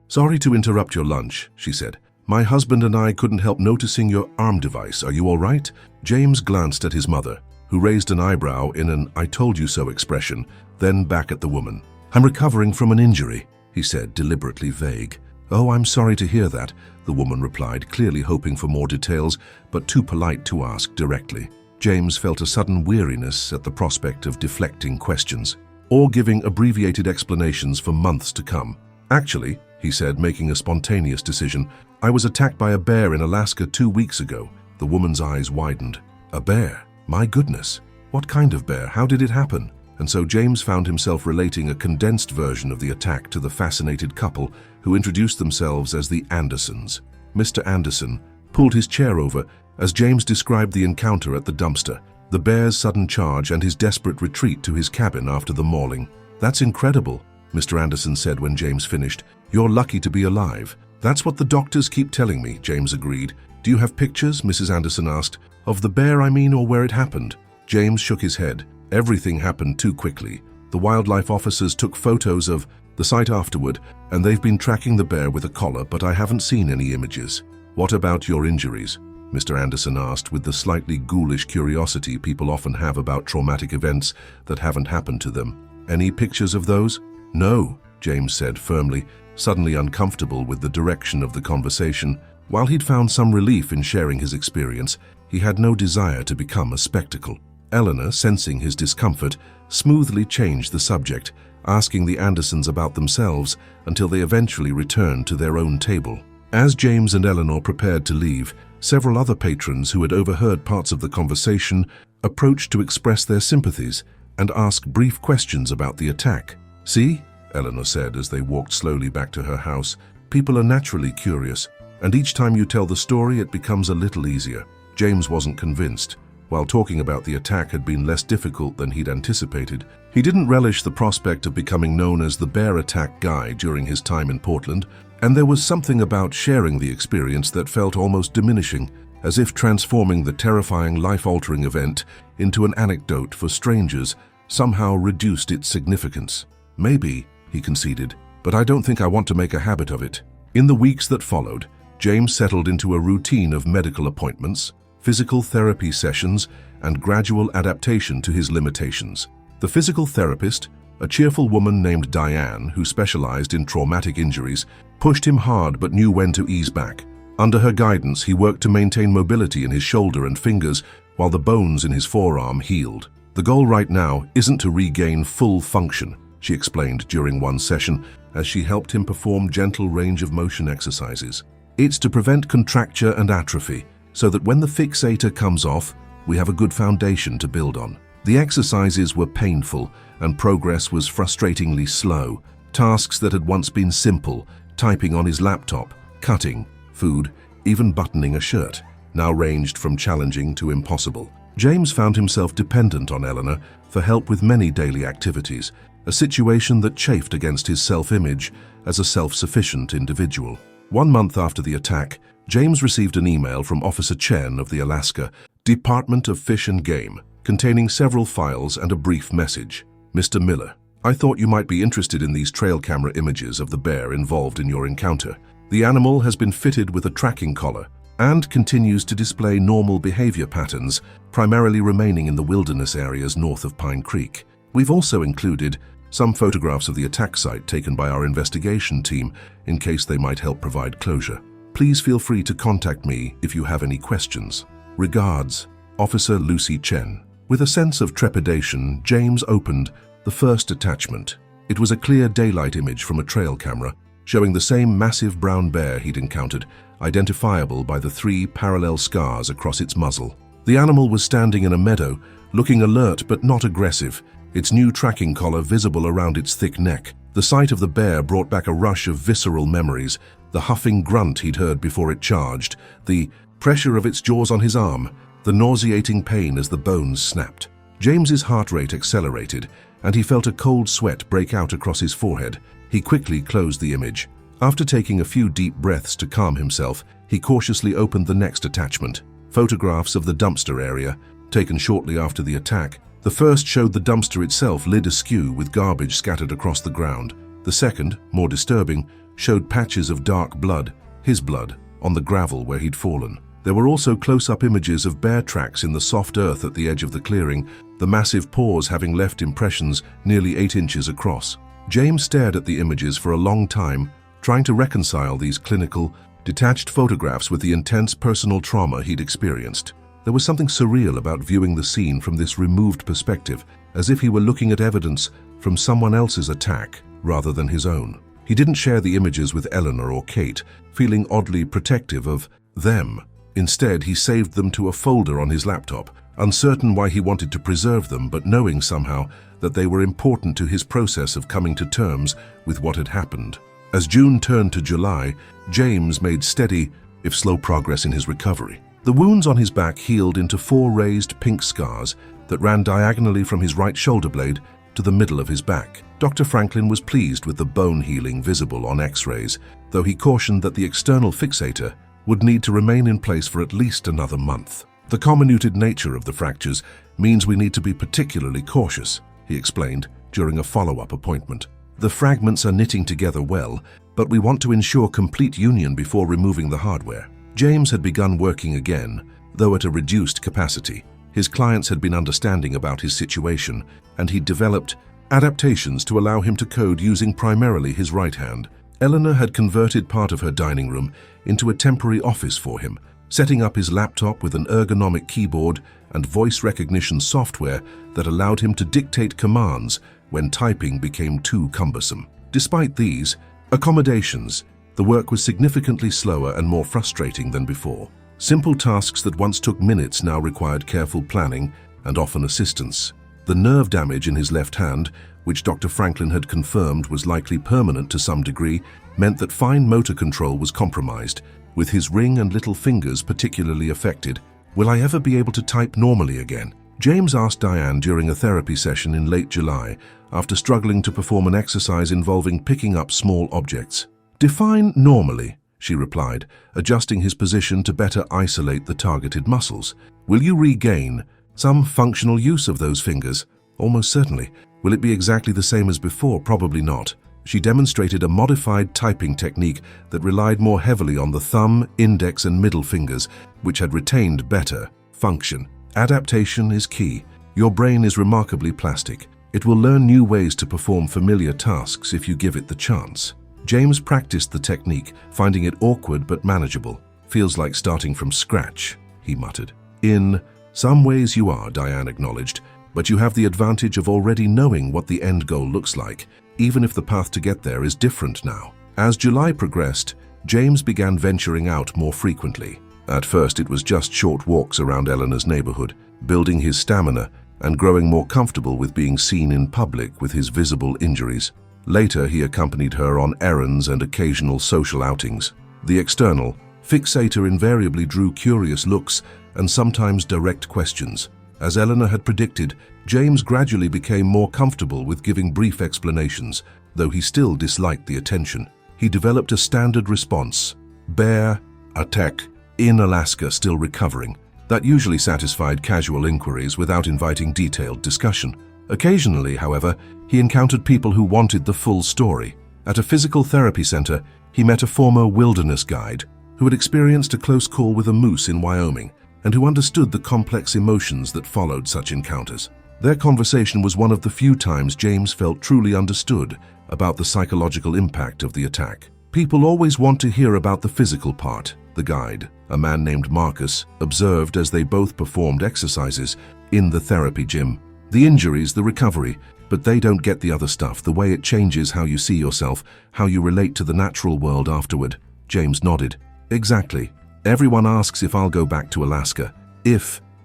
"Sorry to interrupt your lunch," she said. "My husband and I couldn't help noticing your arm device. Are you all right?" James glanced at his mother, who raised an eyebrow in an "I told you so" expression, then back at the woman. "I'm recovering from an injury," he said, deliberately vague. "Oh, I'm sorry to hear that," the woman replied, clearly hoping for more details, but too polite to ask directly. James felt a sudden weariness at the prospect of deflecting questions, or giving abbreviated explanations for months to come. "Actually," he said, making a spontaneous decision, "I was attacked by a bear in Alaska 2 weeks ago." The woman's eyes widened. "A bear? My goodness. What kind of bear? How did it happen?" And so James found himself relating a condensed version of the attack to the fascinated couple, who introduced themselves as the Andersons. Mr. Anderson pulled his chair over as James described the encounter at the dumpster, the bear's sudden charge and his desperate retreat to his cabin after the mauling. "That's incredible," Mr. Anderson said when James finished. "You're lucky to be alive." "That's what the doctors keep telling me," James agreed. "Do you have pictures?" Mrs. Anderson asked. "Of the bear, I mean, or where it happened?" James shook his head. Everything happened too quickly. The wildlife officers took photos of the site afterward, and they've been tracking the bear with a collar, but I haven't seen any images. "What about your injuries?" Mr. Anderson asked, with the slightly ghoulish curiosity people often have about traumatic events that haven't happened to them. "Any pictures of those?" "No," James said firmly, suddenly uncomfortable with the direction of the conversation. While he'd found some relief in sharing his experience, he had no desire to become a spectacle. Eleanor, sensing his discomfort, smoothly changed the subject, asking the Andersons about themselves until they eventually returned to their own table. As James and Eleanor prepared to leave, several other patrons who had overheard parts of the conversation approached to express their sympathies and ask brief questions about the attack. "See," Eleanor said as they walked slowly back to her house, "people are naturally curious, and each time you tell the story it becomes a little easier." James wasn't convinced. While talking about the attack had been less difficult than he'd anticipated, he didn't relish the prospect of becoming known as the bear attack guy during his time in Portland, and there was something about sharing the experience that felt almost diminishing, as if transforming the terrifying, life-altering event into an anecdote for strangers somehow reduced its significance. "Maybe," he conceded, "but I don't think I want to make a habit of it." In the weeks that followed, James settled into a routine of medical appointments, physical therapy sessions, and gradual adaptation to his limitations. The physical therapist, a cheerful woman named Diane who specialized in traumatic injuries, pushed him hard but knew when to ease back. Under her guidance, he worked to maintain mobility in his shoulder and fingers while the bones in his forearm healed. "The goal right now isn't to regain full function," she explained during one session as she helped him perform gentle range of motion exercises. "It's to prevent contracture and atrophy, so that when the fixator comes off, we have a good foundation to build on." The exercises were painful and progress was frustratingly slow. Tasks that had once been simple, typing on his laptop, cutting, food, even buttoning a shirt, now ranged from challenging to impossible. James found himself dependent on Eleanor for help with many daily activities, a situation that chafed against his self-image as a self-sufficient individual. 1 month after the attack, James received an email from Officer Chen of the Alaska Department of Fish and Game, containing several files and a brief message. "Mr. Miller, I thought you might be interested in these trail camera images of the bear involved in your encounter. The animal has been fitted with a tracking collar and continues to display normal behavior patterns, primarily remaining in the wilderness areas north of Pine Creek. We've also included some photographs of the attack site taken by our investigation team in case they might help provide closure. Please feel free to contact me if you have any questions. Regards, Officer Lucy Chen." With a sense of trepidation, James opened the first attachment. It was a clear daylight image from a trail camera, showing the same massive brown bear he'd encountered, identifiable by the 3 parallel scars across its muzzle. The animal was standing in a meadow, looking alert but not aggressive, its new tracking collar visible around its thick neck. The sight of the bear brought back a rush of visceral memories, the huffing grunt he'd heard before it charged, the pressure of its jaws on his arm, the nauseating pain as the bones snapped. James's heart rate accelerated, and he felt a cold sweat break out across his forehead. He quickly closed the image. After taking a few deep breaths to calm himself, he cautiously opened the next attachment. Photographs of the dumpster area, taken shortly after the attack. The first showed the dumpster itself lid askew with garbage scattered across the ground. The second, more disturbing, showed patches of dark blood, his blood, on the gravel where he'd fallen. There were also close-up images of bear tracks in the soft earth at the edge of the clearing, the massive paws having left impressions nearly 8 inches across. James stared at the images for a long time, trying to reconcile these clinical, detached photographs with the intense personal trauma he'd experienced. There was something surreal about viewing the scene from this removed perspective, as if he were looking at evidence from someone else's attack rather than his own. He didn't share the images with Eleanor or Kate, feeling oddly protective of them. Instead, he saved them to a folder on his laptop, uncertain why he wanted to preserve them, but knowing somehow that they were important to his process of coming to terms with what had happened. As June turned to July, James made steady, if slow, progress in his recovery. The wounds on his back healed into 4 raised pink scars that ran diagonally from his right shoulder blade to the middle of his back. Dr. Franklin was pleased with the bone healing visible on X-rays, though he cautioned that the external fixator would need to remain in place for at least another month. "The comminuted nature of the fractures means we need to be particularly cautious," he explained during a follow-up appointment. "The fragments are knitting together well, but we want to ensure complete union before removing the hardware." James had begun working again, though at a reduced capacity. His clients had been understanding about his situation, and he'd developed adaptations to allow him to code using primarily his right hand. Eleanor had converted part of her dining room into a temporary office for him, setting up his laptop with an ergonomic keyboard and voice recognition software that allowed him to dictate commands when typing became too cumbersome. Despite these accommodations, the work was significantly slower and more frustrating than before. Simple tasks that once took minutes now required careful planning and often assistance. The nerve damage in his left hand, which Dr. Franklin had confirmed was likely permanent to some degree, meant that fine motor control was compromised, with his ring and little fingers particularly affected. "Will I ever be able to type normally again?" James asked Diane during a therapy session in late July, after struggling to perform an exercise involving picking up small objects. "Define normally," she replied, adjusting his position to better isolate the targeted muscles. "Will you regain some functional use of those fingers?" "Almost certainly." "Will it be exactly the same as before?" "Probably not." She demonstrated a modified typing technique that relied more heavily on the thumb, index, and middle fingers, which had retained better function. Adaptation is key. Your brain is remarkably plastic. It will learn new ways to perform familiar tasks if you give it the chance. James practiced the technique, finding it awkward but manageable. "Feels like starting from scratch," he muttered. "In some ways you are," Diane acknowledged, "but you have the advantage of already knowing what the end goal looks like, even if the path to get there is different now." As July progressed, James began venturing out more frequently. At first it was just short walks around Eleanor's neighborhood, building his stamina and growing more comfortable with being seen in public with his visible injuries. Later he accompanied her on errands and occasional social outings. The external fixator invariably drew curious looks and sometimes direct questions. As Eleanor had predicted, James gradually became more comfortable with giving brief explanations, though he still disliked the attention. He developed a standard response: "Bear attack in Alaska, still recovering." That usually satisfied casual inquiries without inviting detailed discussion. Occasionally, however, he encountered people who wanted the full story. At a physical therapy center, he met a former wilderness guide who had experienced a close call with a moose in Wyoming and who understood the complex emotions that followed such encounters. Their conversation was one of the few times James felt truly understood about the psychological impact of the attack. "People always want to hear about the physical part," the guide, a man named Marcus, observed as they both performed exercises in the therapy gym. "The injuries, the recovery, but they don't get the other stuff, the way it changes how you see yourself, how you relate to the natural world afterward." James nodded. "Exactly. Everyone asks if I'll go back to Alaska.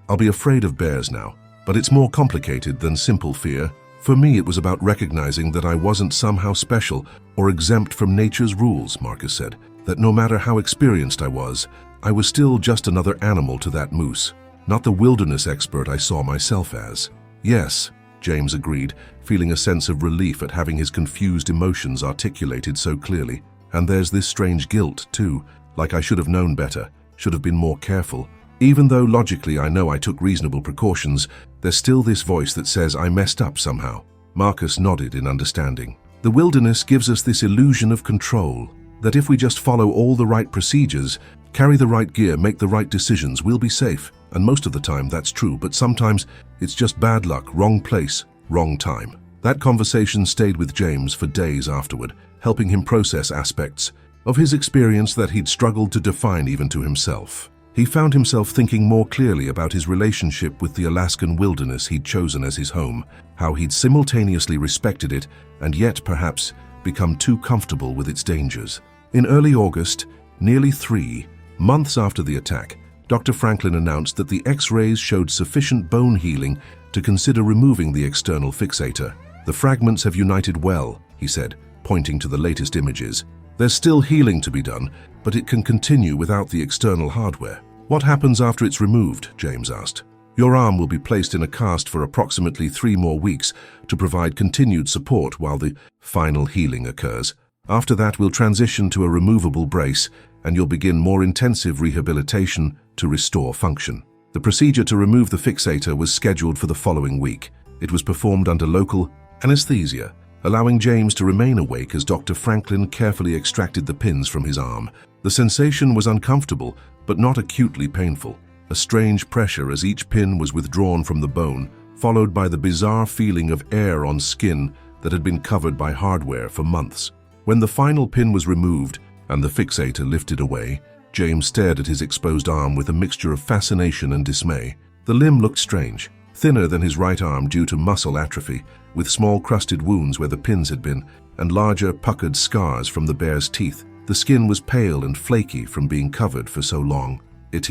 I'll be afraid of bears now. But it's more complicated than simple fear. For me, it was about recognizing that I wasn't somehow special or exempt from nature's rules," Marcus said. "That no matter how experienced I was still just another animal to that moose, not the wilderness expert I saw myself as." "Yes," James agreed, feeling a sense of relief at having his confused emotions articulated so clearly. "And there's this strange guilt, too, like I should have known better, should have been more careful. Even though logically I know I took reasonable precautions, there's still this voice that says I messed up somehow." Marcus nodded in understanding. "The wilderness gives us this illusion of control, that if we just follow all the right procedures, carry the right gear, make the right decisions, we'll be safe. And most of the time that's true, but sometimes it's just bad luck, wrong place, wrong time." That conversation stayed with James for days afterward, helping him process aspects of his experience that he'd struggled to define even to himself. He found himself thinking more clearly about his relationship with the Alaskan wilderness he'd chosen as his home, how he'd simultaneously respected it and yet perhaps become too comfortable with its dangers. In early August, nearly 3 months after the attack, Dr. Franklin announced that the X-rays showed sufficient bone healing to consider removing the external fixator. "The fragments have united well," he said, pointing to the latest images. "There's still healing to be done, but it can continue without the external hardware." "What happens after it's removed?" James asked. "Your arm will be placed in a cast for approximately 3 more weeks to provide continued support while the final healing occurs. After that, we'll transition to a removable brace, and you'll begin more intensive rehabilitation to restore function." The procedure to remove the fixator was scheduled for the following week. It was performed under local anesthesia, allowing James to remain awake as Dr. Franklin carefully extracted the pins from his arm. The sensation was uncomfortable, but not acutely painful. A strange pressure as each pin was withdrawn from the bone, followed by the bizarre feeling of air on skin that had been covered by hardware for months. When the final pin was removed and the fixator lifted away, James stared at his exposed arm with a mixture of fascination and dismay. The limb looked strange, thinner than his right arm due to muscle atrophy, with small crusted wounds where the pins had been, and larger puckered scars from the bear's teeth. The skin was pale and flaky from being covered for so long. "It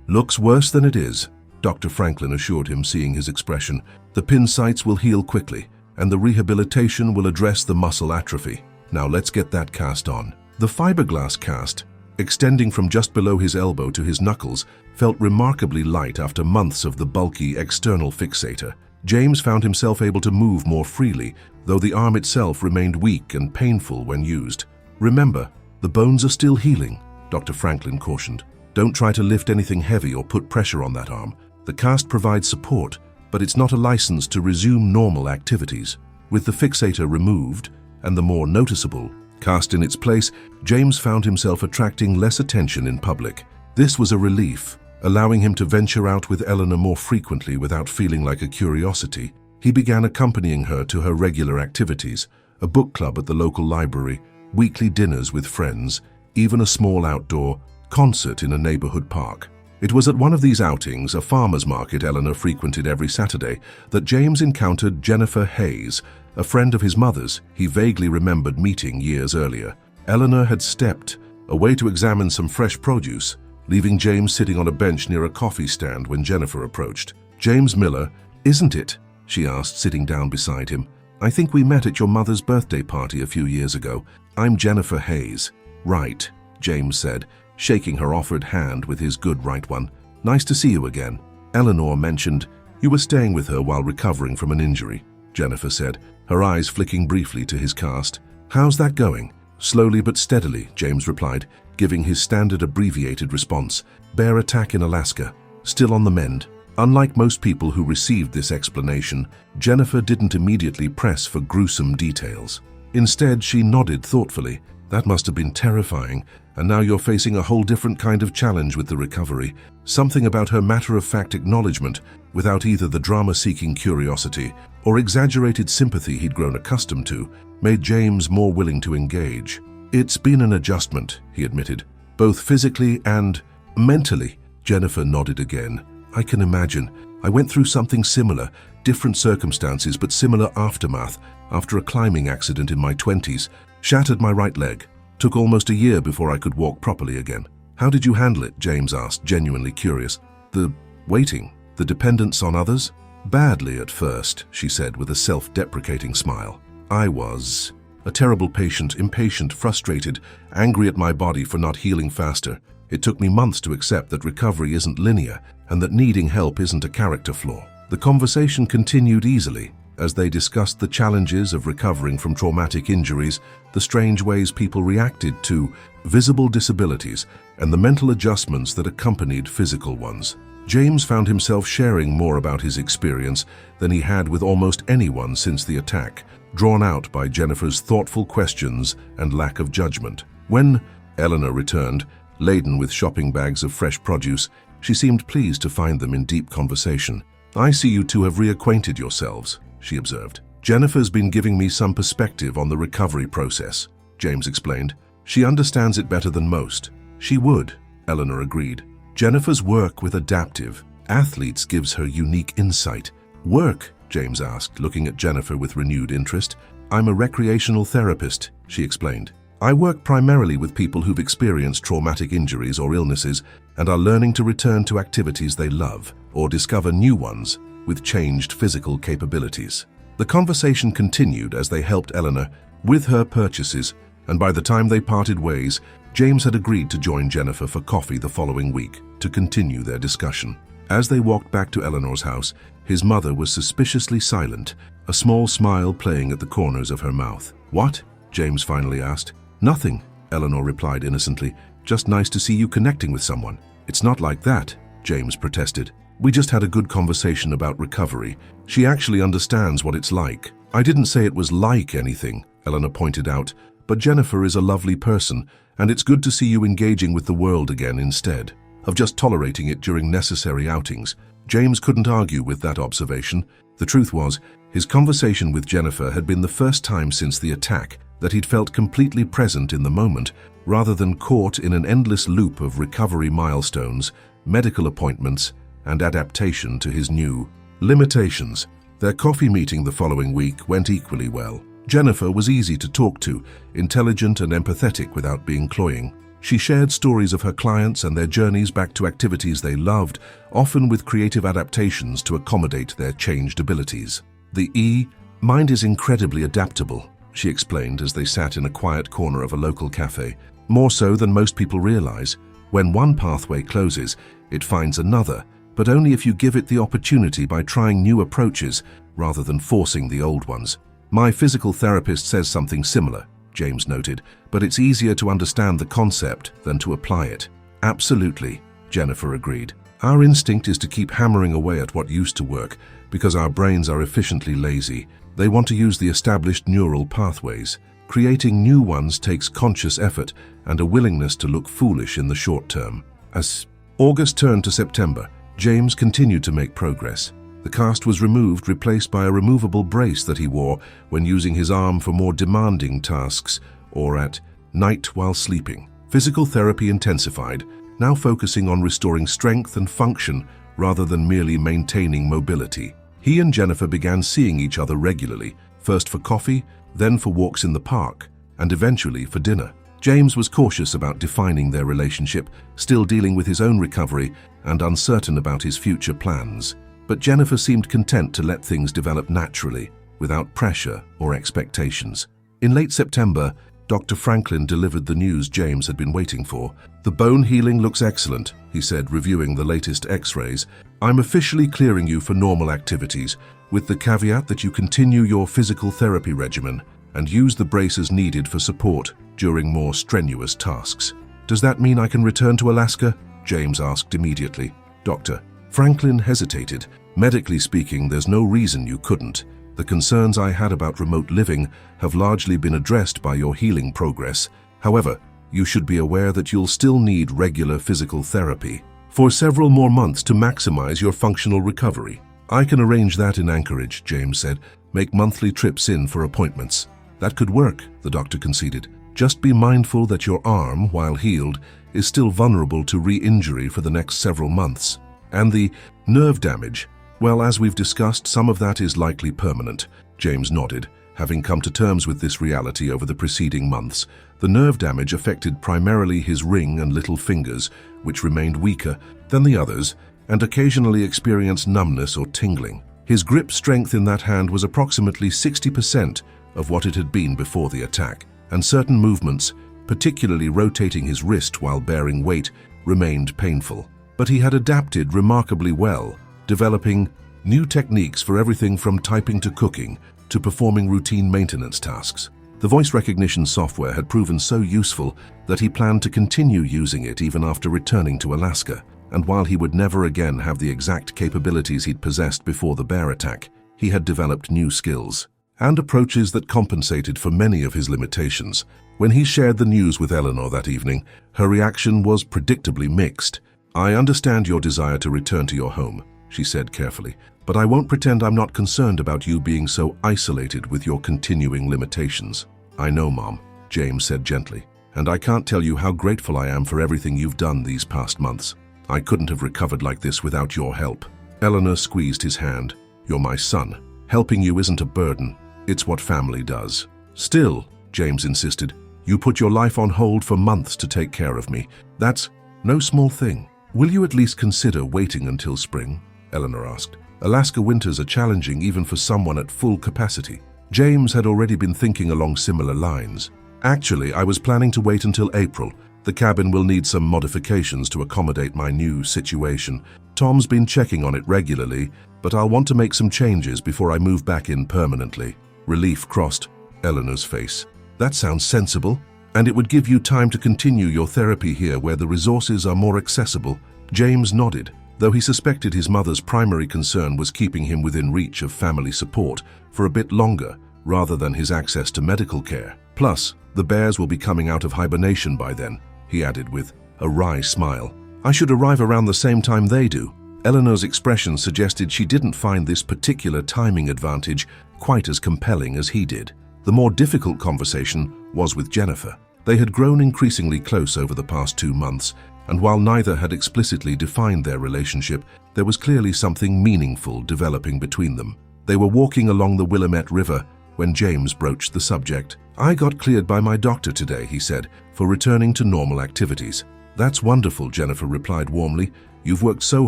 looks worse than it is," Dr. Franklin assured him, seeing his expression. "The pin sites will heal quickly, and the rehabilitation will address the muscle atrophy. Now let's get that cast on." The fiberglass cast, extending from just below his elbow to his knuckles, felt remarkably light after months of the bulky external fixator. James found himself able to move more freely, though the arm itself remained weak and painful when used. "Remember, the bones are still healing," Dr. Franklin cautioned. "Don't try to lift anything heavy or put pressure on that arm. The cast provides support, but it's not a license to resume normal activities." With the fixator removed, and the more noticeable cast in its place, James found himself attracting less attention in public. This was a relief, allowing him to venture out with Eleanor more frequently without feeling like a curiosity. He began accompanying her to her regular activities, a book club at the local library, weekly dinners with friends, even a small outdoor concert in a neighborhood park. It was at one of these outings, a farmer's market Eleanor frequented every Saturday, that James encountered Jennifer Hayes, a friend of his mother's he vaguely remembered meeting years earlier. Eleanor had stepped away to examine some fresh produce, leaving James sitting on a bench near a coffee stand when Jennifer approached. "James Miller, isn't it?" she asked, sitting down beside him. "I think we met at your mother's birthday party a few years ago. I'm Jennifer Hayes." "Right," James said, shaking her offered hand with his good right one. "Nice to see you again." "Eleanor mentioned you were staying with her while recovering from an injury," Jennifer said, her eyes flicking briefly to his cast. "How's that going?" "Slowly but steadily," James replied, giving his standard abbreviated response. "Bear attack in Alaska. Still on the mend." Unlike most people who received this explanation, Jennifer didn't immediately press for gruesome details. Instead, she nodded thoughtfully. "That must have been terrifying, and now you're facing a whole different kind of challenge with the recovery." Something about her matter-of-fact acknowledgement, without either the drama-seeking curiosity or exaggerated sympathy he'd grown accustomed to, made James more willing to engage. "It's been an adjustment," he admitted, "both physically and mentally." Jennifer nodded again. "I can imagine. I went through something similar, different circumstances but similar aftermath, after a climbing accident in my 20s. Shattered my right leg. Took almost a year before I could walk properly again." "How did you handle it?" James asked, genuinely curious. "The waiting, the dependence on others?" "Badly at first," she said with a self-deprecating smile. "I was a terrible patient, impatient, frustrated, angry at my body for not healing faster. It took me months to accept that recovery isn't linear and that needing help isn't a character flaw." The conversation continued easily as they discussed the challenges of recovering from traumatic injuries, the strange ways people reacted to visible disabilities, and the mental adjustments that accompanied physical ones. James found himself sharing more about his experience than he had with almost anyone since the attack, drawn out by Jennifer's thoughtful questions and lack of judgment. When Eleanor returned, laden with shopping bags of fresh produce, she seemed pleased to find them in deep conversation. "I see you two have reacquainted yourselves," she observed. "Jennifer's been giving me some perspective on the recovery process," James explained. "She understands it better than most." "She would," Eleanor agreed. "Jennifer's work with adaptive athletes gives her unique insight." "Work?" James asked, looking at Jennifer with renewed interest. "I'm a recreational therapist," she explained. "I work primarily with people who've experienced traumatic injuries or illnesses and are learning to return to activities they love or discover new ones with changed physical capabilities." The conversation continued as they helped Eleanor with her purchases, and by the time they parted ways, James had agreed to join Jennifer for coffee the following week to continue their discussion. As they walked back to Eleanor's house, his mother was suspiciously silent, a small smile playing at the corners of her mouth. "What?" James finally asked. "Nothing," Eleanor replied innocently. "Just nice to see you connecting with someone." "It's not like that," James protested. "We just had a good conversation about recovery. She actually understands what it's like." "I didn't say it was like anything," Eleanor pointed out, "but Jennifer is a lovely person, and it's good to see you engaging with the world again instead of just tolerating it during necessary outings." James couldn't argue with that observation. The truth was, his conversation with Jennifer had been the first time since the attack that he'd felt completely present in the moment, rather than caught in an endless loop of recovery milestones, medical appointments, and adaptation to his new limitations. Their coffee meeting the following week went equally well. Jennifer was easy to talk to, intelligent and empathetic without being cloying. She shared stories of her clients and their journeys back to activities they loved, often with creative adaptations to accommodate their changed abilities. The mind is incredibly adaptable, she explained as they sat in a quiet corner of a local cafe. More so than most people realize. When one pathway closes, it finds another, but only if you give it the opportunity by trying new approaches rather than forcing the old ones. My physical therapist says something similar, James noted, but it's easier to understand the concept than to apply it. Absolutely, Jennifer agreed. Our instinct is to keep hammering away at what used to work because our brains are efficiently lazy. They want to use the established neural pathways. Creating new ones takes conscious effort and a willingness to look foolish in the short term. As August turned to September, James continued to make progress. The cast was removed, replaced by a removable brace that he wore when using his arm for more demanding tasks or at night while sleeping. Physical therapy intensified, now focusing on restoring strength and function rather than merely maintaining mobility. He and Jennifer began seeing each other regularly, first for coffee, then for walks in the park, and eventually for dinner. James was cautious about defining their relationship, still dealing with his own recovery and uncertain about his future plans. But Jennifer seemed content to let things develop naturally, without pressure or expectations. In late September, Dr. Franklin delivered the news James had been waiting for. "The bone healing looks excellent," he said, reviewing the latest x-rays. "I'm officially clearing you for normal activities, with the caveat that you continue your physical therapy regimen and use the braces needed for support during more strenuous tasks." "Does that mean I can return to Alaska?" James asked immediately. Dr. Franklin hesitated. "Medically speaking, there's no reason you couldn't. The concerns I had about remote living have largely been addressed by your healing progress. However, you should be aware that you'll still need regular physical therapy for several more months to maximize your functional recovery." "I can arrange that in Anchorage," James said. "Make monthly trips in for appointments." "That could work," the doctor conceded. "Just be mindful that your arm, while healed, is still vulnerable to re-injury for the next several months. And the nerve damage, well, as we've discussed, some of that is likely permanent." James nodded, having come to terms with this reality over the preceding months. The nerve damage affected primarily his ring and little fingers, which remained weaker than the others, and occasionally experienced numbness or tingling. His grip strength in that hand was approximately 60% of what it had been before the attack, and certain movements, particularly rotating his wrist while bearing weight, remained painful. But he had adapted remarkably well, developing new techniques for everything from typing to cooking to performing routine maintenance tasks. The voice recognition software had proven so useful that he planned to continue using it even after returning to Alaska. And while he would never again have the exact capabilities he'd possessed before the bear attack, he had developed new skills and approaches that compensated for many of his limitations. When he shared the news with Eleanor that evening, her reaction was predictably mixed. "I understand your desire to return to your home," she said carefully, "but I won't pretend I'm not concerned about you being so isolated with your continuing limitations." "I know, Mom," James said gently, "and I can't tell you how grateful I am for everything you've done these past months. I couldn't have recovered like this without your help." Eleanor squeezed his hand. "You're my son. Helping you isn't a burden. It's what family does." "Still," James insisted, "you put your life on hold for months to take care of me. That's no small thing." "Will you at least consider waiting until spring?" Eleanor asked. "Alaska winters are challenging even for someone at full capacity." James had already been thinking along similar lines. "Actually, I was planning to wait until April. The cabin will need some modifications to accommodate my new situation. Tom's been checking on it regularly, but I'll want to make some changes before I move back in permanently." Relief crossed Eleanor's face. "That sounds sensible. And it would give you time to continue your therapy here where the resources are more accessible." James nodded, though he suspected his mother's primary concern was keeping him within reach of family support for a bit longer, rather than his access to medical care. "Plus, the bears will be coming out of hibernation by then," he added with a wry smile. "I should arrive around the same time they do." Eleanor's expression suggested she didn't find this particular timing advantage quite as compelling as he did. The more difficult conversation was with Jennifer. They had grown increasingly close over the past 2 months, and while neither had explicitly defined their relationship, there was clearly something meaningful developing between them. They were walking along the Willamette River when James broached the subject. "I got cleared by my doctor today," he said, "for returning to normal activities." "That's wonderful," Jennifer replied warmly. "You've worked so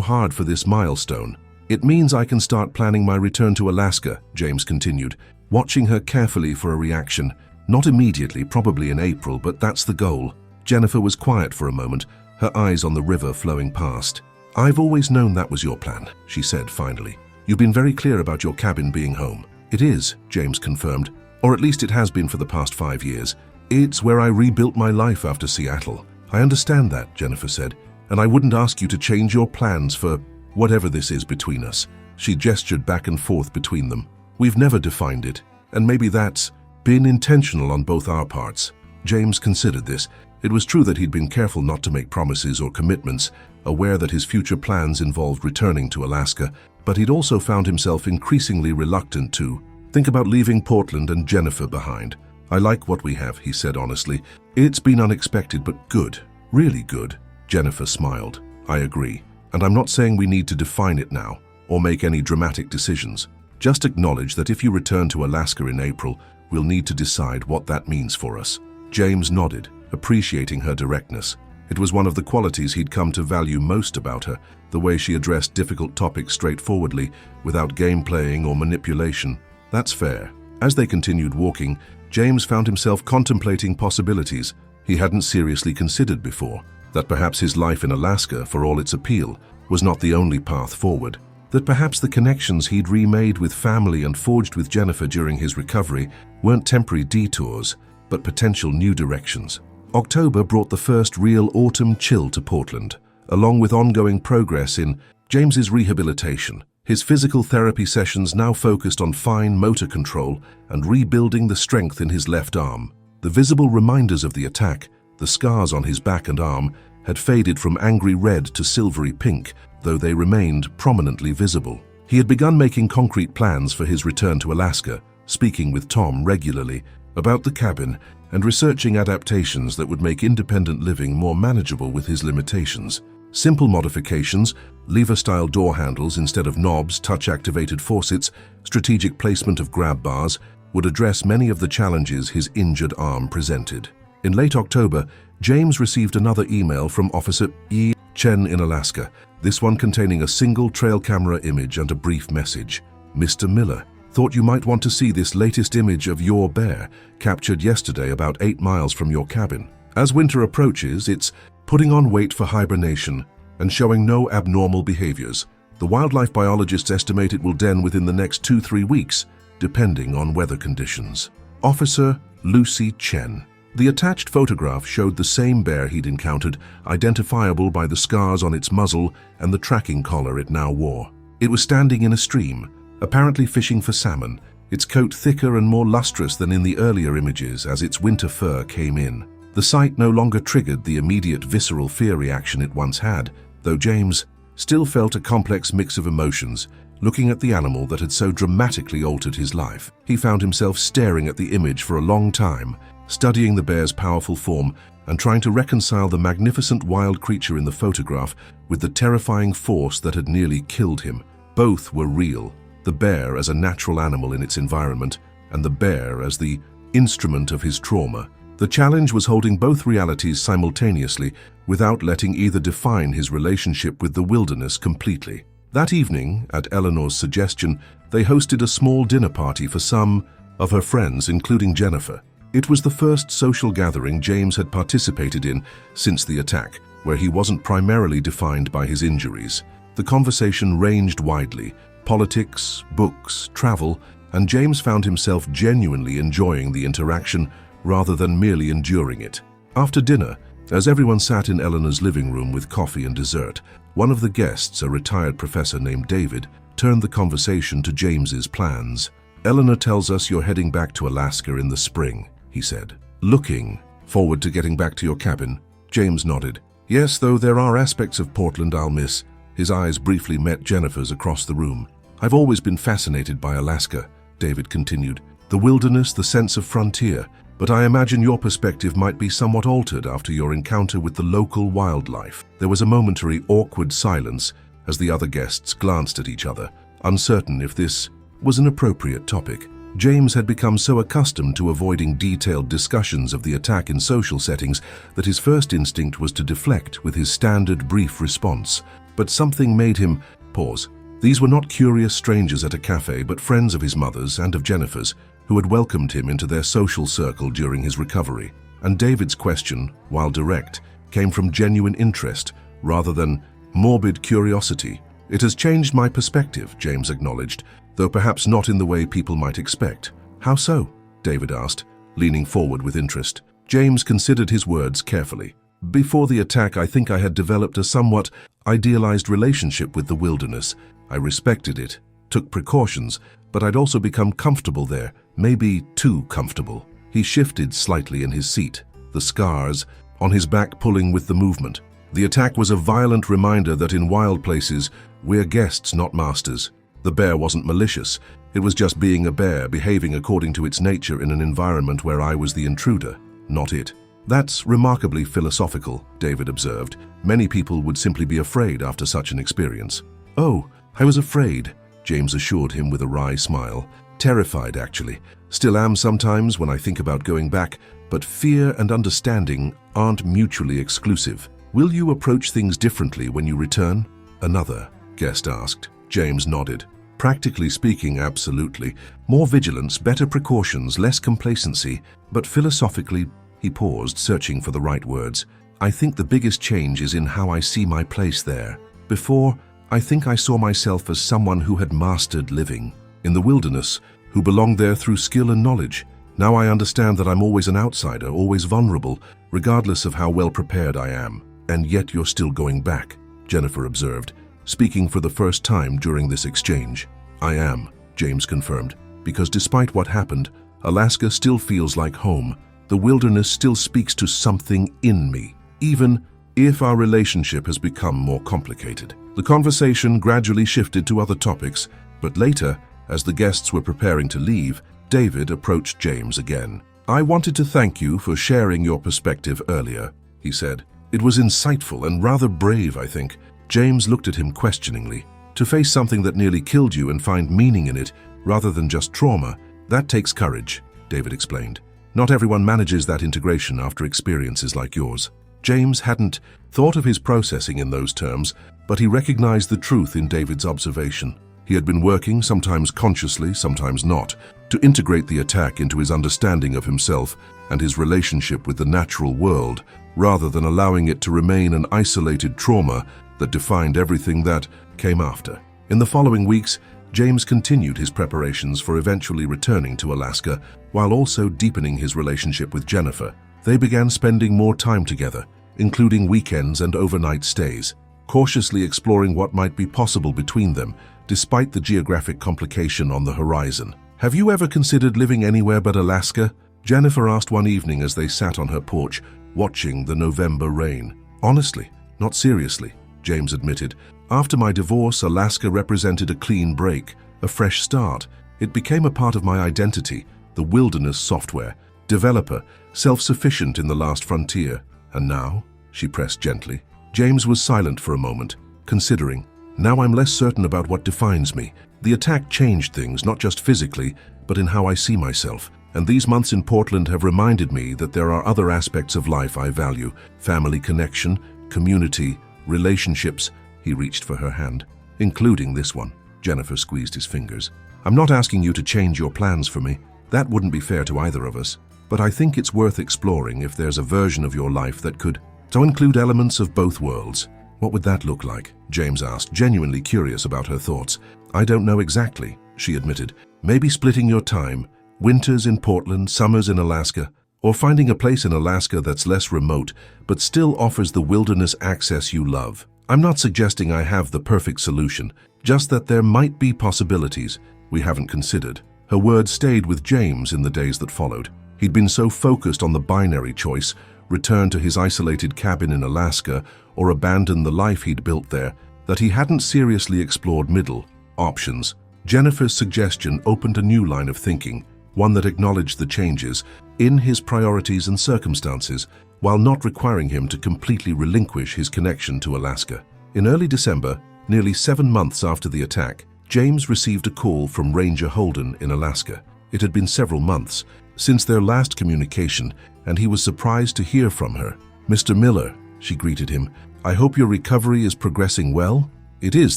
hard for this milestone." "It means I can start planning my return to Alaska," James continued, watching her carefully for a reaction. "Not immediately, probably in April, but that's the goal." Jennifer was quiet for a moment, her eyes on the river flowing past. "I've always known that was your plan," she said finally. "You've been very clear about your cabin being home." "It is," James confirmed, "or at least it has been for the past 5 years. It's where I rebuilt my life after Seattle." "I understand that," Jennifer said, "and I wouldn't ask you to change your plans for whatever this is between us." She gestured back and forth between them. "We've never defined it, and maybe that's been intentional on both our parts." James considered this. It was true that he'd been careful not to make promises or commitments, aware that his future plans involved returning to Alaska, but he'd also found himself increasingly reluctant to think about leaving Portland and Jennifer behind. "I like what we have," he said honestly. "It's been unexpected, but good. Really good." Jennifer smiled. "I agree. And I'm not saying we need to define it now, or make any dramatic decisions. Just acknowledge that if you return to Alaska in April, we'll need to decide what that means for us." James nodded, appreciating her directness. It was one of the qualities he'd come to value most about her, the way she addressed difficult topics straightforwardly, without game-playing or manipulation. "That's fair." As they continued walking, James found himself contemplating possibilities he hadn't seriously considered before. That perhaps his life in Alaska, for all its appeal, was not the only path forward. That perhaps the connections he'd remade with family and forged with Jennifer during his recovery weren't temporary detours, but potential new directions. October brought the first real autumn chill to Portland, along with ongoing progress in James's rehabilitation. His physical therapy sessions now focused on fine motor control and rebuilding the strength in his left arm. The visible reminders of the attack, the scars on his back and arm, had faded from angry red to silvery pink, though they remained prominently visible. He had begun making concrete plans for his return to Alaska, speaking with Tom regularly about the cabin and researching adaptations that would make independent living more manageable with his limitations. Simple modifications, lever-style door handles instead of knobs, touch-activated faucets, strategic placement of grab bars, would address many of the challenges his injured arm presented. In late October, James received another email from Officer E. Chen in Alaska, this one containing a single trail camera image and a brief message. "Mr. Miller, thought you might want to see this latest image of your bear, captured yesterday about 8 miles from your cabin. As winter approaches, it's putting on weight for hibernation and showing no abnormal behaviors. The wildlife biologists estimate it will den within the next 2-3 weeks, depending on weather conditions. Officer Lucy Chen." The attached photograph showed the same bear he'd encountered, identifiable by the scars on its muzzle and the tracking collar it now wore. It was standing in a stream, apparently fishing for salmon, its coat thicker and more lustrous than in the earlier images as its winter fur came in. The sight no longer triggered the immediate visceral fear reaction it once had, though James still felt a complex mix of emotions. Looking at the animal that had so dramatically altered his life, he found himself staring at the image for a long time, studying the bear's powerful form and trying to reconcile the magnificent wild creature in the photograph with the terrifying force that had nearly killed him. Both were real, the bear as a natural animal in its environment, and the bear as the instrument of his trauma. The challenge was holding both realities simultaneously without letting either define his relationship with the wilderness completely. That evening, at Eleanor's suggestion, they hosted a small dinner party for some of her friends, including Jennifer. It was the first social gathering James had participated in since the attack, where he wasn't primarily defined by his injuries. The conversation ranged widely: politics, books, travel, and James found himself genuinely enjoying the interaction rather than merely enduring it. After dinner, as everyone sat in Eleanor's living room with coffee and dessert, one of the guests, a retired professor named David, turned the conversation to James's plans. "Eleanor tells us you're heading back to Alaska in the spring," he said. "Looking forward to getting back to your cabin?" James nodded. "Yes, though there are aspects of Portland I'll miss." His eyes briefly met Jennifer's across the room. "I've always been fascinated by Alaska," David continued. The wilderness, the sense of frontier. But I imagine your perspective might be somewhat altered after your encounter with the local wildlife. There was a momentary awkward silence as the other guests glanced at each other, uncertain if this was an appropriate topic. James had become so accustomed to avoiding detailed discussions of the attack in social settings that his first instinct was to deflect with his standard brief response. But something made him pause. These were not curious strangers at a cafe, but friends of his mother's and of Jennifer's, who had welcomed him into their social circle during his recovery. And David's question, while direct, came from genuine interest rather than morbid curiosity. "It has changed my perspective," James acknowledged, though perhaps not in the way people might expect. "How so?" David asked, leaning forward with interest. James considered his words carefully. "Before the attack, I think I had developed a somewhat idealized relationship with the wilderness. I respected it, took precautions, but I'd also become comfortable there, maybe too comfortable." He shifted slightly in his seat, the scars on his back pulling with the movement. "The attack was a violent reminder that in wild places, we're guests, not masters. The bear wasn't malicious. It was just being a bear, behaving according to its nature in an environment where I was the intruder, not it." "That's remarkably philosophical," David observed. "Many people would simply be afraid after such an experience." "Oh, I was afraid," James assured him with a wry smile. "Terrified, actually. Still am sometimes when I think about going back, but fear and understanding aren't mutually exclusive." "Will you approach things differently when you return?" another guest asked. James nodded. "Practically speaking, absolutely. More vigilance, better precautions, less complacency. But philosophically," he paused, searching for the right words, "I think the biggest change is in how I see my place there. Before, I think I saw myself as someone who had mastered living in the wilderness, who belonged there through skill and knowledge. Now I understand that I'm always an outsider, always vulnerable, regardless of how well prepared I am." "And yet you're still going back," Jennifer observed, speaking for the first time during this exchange. "I am," James confirmed, "because despite what happened, Alaska still feels like home. The wilderness still speaks to something in me, even if our relationship has become more complicated." The conversation gradually shifted to other topics, but later, as the guests were preparing to leave, David approached James again. "I wanted to thank you for sharing your perspective earlier," he said. "It was insightful and rather brave, I think." James looked at him questioningly. "To face something that nearly killed you and find meaning in it, rather than just trauma, that takes courage," David explained. "Not everyone manages that integration after experiences like yours." James hadn't thought of his processing in those terms, but he recognized the truth in David's observation. He had been working, sometimes consciously, sometimes not, to integrate the attack into his understanding of himself and his relationship with the natural world, rather than allowing it to remain an isolated trauma that defined everything that came after. In the following weeks, James continued his preparations for eventually returning to Alaska, while also deepening his relationship with Jennifer. They began spending more time together, including weekends and overnight stays, cautiously exploring what might be possible between them, despite the geographic complication on the horizon. "Have you ever considered living anywhere but Alaska?" Jennifer asked one evening as they sat on her porch, watching the November rain. "Honestly, not seriously," James admitted. "After my divorce, Alaska represented a clean break, a fresh start. It became a part of my identity, the wilderness software, developer, self-sufficient in the last frontier. And now?" she pressed gently. James was silent for a moment, considering. "Now I'm less certain about what defines me. The attack changed things, not just physically, but in how I see myself. And these months in Portland have reminded me that there are other aspects of life I value: family connection, community, relationships." He reached for her hand. "Including this one." Jennifer squeezed his fingers. "I'm not asking you to change your plans for me. That wouldn't be fair to either of us. But I think it's worth exploring if there's a version of your life that could include elements of both worlds." "What would that look like?" James asked, genuinely curious about her thoughts. "I don't know exactly," she admitted. "Maybe splitting your time, winters in Portland, summers in Alaska, or finding a place in Alaska that's less remote, but still offers the wilderness access you love. I'm not suggesting I have the perfect solution, just that there might be possibilities we haven't considered." Her words stayed with James in the days that followed. He'd been so focused on the binary choice, return to his isolated cabin in Alaska or abandon the life he'd built there, that he hadn't seriously explored middle options. Jennifer's suggestion opened a new line of thinking. one that acknowledged the changes in his priorities and circumstances, while not requiring him to completely relinquish his connection to Alaska. In early December, nearly 7 months after the attack, James received a call from Ranger Holden in Alaska. It had been several months since their last communication, and he was surprised to hear from her. "Mr. Miller," she greeted him, "I hope your recovery is progressing well?" "It is,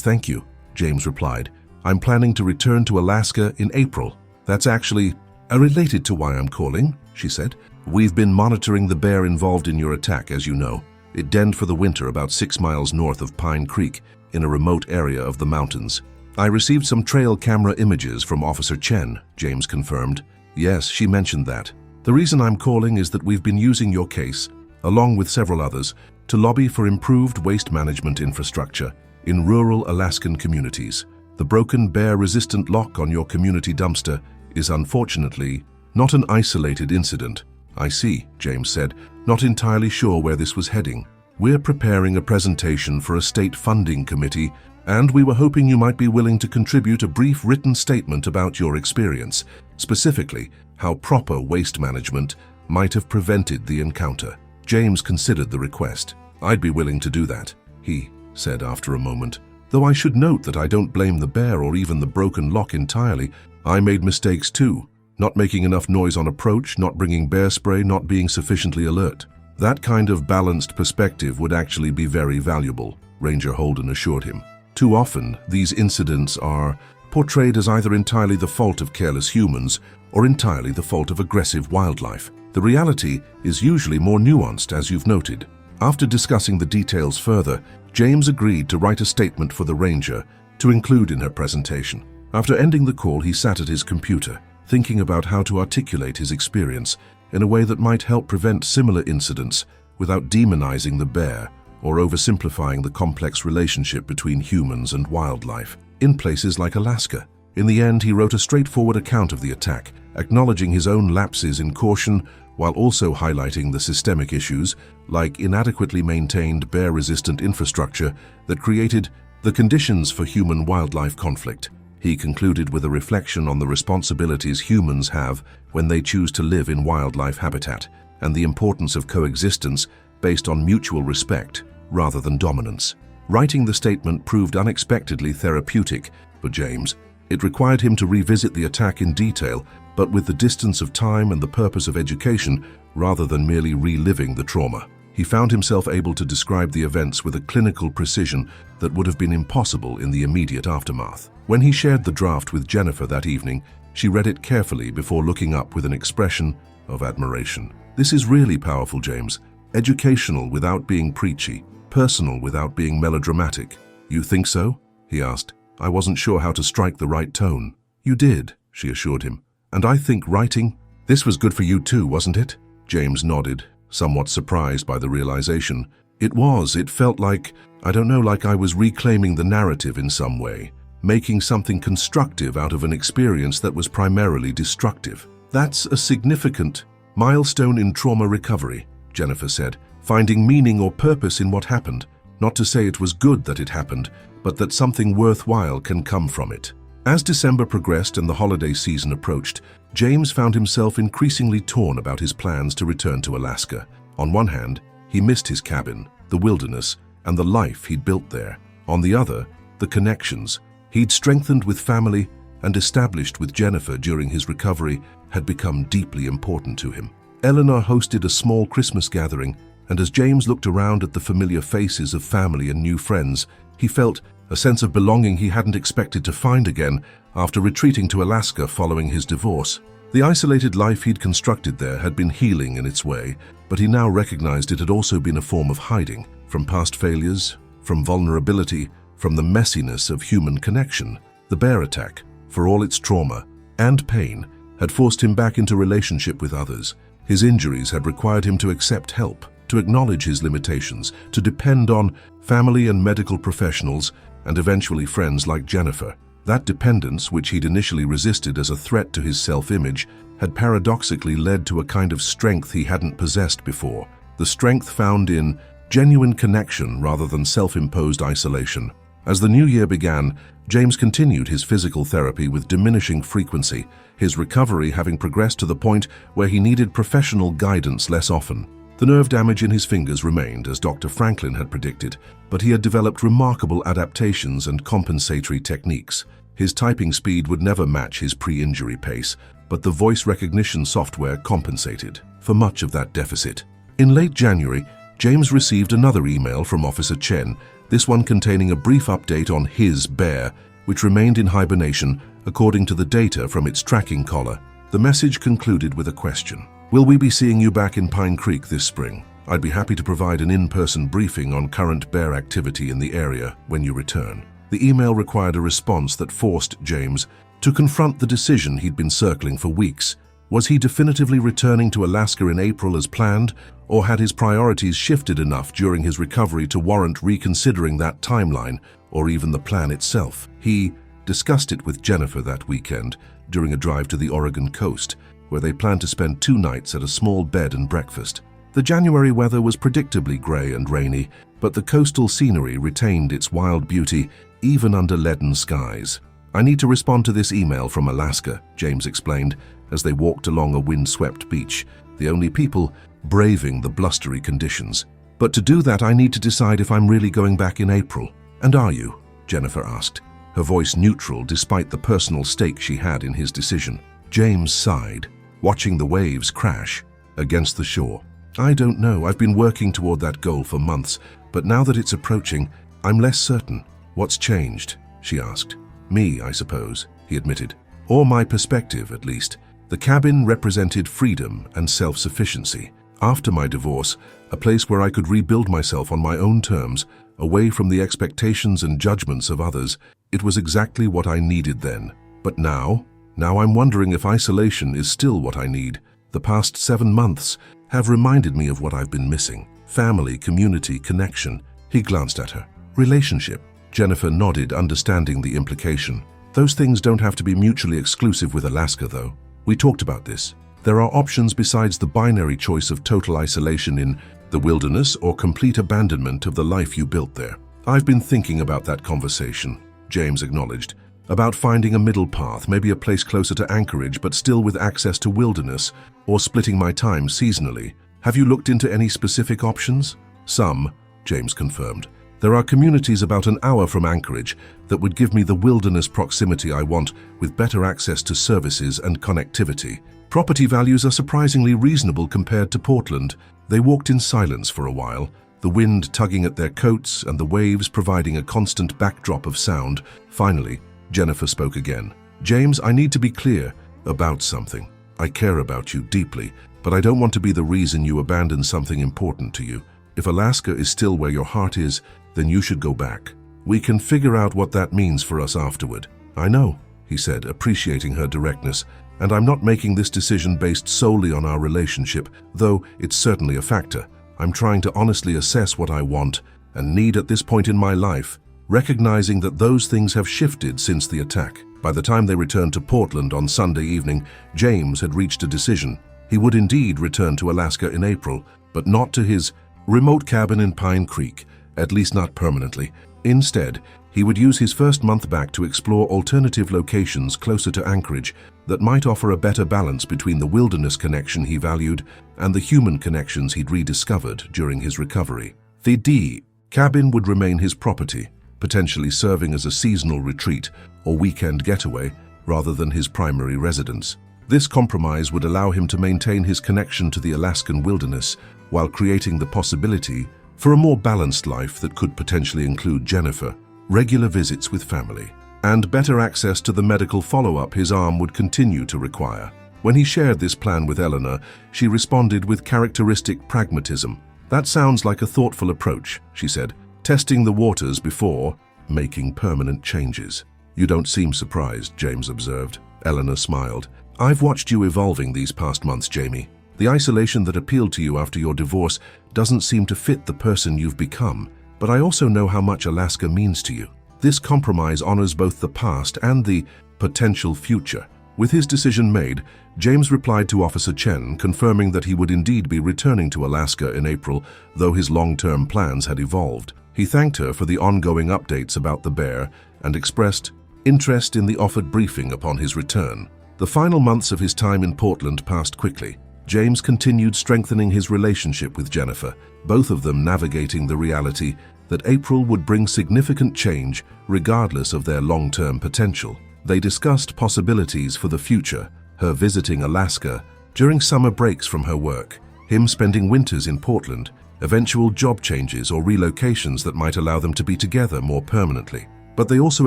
thank you," James replied. "I'm planning to return to Alaska in April." "That's actually related to why I'm calling," she said. "We've been monitoring the bear involved in your attack, as you know. It denned for the winter about 6 miles north of Pine Creek, in a remote area of the mountains. I received some trail camera images from Officer Chen," James confirmed. "Yes, she mentioned that. The reason I'm calling is that we've been using your case, along with several others, to lobby for improved waste management infrastructure in rural Alaskan communities. The broken bear-resistant lock on your community dumpster is unfortunately not an isolated incident." "I see," James said, not entirely sure where this was heading. "We're preparing a presentation for a state funding committee, and we were hoping you might be willing to contribute a brief written statement about your experience, specifically how proper waste management might have prevented the encounter." James considered the request. "I'd be willing to do that," he said after a moment. "Though I should note that I don't blame the bear or even the broken lock entirely. I made mistakes too. Not making enough noise on approach, not bringing bear spray, not being sufficiently alert." "That kind of balanced perspective would actually be very valuable," Ranger Holden assured him. "Too often, these incidents are portrayed as either entirely the fault of careless humans or entirely the fault of aggressive wildlife. The reality is usually more nuanced, as you've noted." After discussing the details further, James agreed to write a statement for the ranger to include in her presentation. After ending the call, he sat at his computer, thinking about how to articulate his experience in a way that might help prevent similar incidents without demonizing the bear or oversimplifying the complex relationship between humans and wildlife in places like Alaska. In the end, he wrote a straightforward account of the attack, acknowledging his own lapses in caution while also highlighting the systemic issues like inadequately maintained bear-resistant infrastructure that created the conditions for human-wildlife conflict. He concluded with a reflection on the responsibilities humans have when they choose to live in wildlife habitat and the importance of coexistence based on mutual respect rather than dominance. Writing the statement proved unexpectedly therapeutic for James. It required him to revisit the attack in detail, but with the distance of time and the purpose of education rather than merely reliving the trauma. He found himself able to describe the events with a clinical precision that would have been impossible in the immediate aftermath. When he shared the draft with Jennifer that evening, she read it carefully before looking up with an expression of admiration. "This is really powerful, James. Educational without being preachy, personal without being melodramatic." "You think so?" he asked. "I wasn't sure how to strike the right tone." "You did," she assured him. "And I think writing—" "This was good for you too, wasn't it?" James nodded, somewhat surprised by the realization. "It was. It felt like, I don't know, like I was reclaiming the narrative in some way, making something constructive out of an experience that was primarily destructive." "That's a significant milestone in trauma recovery," Jennifer said, "finding meaning or purpose in what happened. Not to say it was good that it happened, but that something worthwhile can come from it." As December progressed and the holiday season approached, James found himself increasingly torn about his plans to return to Alaska. On one hand, he missed his cabin, the wilderness, and the life he'd built there. On the other, the connections he'd strengthened with family and established with Jennifer during his recovery had become deeply important to him. Eleanor hosted a small Christmas gathering, and as James looked around at the familiar faces of family and new friends, he felt a sense of belonging he hadn't expected to find again after retreating to Alaska following his divorce. The isolated life he'd constructed there had been healing in its way, but he now recognized it had also been a form of hiding from past failures, from vulnerability, from the messiness of human connection. The bear attack, for all its trauma and pain, had forced him back into relationship with others. His injuries had required him to accept help, to acknowledge his limitations, to depend on family and medical professionals, and eventually friends like Jennifer. That dependence, which he'd initially resisted as a threat to his self-image, had paradoxically led to a kind of strength he hadn't possessed before. The strength found in genuine connection rather than self-imposed isolation. As the new year began, James continued his physical therapy with diminishing frequency, his recovery having progressed to the point where he needed professional guidance less often. The nerve damage in his fingers remained, as Dr. Franklin had predicted, but he had developed remarkable adaptations and compensatory techniques. His typing speed would never match his pre-injury pace, but the voice recognition software compensated for much of that deficit. In late January, James received another email from Officer Chen, this one containing a brief update on his bear, which remained in hibernation according to the data from its tracking collar. The message concluded with a question. Will we be seeing you back in Pine Creek this spring? I'd be happy to provide an in-person briefing on current bear activity in the area when you return. The email required a response that forced James to confront the decision he'd been circling for weeks. Was he definitively returning to Alaska in April as planned, or had his priorities shifted enough during his recovery to warrant reconsidering that timeline, or even the plan itself? He discussed it with Jennifer that weekend during a drive to the Oregon coast, where they planned to spend 2 nights at a small bed and breakfast. The January weather was predictably gray and rainy, but the coastal scenery retained its wild beauty even under leaden skies. I need to respond to this email from Alaska, James explained, as they walked along a wind-swept beach, the only people braving the blustery conditions. But to do that, I need to decide if I'm really going back in April. And are you? Jennifer asked, her voice neutral despite the personal stake she had in his decision. James sighed, watching the waves crash against the shore. I don't know. I've been working toward that goal for months, but now that it's approaching, I'm less certain. What's changed? She asked. Me, I suppose, he admitted. Or my perspective, at least. The cabin represented freedom and self-sufficiency. After my divorce, a place where I could rebuild myself on my own terms, away from the expectations and judgments of others. It was exactly what I needed then. But now I'm wondering if isolation is still what I need. The past 7 months have reminded me of what I've been missing. Family, community, connection. He glanced at her. Relationship. Jennifer nodded, understanding the implication. Those things don't have to be mutually exclusive with Alaska, though. We talked about this. There are options besides the binary choice of total isolation in the wilderness or complete abandonment of the life you built there. I've been thinking about that conversation, James acknowledged. About finding a middle path, maybe a place closer to Anchorage but still with access to wilderness, or splitting my time seasonally. Have you looked into any specific options? Some, James confirmed. There are communities about an hour from Anchorage that would give me the wilderness proximity I want, with better access to services and connectivity. Property values are surprisingly reasonable compared to Portland. They walked in silence for a while, the wind tugging at their coats and the waves providing a constant backdrop of sound. Finally, Jennifer spoke again. James, I need to be clear about something. I care about you deeply, but I don't want to be the reason you abandon something important to you. If Alaska is still where your heart is, then you should go back. We can figure out what that means for us afterward. I know, he said, appreciating her directness, and I'm not making this decision based solely on our relationship, though it's certainly a factor. I'm trying to honestly assess what I want and need at this point in my life, recognizing that those things have shifted since the attack. By the time they returned to Portland on Sunday evening, James had reached a decision. He would indeed return to Alaska in April, but not to his remote cabin in Pine Creek, at least not permanently. Instead, he would use his first month back to explore alternative locations closer to Anchorage that might offer a better balance between the wilderness connection he valued and the human connections he'd rediscovered during his recovery. The cabin would remain his property, potentially serving as a seasonal retreat or weekend getaway rather than his primary residence. This compromise would allow him to maintain his connection to the Alaskan wilderness while creating the possibility for a more balanced life that could potentially include Jennifer, regular visits with family, and better access to the medical follow-up his arm would continue to require. When he shared this plan with Eleanor, she responded with characteristic pragmatism. That sounds like a thoughtful approach, she said, testing the waters before making permanent changes. You don't seem surprised, James observed. Eleanor smiled. I've watched you evolving these past months, Jamie. The isolation that appealed to you after your divorce doesn't seem to fit the person you've become, but I also know how much Alaska means to you. This compromise honors both the past and the potential future. With his decision made, James replied to Officer Chen, confirming that he would indeed be returning to Alaska in April, though his long-term plans had evolved. He thanked her for the ongoing updates about the bear and expressed interest in the offered briefing upon his return. The final months of his time in Portland passed quickly. James continued strengthening his relationship with Jennifer, both of them navigating the reality that April would bring significant change regardless of their long-term potential. They discussed possibilities for the future, her visiting Alaska during summer breaks from her work, him spending winters in Portland, eventual job changes or relocations that might allow them to be together more permanently. But they also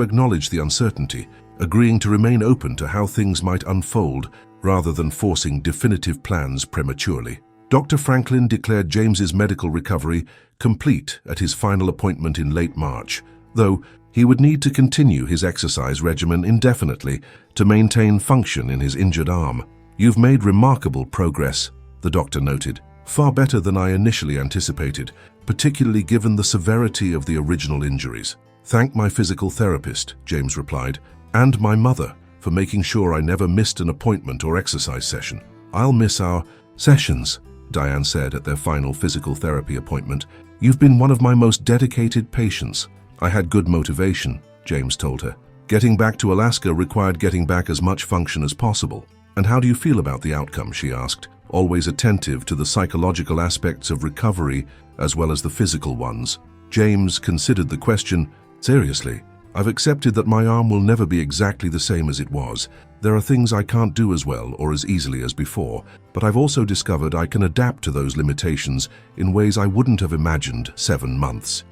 acknowledged the uncertainty, agreeing to remain open to how things might unfold rather than forcing definitive plans prematurely. Dr. Franklin declared James's medical recovery complete at his final appointment in late March, though he would need to continue his exercise regimen indefinitely to maintain function in his injured arm. "You've made remarkable progress," the doctor noted, "far better than I initially anticipated, particularly given the severity of the original injuries." "Thank my physical therapist," James replied, "and my mother for making sure I never missed an appointment or exercise session." "I'll miss our sessions," Diane said at their final physical therapy appointment. "You've been one of my most dedicated patients." "I had good motivation," James told her. "Getting back to Alaska required getting back as much function as possible." "And how do you feel about the outcome?" she asked, always attentive to the psychological aspects of recovery as well as the physical ones. James considered the question. "Seriously, I've accepted that my arm will never be exactly the same as it was. There are things I can't do as well or as easily as before, but I've also discovered I can adapt to those limitations in ways I wouldn't have imagined 7 months."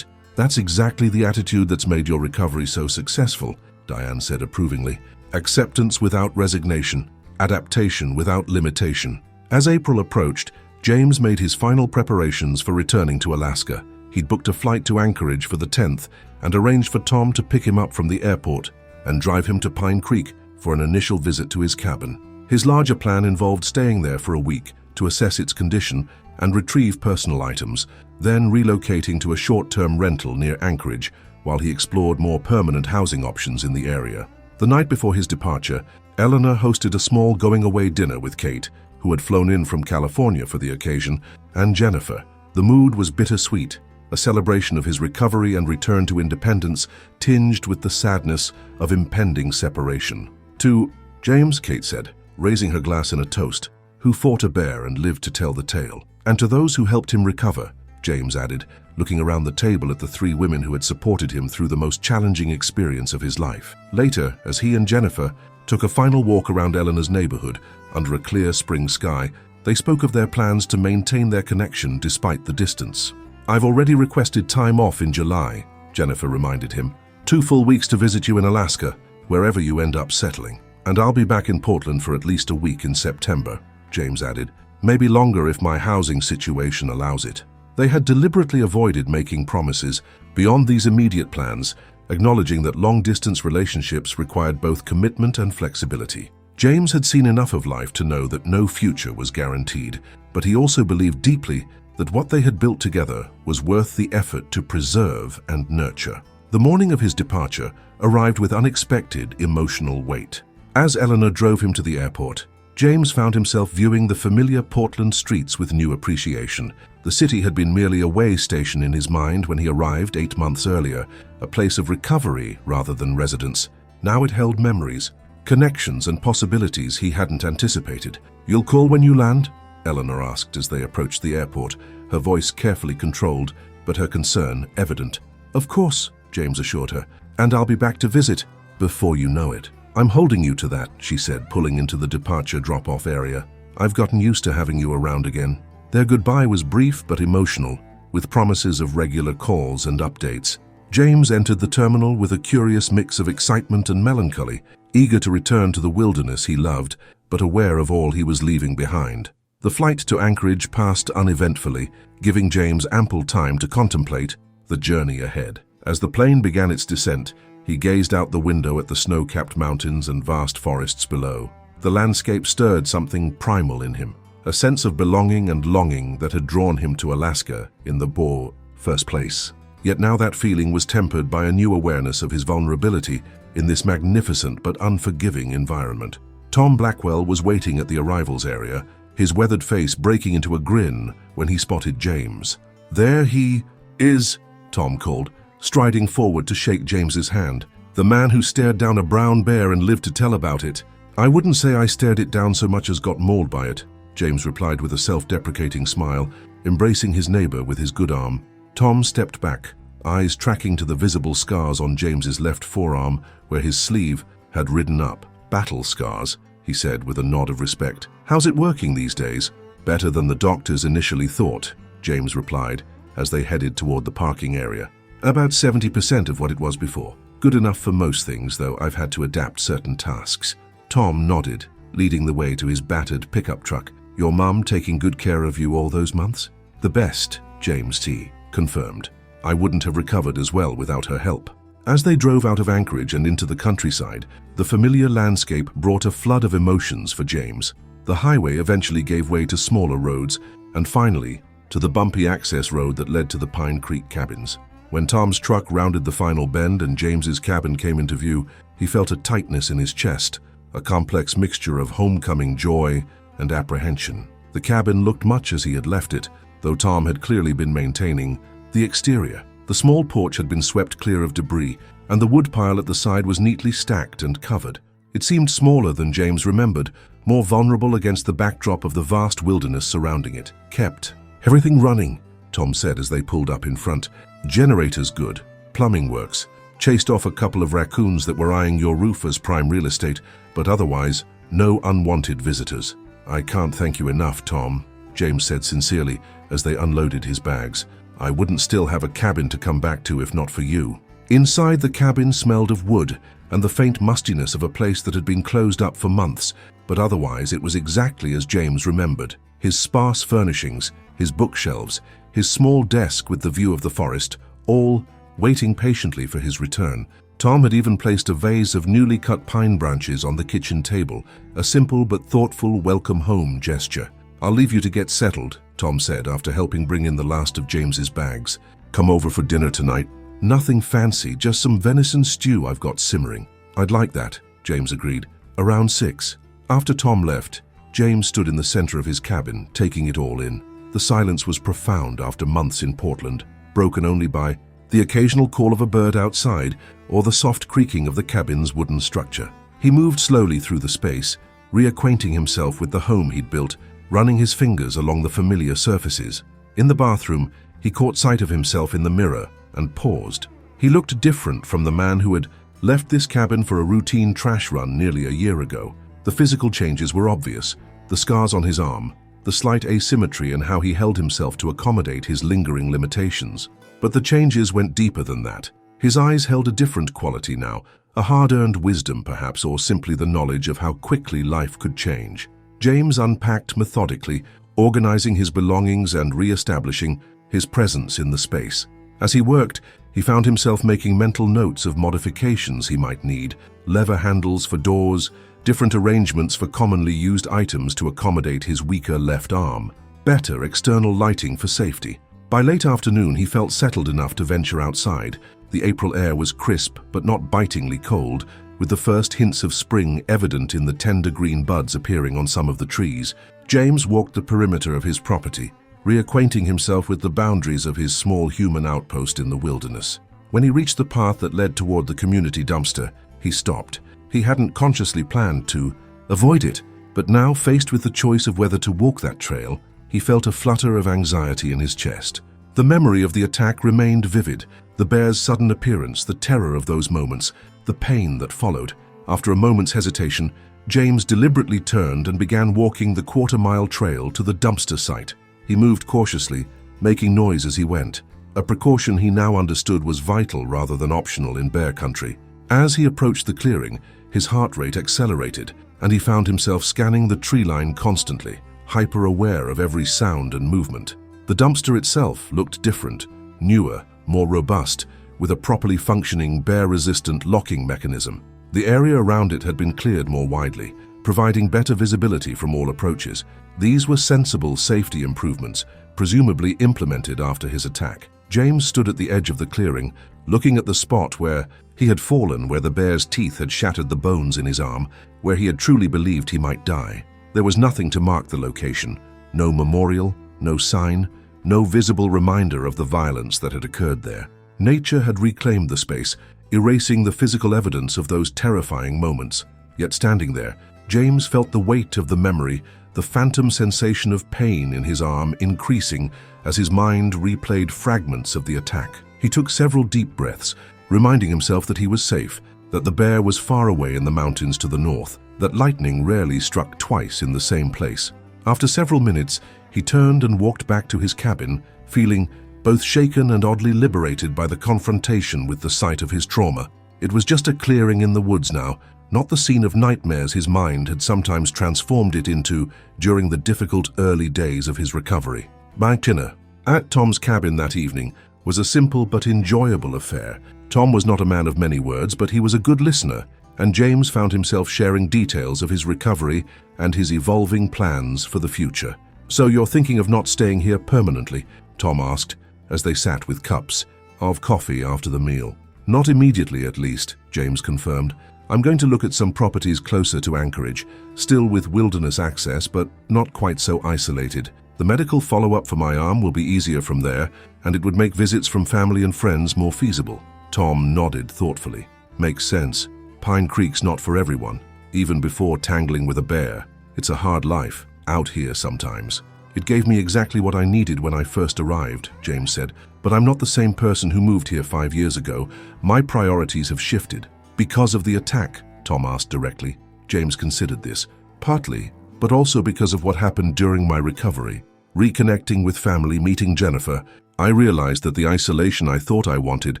"That's exactly the attitude that's made your recovery so successful," Diane said approvingly. "Acceptance without resignation, adaptation without limitation." As April approached, James made his final preparations for returning to Alaska. He'd booked a flight to Anchorage for the 10th and arranged for Tom to pick him up from the airport and drive him to Pine Creek for an initial visit to his cabin. His larger plan involved staying there for a week to assess its condition and retrieve personal items, then relocating to a short-term rental near Anchorage while he explored more permanent housing options in the area. The night before his departure, Eleanor hosted a small going-away dinner with Kate, who had flown in from California for the occasion, and Jennifer. The mood was bittersweet, a celebration of his recovery and return to independence tinged with the sadness of impending separation. "To James," Kate said, raising her glass in a toast, "who fought a bear and lived to tell the tale. And to those who helped him recover," James added, looking around the table at the 3 women who had supported him through the most challenging experience of his life. Later, as he and Jennifer took a final walk around Eleanor's neighborhood under a clear spring sky, they spoke of their plans to maintain their connection despite the distance. "I've already requested time off in July," Jennifer reminded him. 2 full weeks to visit you in Alaska, wherever you end up settling. "And I'll be back in Portland for at least a week in September," James added. "Maybe longer if my housing situation allows it." They had deliberately avoided making promises beyond these immediate plans, acknowledging that long-distance relationships required both commitment and flexibility. James had seen enough of life to know that no future was guaranteed, but he also believed deeply that what they had built together was worth the effort to preserve and nurture. The morning of his departure arrived with unexpected emotional weight. As Eleanor drove him to the airport, James found himself viewing the familiar Portland streets with new appreciation. The city had been merely a way station in his mind when he arrived 8 months earlier, a place of recovery rather than residence. Now it held memories, connections and possibilities he hadn't anticipated. "You'll call when you land?" Eleanor asked as they approached the airport, her voice carefully controlled, but her concern evident. "Of course," James assured her, "and I'll be back to visit before you know it." "I'm holding you to that," she said, pulling into the departure drop-off area. "I've gotten used to having you around again." Their goodbye was brief but emotional, with promises of regular calls and updates. James entered the terminal with a curious mix of excitement and melancholy, eager to return to the wilderness he loved, but aware of all he was leaving behind. The flight to Anchorage passed uneventfully, giving James ample time to contemplate the journey ahead. As the plane began its descent, he gazed out the window at the snow-capped mountains and vast forests below. The landscape stirred something primal in him, a sense of belonging and longing that had drawn him to Alaska in the first place. Yet now that feeling was tempered by a new awareness of his vulnerability in this magnificent but unforgiving environment. Tom Blackwell was waiting at the arrivals area, his weathered face breaking into a grin when he spotted James. "There he is," Tom called, striding forward to shake James's hand. "The man who stared down a brown bear and lived to tell about it." "I wouldn't say I stared it down so much as got mauled by it," James replied with a self-deprecating smile, embracing his neighbor with his good arm. Tom stepped back, eyes tracking to the visible scars on James's left forearm where his sleeve had ridden up. "Battle scars," he said with a nod of respect. "How's it working these days?" "Better than the doctors initially thought," James replied as they headed toward the parking area. "About 70% of what it was before. Good enough for most things, though I've had to adapt certain tasks." Tom nodded, leading the way to his battered pickup truck. "Your mum taking good care of you all those months?" "The best," James T. confirmed. "I wouldn't have recovered as well without her help." As they drove out of Anchorage and into the countryside, the familiar landscape brought a flood of emotions for James. The highway eventually gave way to smaller roads, and finally, to the bumpy access road that led to the Pine Creek cabins. When Tom's truck rounded the final bend and James's cabin came into view, he felt a tightness in his chest, a complex mixture of homecoming joy and apprehension. The cabin looked much as he had left it, though Tom had clearly been maintaining the exterior. The small porch had been swept clear of debris, and the woodpile at the side was neatly stacked and covered. It seemed smaller than James remembered, more vulnerable against the backdrop of the vast wilderness surrounding it. "Kept everything running," Tom said as they pulled up in front. "Generators good, plumbing works, chased off a couple of raccoons that were eyeing your roof as prime real estate, but otherwise, no unwanted visitors." "I can't thank you enough, Tom," James said sincerely as they unloaded his bags. "I wouldn't still have a cabin to come back to if not for you." Inside, the cabin smelled of wood and the faint mustiness of a place that had been closed up for months, but otherwise it was exactly as James remembered. His sparse furnishings, his bookshelves, his small desk with the view of the forest, all waiting patiently for his return. Tom had even placed a vase of newly cut pine branches on the kitchen table, a simple but thoughtful welcome home gesture. "I'll leave you to get settled," Tom said after helping bring in the last of James's bags. "Come over for dinner tonight." "Nothing fancy, just some venison stew I've got simmering." "I'd like that," James agreed. "Around 6. After Tom left, James stood in the center of his cabin, taking it all in. The silence was profound after months in Portland, broken only by the occasional call of a bird outside or the soft creaking of the cabin's wooden structure. He moved slowly through the space, reacquainting himself with the home he'd built, running his fingers along the familiar surfaces. In the bathroom, he caught sight of himself in the mirror and paused. He looked different from the man who had left this cabin for a routine trash run nearly a year ago. The physical changes were obvious: the scars on his arm, the slight asymmetry in how he held himself to accommodate his lingering limitations. But the changes went deeper than that. His eyes held a different quality now, a hard-earned wisdom perhaps, or simply the knowledge of how quickly life could change. James unpacked methodically, organizing his belongings and re-establishing his presence in the space. As he worked, he found himself making mental notes of modifications he might need: lever handles for doors, different arrangements for commonly used items to accommodate his weaker left arm, better external lighting for safety. By late afternoon, he felt settled enough to venture outside. The April air was crisp but not bitingly cold, with the first hints of spring evident in the tender green buds appearing on some of the trees. James walked the perimeter of his property, reacquainting himself with the boundaries of his small human outpost in the wilderness. When he reached the path that led toward the community dumpster, he stopped. He hadn't consciously planned to avoid it, but now, faced with the choice of whether to walk that trail, he felt a flutter of anxiety in his chest. The memory of the attack remained vivid: the bear's sudden appearance, the terror of those moments, the pain that followed. After a moment's hesitation, James deliberately turned and began walking the quarter-mile trail to the dumpster site. He moved cautiously, making noise as he went, a precaution he now understood was vital rather than optional in bear country. As he approached the clearing, his heart rate accelerated, and he found himself scanning the tree line constantly, hyper-aware of every sound and movement. The dumpster itself looked different, newer, more robust, with a properly functioning bear-resistant locking mechanism. The area around it had been cleared more widely, providing better visibility from all approaches. These were sensible safety improvements, presumably implemented after his attack. James stood at the edge of the clearing, looking at the spot where he had fallen, where the bear's teeth had shattered the bones in his arm, where he had truly believed he might die. There was nothing to mark the location, no memorial, no sign, no visible reminder of the violence that had occurred there. Nature had reclaimed the space, erasing the physical evidence of those terrifying moments. Yet standing there, James felt the weight of the memory, the phantom sensation of pain in his arm increasing as his mind replayed fragments of the attack. He took several deep breaths, reminding himself that he was safe, that the bear was far away in the mountains to the north, that lightning rarely struck twice in the same place. After several minutes, he turned and walked back to his cabin, feeling both shaken and oddly liberated by the confrontation with the site of his trauma. It was just a clearing in the woods now, not the scene of nightmares his mind had sometimes transformed it into during the difficult early days of his recovery. By dinner, at Tom's cabin that evening, was a simple but enjoyable affair. Tom was not a man of many words, but he was a good listener, and James found himself sharing details of his recovery and his evolving plans for the future. "So you're thinking of not staying here permanently?" Tom asked, as they sat with cups of coffee after the meal. "Not immediately, at least," James confirmed. "I'm going to look at some properties closer to Anchorage, still with wilderness access, but not quite so isolated. The medical follow-up for my arm will be easier from there, and it would make visits from family and friends more feasible." Tom nodded thoughtfully. "Makes sense. Pine Creek's not for everyone, even before tangling with a bear. It's a hard life, out here sometimes." "It gave me exactly what I needed when I first arrived," James said, "but I'm not the same person who moved here 5 years ago. My priorities have shifted." "Because of the attack?" Tom asked directly. James considered this. "Partly, but also because of what happened during my recovery. Reconnecting with family, meeting Jennifer, I realized that the isolation I thought I wanted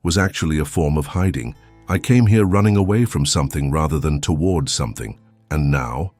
was actually a form of hiding. I came here running away from something rather than towards something. And now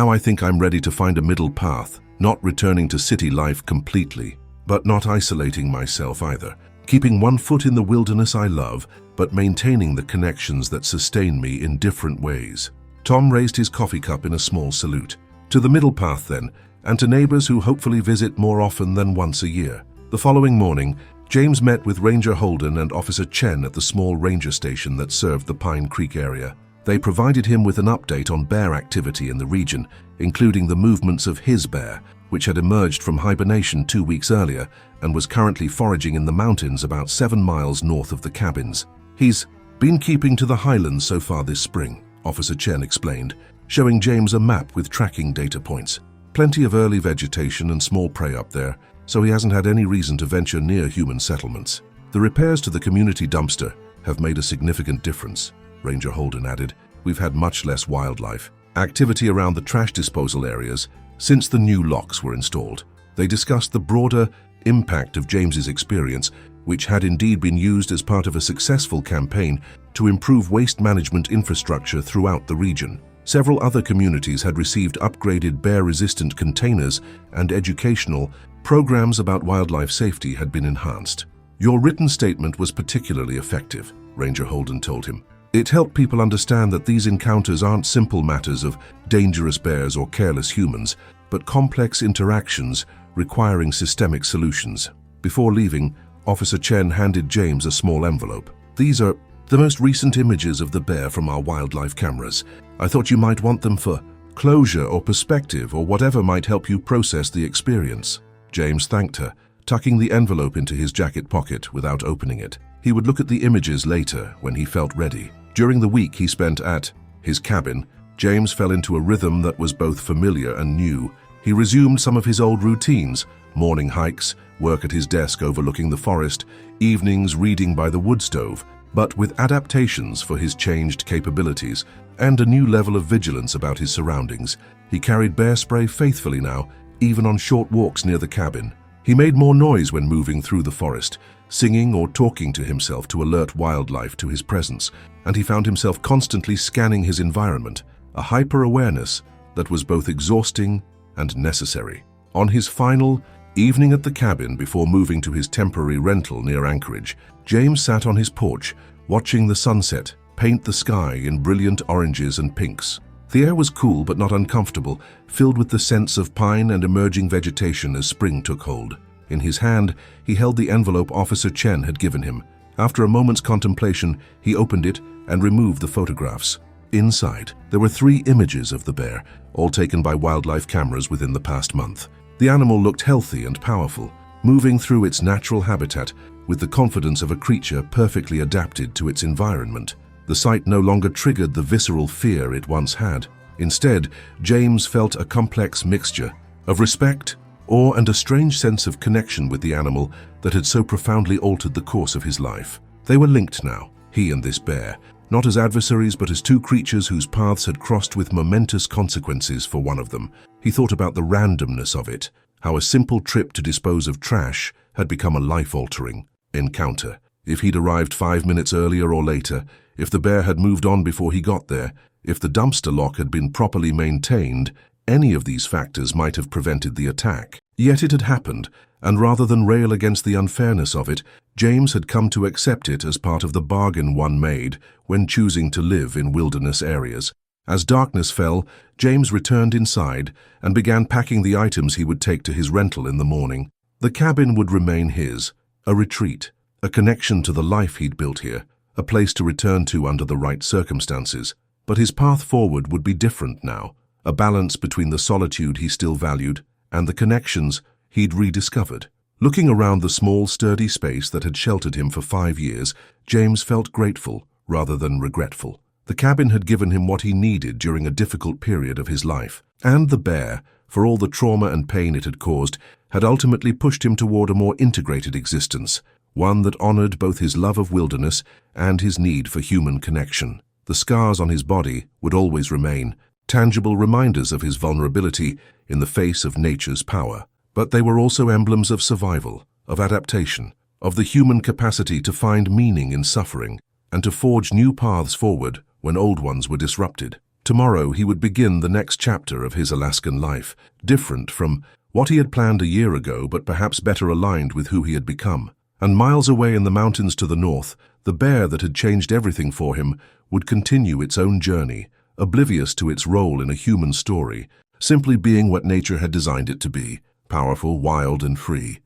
I think I'm ready to find a middle path, not returning to city life completely, but not isolating myself either. Keeping one foot in the wilderness I love, but maintaining the connections that sustain me in different ways." Tom raised his coffee cup in a small salute. "To the middle path then, and to neighbors who hopefully visit more often than once a year." The following morning, James met with Ranger Holden and Officer Chen at the small ranger station that served the Pine Creek area. They provided him with an update on bear activity in the region, including the movements of his bear, which had emerged from hibernation 2 weeks earlier and was currently foraging in the mountains about 7 miles north of the cabins. "He's been keeping to the highlands so far this spring," Officer Chen explained, showing James a map with tracking data points. "Plenty of early vegetation and small prey up there, so he hasn't had any reason to venture near human settlements. The repairs to the community dumpster have made a significant difference," Ranger Holden added. "We've had much less wildlife activity around the trash disposal areas since the new locks were installed." They discussed the broader impact of James's experience, which had indeed been used as part of a successful campaign to improve waste management infrastructure throughout the region. Several other communities had received upgraded bear-resistant containers, and educational programs about wildlife safety had been enhanced. "Your written statement was particularly effective," Ranger Holden told him. "It helped people understand that these encounters aren't simple matters of dangerous bears or careless humans, but complex interactions requiring systemic solutions." Before leaving, Officer Chen handed James a small envelope. "These are the most recent images of the bear from our wildlife cameras. I thought you might want them for closure or perspective or whatever might help you process the experience." James thanked her, tucking the envelope into his jacket pocket without opening it. He would look at the images later when he felt ready. During the week he spent at his cabin, James fell into a rhythm that was both familiar and new. He resumed some of his old routines: morning hikes, work at his desk overlooking the forest, evenings reading by the wood stove, but with adaptations for his changed capabilities and a new level of vigilance about his surroundings. He carried bear spray faithfully now, even on short walks near the cabin. He made more noise when moving through the forest, singing or talking to himself to alert wildlife to his presence, and he found himself constantly scanning his environment, a hyper-awareness that was both exhausting and necessary. On his final evening at the cabin before moving to his temporary rental near Anchorage, James sat on his porch, watching the sunset paint the sky in brilliant oranges and pinks. The air was cool but not uncomfortable, filled with the scents of pine and emerging vegetation as spring took hold. In his hand, he held the envelope Officer Chen had given him. After a moment's contemplation, he opened it and removed the photographs. Inside, there were 3 images of the bear, all taken by wildlife cameras within the past month. The animal looked healthy and powerful, moving through its natural habitat, with the confidence of a creature perfectly adapted to its environment. The sight no longer triggered the visceral fear it once had. Instead, James felt a complex mixture of respect, awe, and a strange sense of connection with the animal that had so profoundly altered the course of his life. They were linked now, he and this bear, not as adversaries but as two creatures whose paths had crossed with momentous consequences for one of them. He thought about the randomness of it, how a simple trip to dispose of trash had become a life-altering encounter. If he'd arrived 5 minutes earlier or later, if the bear had moved on before he got there, if the dumpster lock had been properly maintained, any of these factors might have prevented the attack. Yet it had happened, and rather than rail against the unfairness of it, James had come to accept it as part of the bargain one made when choosing to live in wilderness areas. As darkness fell, James returned inside and began packing the items he would take to his rental in the morning. The cabin would remain his, a retreat, a connection to the life he'd built here, a place to return to under the right circumstances. But his path forward would be different now, a balance between the solitude he still valued and the connections he'd rediscovered. Looking around the small, sturdy space that had sheltered him for 5 years, James felt grateful rather than regretful. The cabin had given him what he needed during a difficult period of his life, and the bear, for all the trauma and pain it had caused, had ultimately pushed him toward a more integrated existence, one that honored both his love of wilderness and his need for human connection. The scars on his body would always remain, tangible reminders of his vulnerability in the face of nature's power. But they were also emblems of survival, of adaptation, of the human capacity to find meaning in suffering and to forge new paths forward when old ones were disrupted. Tomorrow he would begin the next chapter of his Alaskan life, different from what he had planned a year ago, but perhaps better aligned with who he had become. And miles away in the mountains to the north, the bear that had changed everything for him would continue its own journey, oblivious to its role in a human story, simply being what nature had designed it to be, powerful, wild, and free.